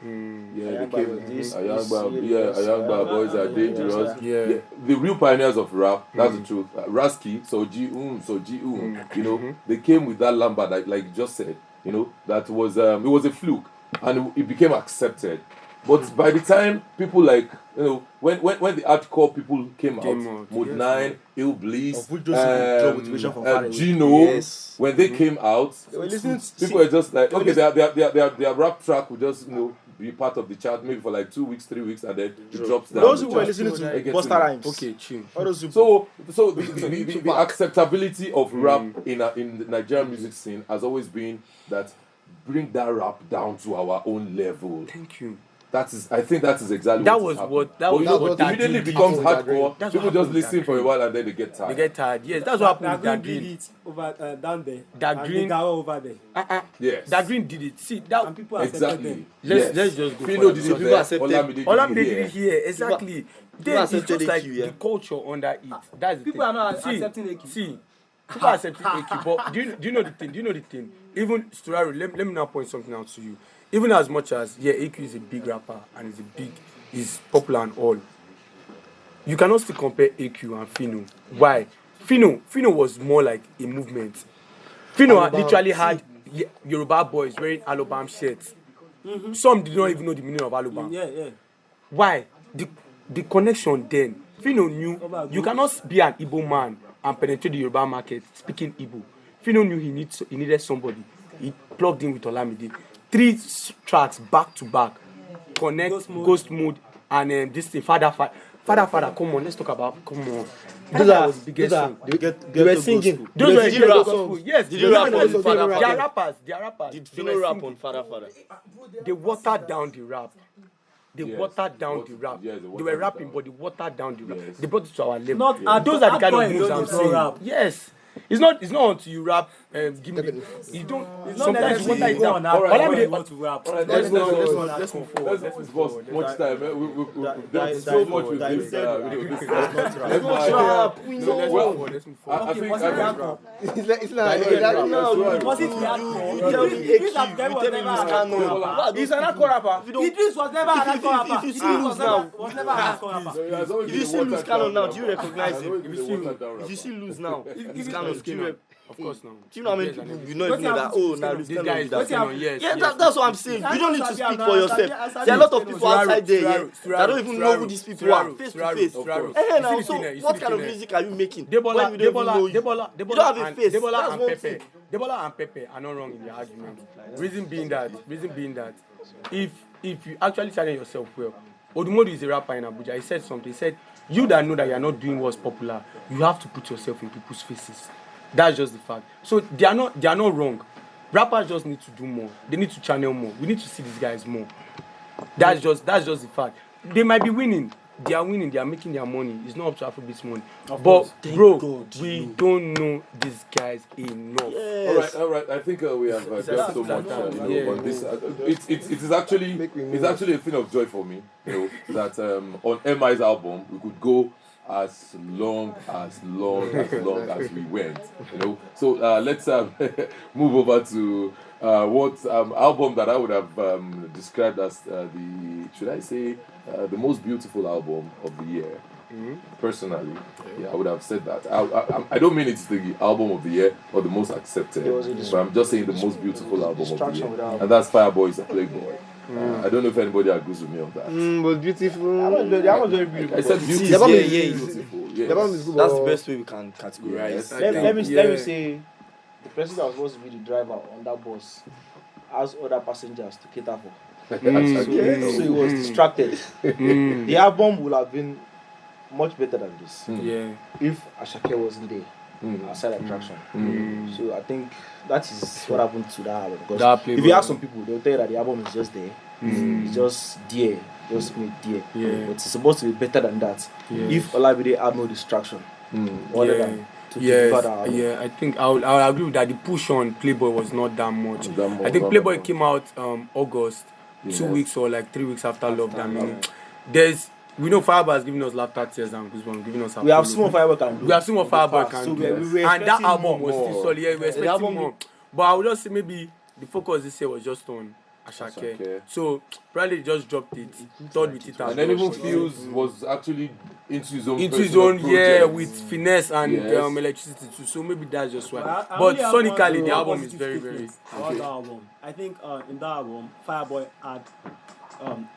Yeah, Ayangba they came. was this, Ayangba boys are dangerous. Yeah. The real pioneers of rap. That's the truth. Rasky, Soji, you know, they came with that lamba, like you just said. You know, that was it was a fluke, and it became accepted. But by the time people like, when the hardcore people came out, Mode 9, Ill Bliss, Gino, when they came out, people were just like, okay, their rap track would just, be part of the chart maybe for like 2 weeks, 3 weeks, and then it drops down. Those who were listening to Busta Rhymes. Okay, chill. So the acceptability of rap in the Nigerian music scene has always been that bring that rap down to our own level. Thank you. I think that is exactly that what was what that was what immediately becomes hardcore. People just listen for a while and then they get tired. They get tired. Yes, that's what happened with that did Green. it over down there. That And Green the Gawa over there. Yes. That Green did it. See that. And people accepted Exactly. them. Let's just go. Fino did it there. accepted. Olamide did it here. Exactly. Then it's accepted just like AQ, yeah. the culture under it. That's the People thing. are not See, accepting AQ. See, people are accepting AQ, but do you know the thing? Do you know the thing? Even Sturaro, let me now point something out to you. Even as much as AQ is a big rapper and is popular and all, you cannot still compare AQ and Fino. Why? Fino was more like a movement. Fino literally had Yoruba boys wearing Alobam shirts. Some did not even know the meaning of Alobam. Yeah. Why? The connection then. Fino knew you cannot be an Igbo man and penetrate the Yoruba market speaking Igbo. Fino knew he needed somebody. He plugged in with Olamide. 3 tracks back to back. Connect, Ghost Mode, and this thing, Father. Come on, let's talk about. Come on. Those are the biggest song. They were singing. Those were Did you rap? gospel. Yes. Did you rap on Father? They are rappers. Did They Fino were rap singing. on Father? They watered down the rap. They watered down the rap. Yes, They were rapping, but they watered down the rap. Yes. They brought it to our level. Not Those are the kind of hardcore moves alone I'm does not saying. rap. Yes. It's not until you rap. Give me. You don't. It's not Sometimes you water necessarily it go on down. hardcore Olamide- when you want to rap. Alright, Let's move forward. let's Let's move forward. Let's Let's move move forward. forward. Much time. There's that so is- much with that this. is- Let's Let's move forward. Let's move forward. I think was it hardcore? It's like That's no. right. Was it You hardcore? tell me Idris AQ, Abdel you was tell me never Miss a Kano. hardcore He's an hardcore rapper. Idris was never a hardcore rapper. if you Idris see was never a hardcore rapper. If you see Luz Cannon now, do you recognize him? If If you see Luz now, Luz Cannon, do you Of course now. do you know how many people you know even know that? Oh, now Luz This Cannon guy is is that. Canon, yes. Yeah, yes. that's what I'm saying. You don't need to speak for yourself. There are a lot of people outside there that don't even know who these people are face to face. Hey, now, so what kind of music are you making? When we don't even know you? You don't have a face. That's one thing. Debola and Pepe are not wrong in the argument. Reason being that if you actually challenge yourself well, Odumodu is a rapper in Abuja. He said something. He said, you that know that you are not doing what's popular, you have to put yourself in people's faces. That's just the fact. So they are not wrong. Rappers just need to do more. They need to channel more. We need to see these guys more. That's just the fact. They might be winning. They are winning. They are making their money. It's not up to Afrobeats money. But bro, we don't know these guys enough. All right. I think we have just so much on this. It is actually a thing of joy for me, that on MI's album we could go as long as we went, So let's move over to what album that I would have described as the most beautiful album of the year. Personally, I would have said that. I don't mean it's the album of the year or the most accepted, but I'm just saying the most beautiful album of the year, and that's Fireboy's Playboy. I don't know if anybody agrees with me on that. But beautiful. That was very beautiful. I said beautiful. The album is Beautiful. Yes. The album is good. That's the but- best way we can categorize. Yes. Let me say, the person that was supposed to be the driver on that bus has other passengers to cater for. So he was distracted. The album would have been much better than this Yeah. if Ashake wasn't there as side attraction. So I think that is what happened to that album. Because That if Playboy. you ask some people, they'll tell you that the album is just there. It's just there, just made there. Yeah. But it's supposed to be better than that. Yes. If Olabide had no distraction, other than to deliver that album. Yeah, I think I'll agree with that. The push on Playboy was not that much. I think not Playboy that much. came out August, 2 Yes. weeks or like 3 weeks after Love That Meaning. We know Fireboy has given us Laughter, Tears and Goosebumps, giving us We have Apollo. seen what Firework can do. We have seen what Fireboy So can we do. were And that expecting album was more. still solid. Yeah, we were expecting album- more. But I would just say maybe the focus this year was just on Ashake. Ashake. So probably just dropped it, thought with it And then even Fuse was actually into his own yeah, with finesse and Yes. electricity too. So maybe that's just why. I But only have sonically, one the album is positive very, statement very. about that album. I think in that album, Fireboy had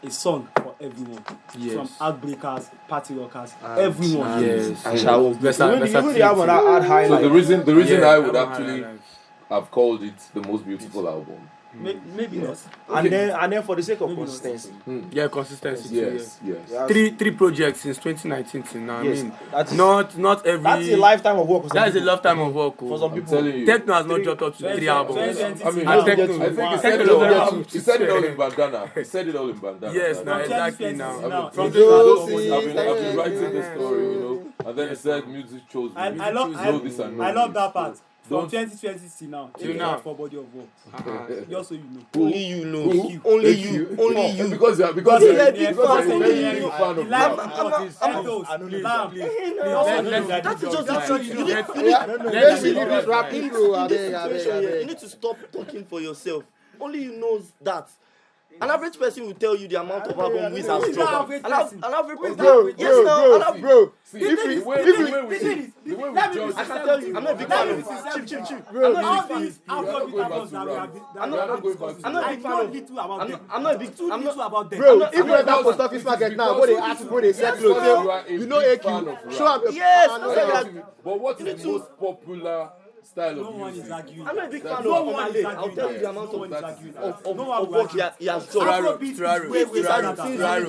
a song for everyone. Yes. From heartbreakers, party rockers, And- everyone. Yes. And shower. Even the album that had So highlight. the reason Yeah, I would album actually highlights. have called it the most beautiful album. Maybe not. And then for the sake of consistency. Yeah, consistency. Yes, yes. Yeah. Three projects since 2019 till now. Yes, I mean, that is- not every. That's a lifetime of work. For some That is a people. lifetime of work. For some I'm people. telling you. Techno has not dropped up to 3 albums. I mean, And I Techno, think he said Techno it all. doesn't He said it all in bandana. He said it all in bandana. Yes, Like, now From exactly 2020 now. now. From Josie, I've been writing the story, you know, and then he said music chose me. I Music love chose this and I no love this. that part. From Don't- 2020 till now. Till It's now. for body of work. Just so you know. Only you know. Who? Only you. Only Oh, you. because you're Because you're a big because fan, you're a only very you. big fan of The live rap. reports, ethos, lamb. That's just the truth. You need- Let's leave this rap intro. I beg, I beg, I You beg. need to stop talking for yourself. Only you knows that. An average person will tell you the amount of album Wiz has Who's that dropped. average person? An average person. Bro, Yes, now. bro. See, If the we- way if the we- way we judge. I can tell you, I'm not a big fan of Chief. All these We are not Afrobeat going back albums to that we rap. have been. I'm not going back to I'm not a I big fan know of. little about them. I'm not a big. Too I'm little not. about them. Bro, I'm not- if you enter because post office it market is now, because go they you ask, are go they sell a clothes. big You know fan AQ. of rap. Show up. Yes, Ah, no, that's no, like- no. But what is the most popular style No of one is music? arguing. I'm not a big That's fan no of one Omale. is I'll arguing tell you that. the amount No one is of arguing that. of No one will work argue. he has dropped. Afrobeat is way better than that.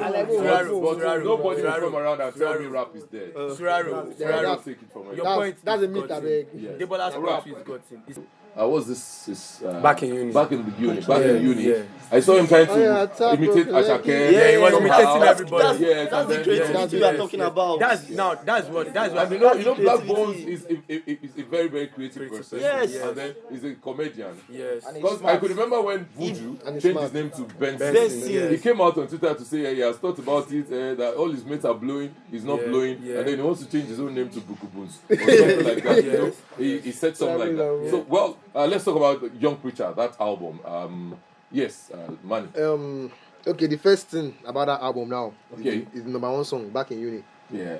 But nobody will come around and tell me rap is dead. I don't take it from Your my. point That's is a myth, I gotten. beg. Yes. Debola's Rap. point is gotten. It's Was this Back in uni. Back in the uni. Back Yeah, in uni. yeah. I saw him trying to Oh, yeah, tap, imitate bro, Ashake. Yeah, he was somehow. imitating everybody. Yes, That's and the then- creativity we are talking about. That's what And you know, Black creativity. Bones is a very, very creative person. Yes. And then he's a comedian. yes. Because I could remember when Vuju And he's changed smart. his name to Benson. Benson, yes. He came out on Twitter to say he has thought about it, that all his mates are blowing, he's not Yeah, blowing, yeah. and then he wants to change his own name to Bukubuns or something like that. You know? Yes. He said something like that. So, well, let's talk about Young Preacher, that album. Yes, Money. Okay, the first thing about that album now Okay. is the number one song, Back in Uni. Yeah.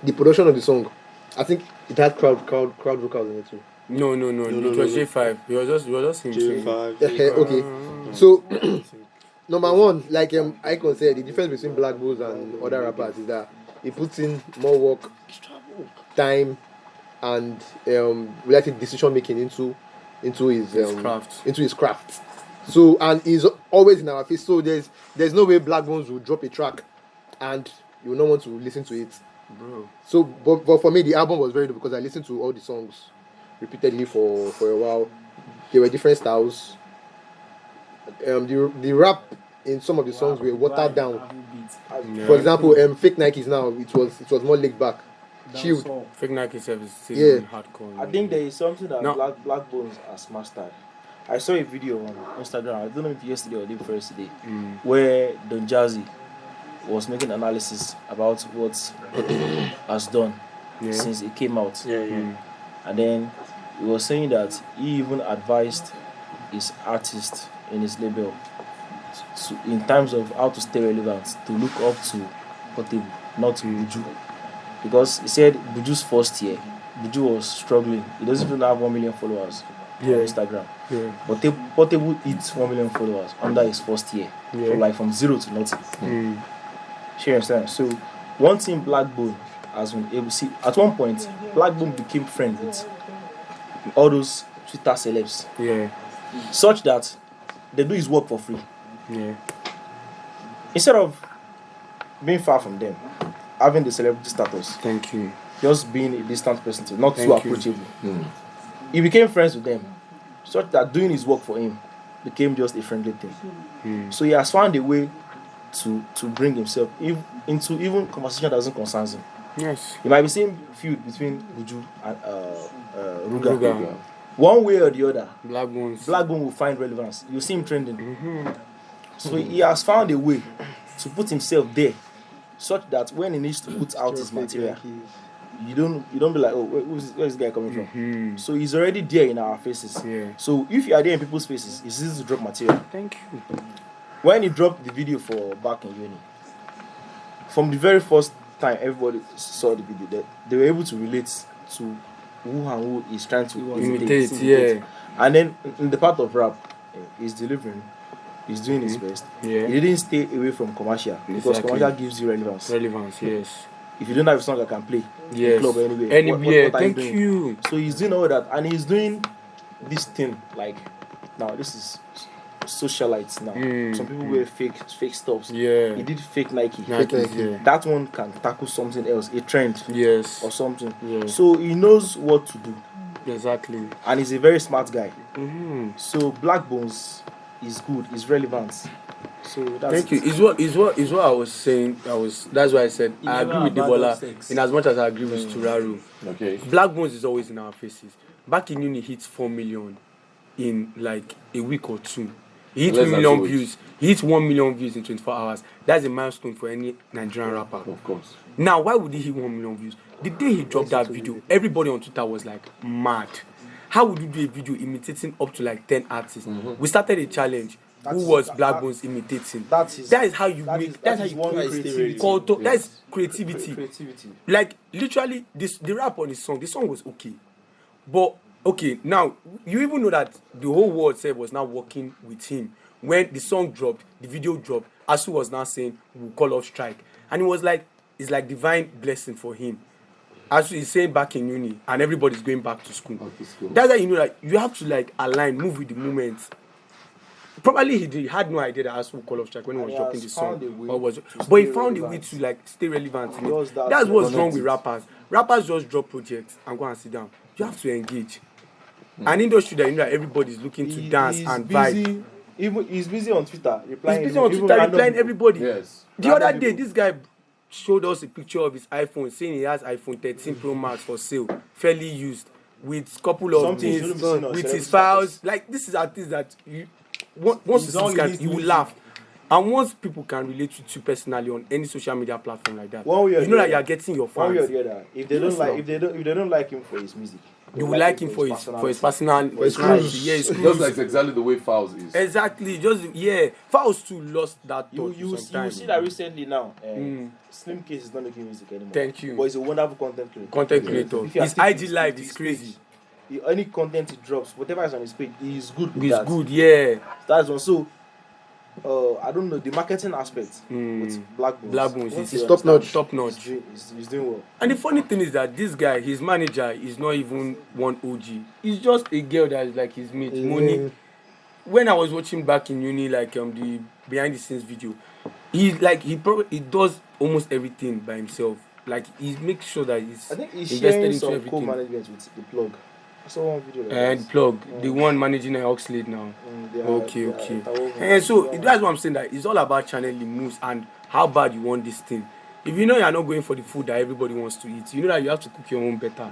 The production of the song, I think it had crowd vocals in it too. No. It was J5. It was just him singing. Okay, so number one, like Icon said, the difference between Black Bulls and other rappers is that he puts in more work, time, and related decision making into his craft. into his craft. So, and he's always in our face. So there's no way Black Bones will drop a track and you will not want to listen to it, Bro. so but for me the album was very good because I listened to all the songs repeatedly for a while. There were different styles. The rap in some of the songs were watered down. Afrobeat. For example, Fake Nikes now it was more laid back, chilled. Dancehall. Fake Nike service still Yeah. hardcore. I think there is something that No. Black Bones has mastered. I saw a video on Instagram, I don't know if yesterday or the day before yesterday, where Don Jazzy was making analysis about what has done since it came out. And then he was saying that he even advised his artists in his label in terms of how to stay relevant, to look up to Portable, not to Buju. Because he said Buju's first year, Buju was struggling. He doesn't even have 1 million followers on Instagram. Yeah. But Portable hits 1 million followers under his first year. Yeah. From zero to nothing. Sure, understand? So one thing Blackbone has been able to see, at one point, Blackbone became friends with all those Twitter celebs, Yeah. such that they do his work for free. Yeah. Instead of being far from them, having the celebrity status, Thank you. just being a distant person, to not too Thank you. approachable. He became friends with them, such that doing his work for him became just a friendly thing. So he has found a way to bring himself into even conversation that doesn't concern him. Yes. You might be seeing feud between Buju and Ruga. Ruga. One way or the other, Black Bones. Blackbone will find relevance. You see him trending. So he has found a way to put himself there, such that when he needs to put out his material, you don't be like, oh, where's this guy coming from? So he's already there in our faces. Yeah. So if you are there in people's faces, it's easy to drop material. Thank you. When he dropped the video for Back in Uni, from the very first time everybody saw the video, they were able to relate to who and who is trying to Imitate, yeah. And then in the part of rap, he's delivering. He's doing his best. Yeah. He didn't stay away from commercial because Exactly. commercial gives you relevance. Relevance, yes. If you don't have a song I can play, in Yes. club or anywhere. Anywhere. What are Thank doing? you. So he's doing all that, and he's doing this thing like now. This is socialites now. Some people wear fake stuffs. Yeah. He did fake Nike. Nikes, yeah. That one can tackle something else, a trend Yes. or something. Yeah. So he knows what to do, Exactly. and he's a very smart guy. Mm-hmm. So Black Bones is good, is relevant. So that's Thank you. Is what I was saying. That's why I said You I never agree with abandon Debola sex. in as much as I agree with Turaru. Okay. Black Bones is always in our faces. Back in uni, hits 4 million in like a week or two. He hit Less 1 than million 2 weeks. views. He hit 1 million views in 24 hours. That's a milestone for any Nigerian rapper. Of course. Now, why would he hit 1 million views? The day he dropped that video, everybody on Twitter was like mad. How would you do a video imitating up to like 10 artists? We started a challenge. Who was Black Bones imitating? that is how you that make. is- That's that how is you one create creativity. culture. Yes. That's creativity. creativity. Like literally, the rap on the song was okay, but okay now you even know that the whole world said was now working with him when the song dropped, the video dropped. Asu was now saying we'll call off strike, and it was like it's like divine blessing for him. Asu is saying back in uni, and everybody's going back to school. Back to school. That's how you know that you have to like align, move with the moment. Probably he had no idea that Asu would call off strike when he And was he dropping has the song, found a way or was, to but he stay found a way relevant. to like stay relevant. In Does it. that That's what's wrong connect with it. rappers. Rappers just drop projects and go and sit down. You have to engage. An industry that you know that everybody's looking to dance He's and vibe. busy. Even he's busy on Twitter replying. He's busy on even Twitter random replying people. everybody. Yes. The Random other day, people. this guy showed us a picture of his iPhone, saying he has iPhone 13 Pro Max for sale, fairly used, with couple of Something you things, shouldn't be seeing on with his celebrity files. status. Like this is artists that you once He's you see only this guy, his you will music. laugh. And once people can relate with you personally on any social media platform like that, One way or you know the that other. you are getting your One way or fans. the other. If they Yes, don't like, now. if they don't like him for his music, they You will like him for his personal, his personality. cruise. Yeah, his Just cruise. like exactly the way Fouls is. Exactly. Just yeah. Fouls too lost that You touch will sometimes. see that recently now. Mm. Slim Case is not making music anymore. Thank you. But he's a wonderful content creator. Content Yeah. creator. If you are His sticking IG to live his is crazy. page, any content he drops, whatever is on his page, he's good with He's that. good. Yeah. That's one. So, I don't know the marketing aspect Mm. with Black Bones. Black Bones Once is you top understand, notch. Top notch. He's doing well. And the funny thing is that this guy, his manager, is not even one OG. He's just a girl that is like his mate, Moni. When I was watching back in uni, like the behind the scenes video, he does almost everything by himself. Like he makes sure that he's I think he's invested sharing into some everything. co-management with the plug. I saw one video. Like And that. plug, the one managing Oxlade now. They are- Okay, they are okay. interwoven. And so Yeah. that's what I'm saying. That it's all about channeling moves and how bad you want this thing. If you know you're not going for the food that everybody wants to eat, you know that you have to cook your own better.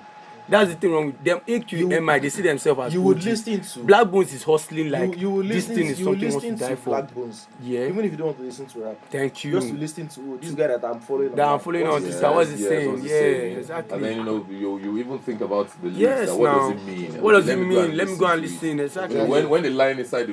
That's the thing wrong with them. AQMI, they see themselves as you would OG. listen to Black Bones is hustling like you will this listen thing is you will something he wants to listen die to for. Black Bones. Yeah. Even if you don't want to listen to rap. Thank you. Just to listen to this guy that I'm following. That I'm on following what's on his this. name? What's he Yes, saying? what's he Yeah, saying? exactly. And then you even think about the lyrics. Yes, and what now. does it mean? What does Let it me go mean? and Let me go and to it. listen. Exactly. So when the line inside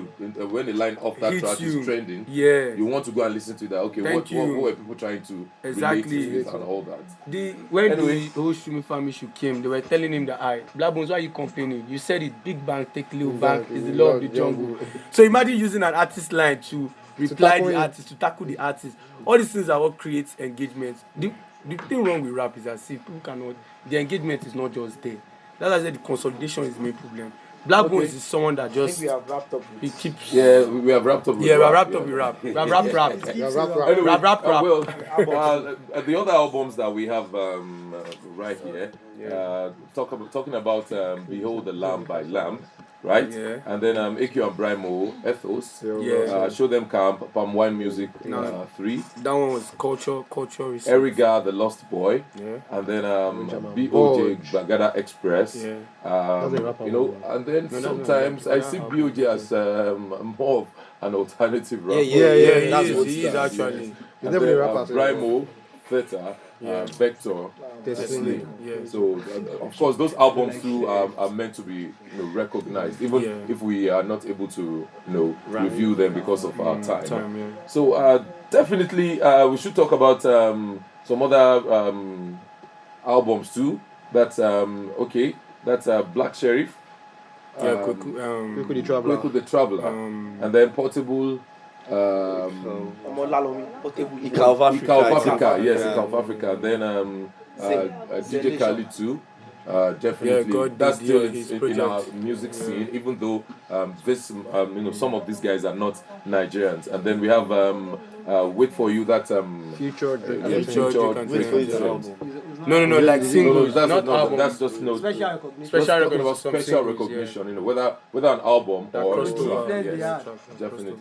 when the line off that Hits track you. is trending, Yeah. you want to go and listen to that. Okay, Thank what you. were people trying to Exactly. relate to it and all that? When Anyway. the whole Shumi family issue came, they were telling him that Black Bones, why are you complaining? You said it, big bang, take little bang, is the law of the jungle. So imagine using an artist line to reply tackle the him. artist, to tackle the artist. All these things are what creates engagement. The thing wrong with rap is that see, people cannot, the engagement is not just there. That's why I said the consolidation is the main problem. Black Bones is someone that I think just we have wrapped up he with keeps We have wrapped up with yeah, we rap, are wrapped yeah. up with rap. We have rap. Anyway, Rap. well, the other albums that we have right here, talking about Behold the Lamb by Lamb, right? Yeah. And then AQ and Brimo, Ethos, Yeah. Show Them Camp, Palm Wine Music, No. 3, That one was culture research. Eriga, The Lost Boy, Yeah. and then BOJ, Bagada Express, Yeah. That's a rapper, you know, and then No, that's sometimes not I a see rapper. BOJ as more of an alternative rapper. Yeah, That's he what is. He is actually. And definitely then, rappers, Brimo, Theta, Vector, Destiny. Yeah. So of course those albums too are meant to be recognized, even if we are not able to review them because of our time. Yeah. So definitely we should talk about some other albums too. That's that's Black Sheriff, Yeah, Kweku the Traveler. Kweku the Traveler, and then Portable, Ika of Africa. Ika of Africa, yes, Ika of Africa. Then DJ Khalid too. Definitely, God that's did still his in our project. music scene. Even though this, some of these guys are not Nigerians. And then we have Wait for You. That Future Drake. yeah, Future Future Drake Wait for it, Drake. an album. No, like singles, that's not albums. That's just no Special recognition. Just Special talking recognition, about some special singles, recognition. Whether an album That or crossed a over. track. Yes, Yes, yeah. definitely.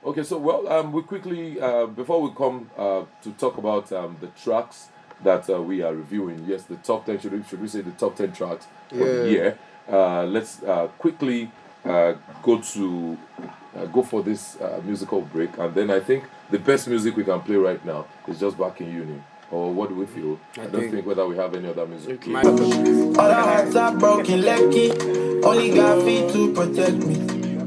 Okay, so we quickly before we come to talk about the tracks that we are reviewing. Yes, the top 10. Should we say the top 10 tracks for the year? Let's quickly go for this musical break, and then I think the best music we can play right now is just Back in Uni. Or what do we feel? I don't think whether we have any other music. All the hearts are broken, lucky. Only got feet to protect me.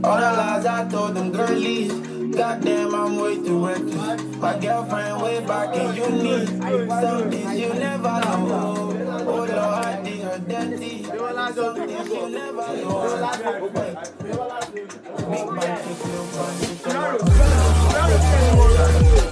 All the lies I told them girlies. Goddamn, I'm way too reckless. My girlfriend way back in uni. Some things you never know. Oh Lord, I did her dirty. Some things you never know. Big man, kick your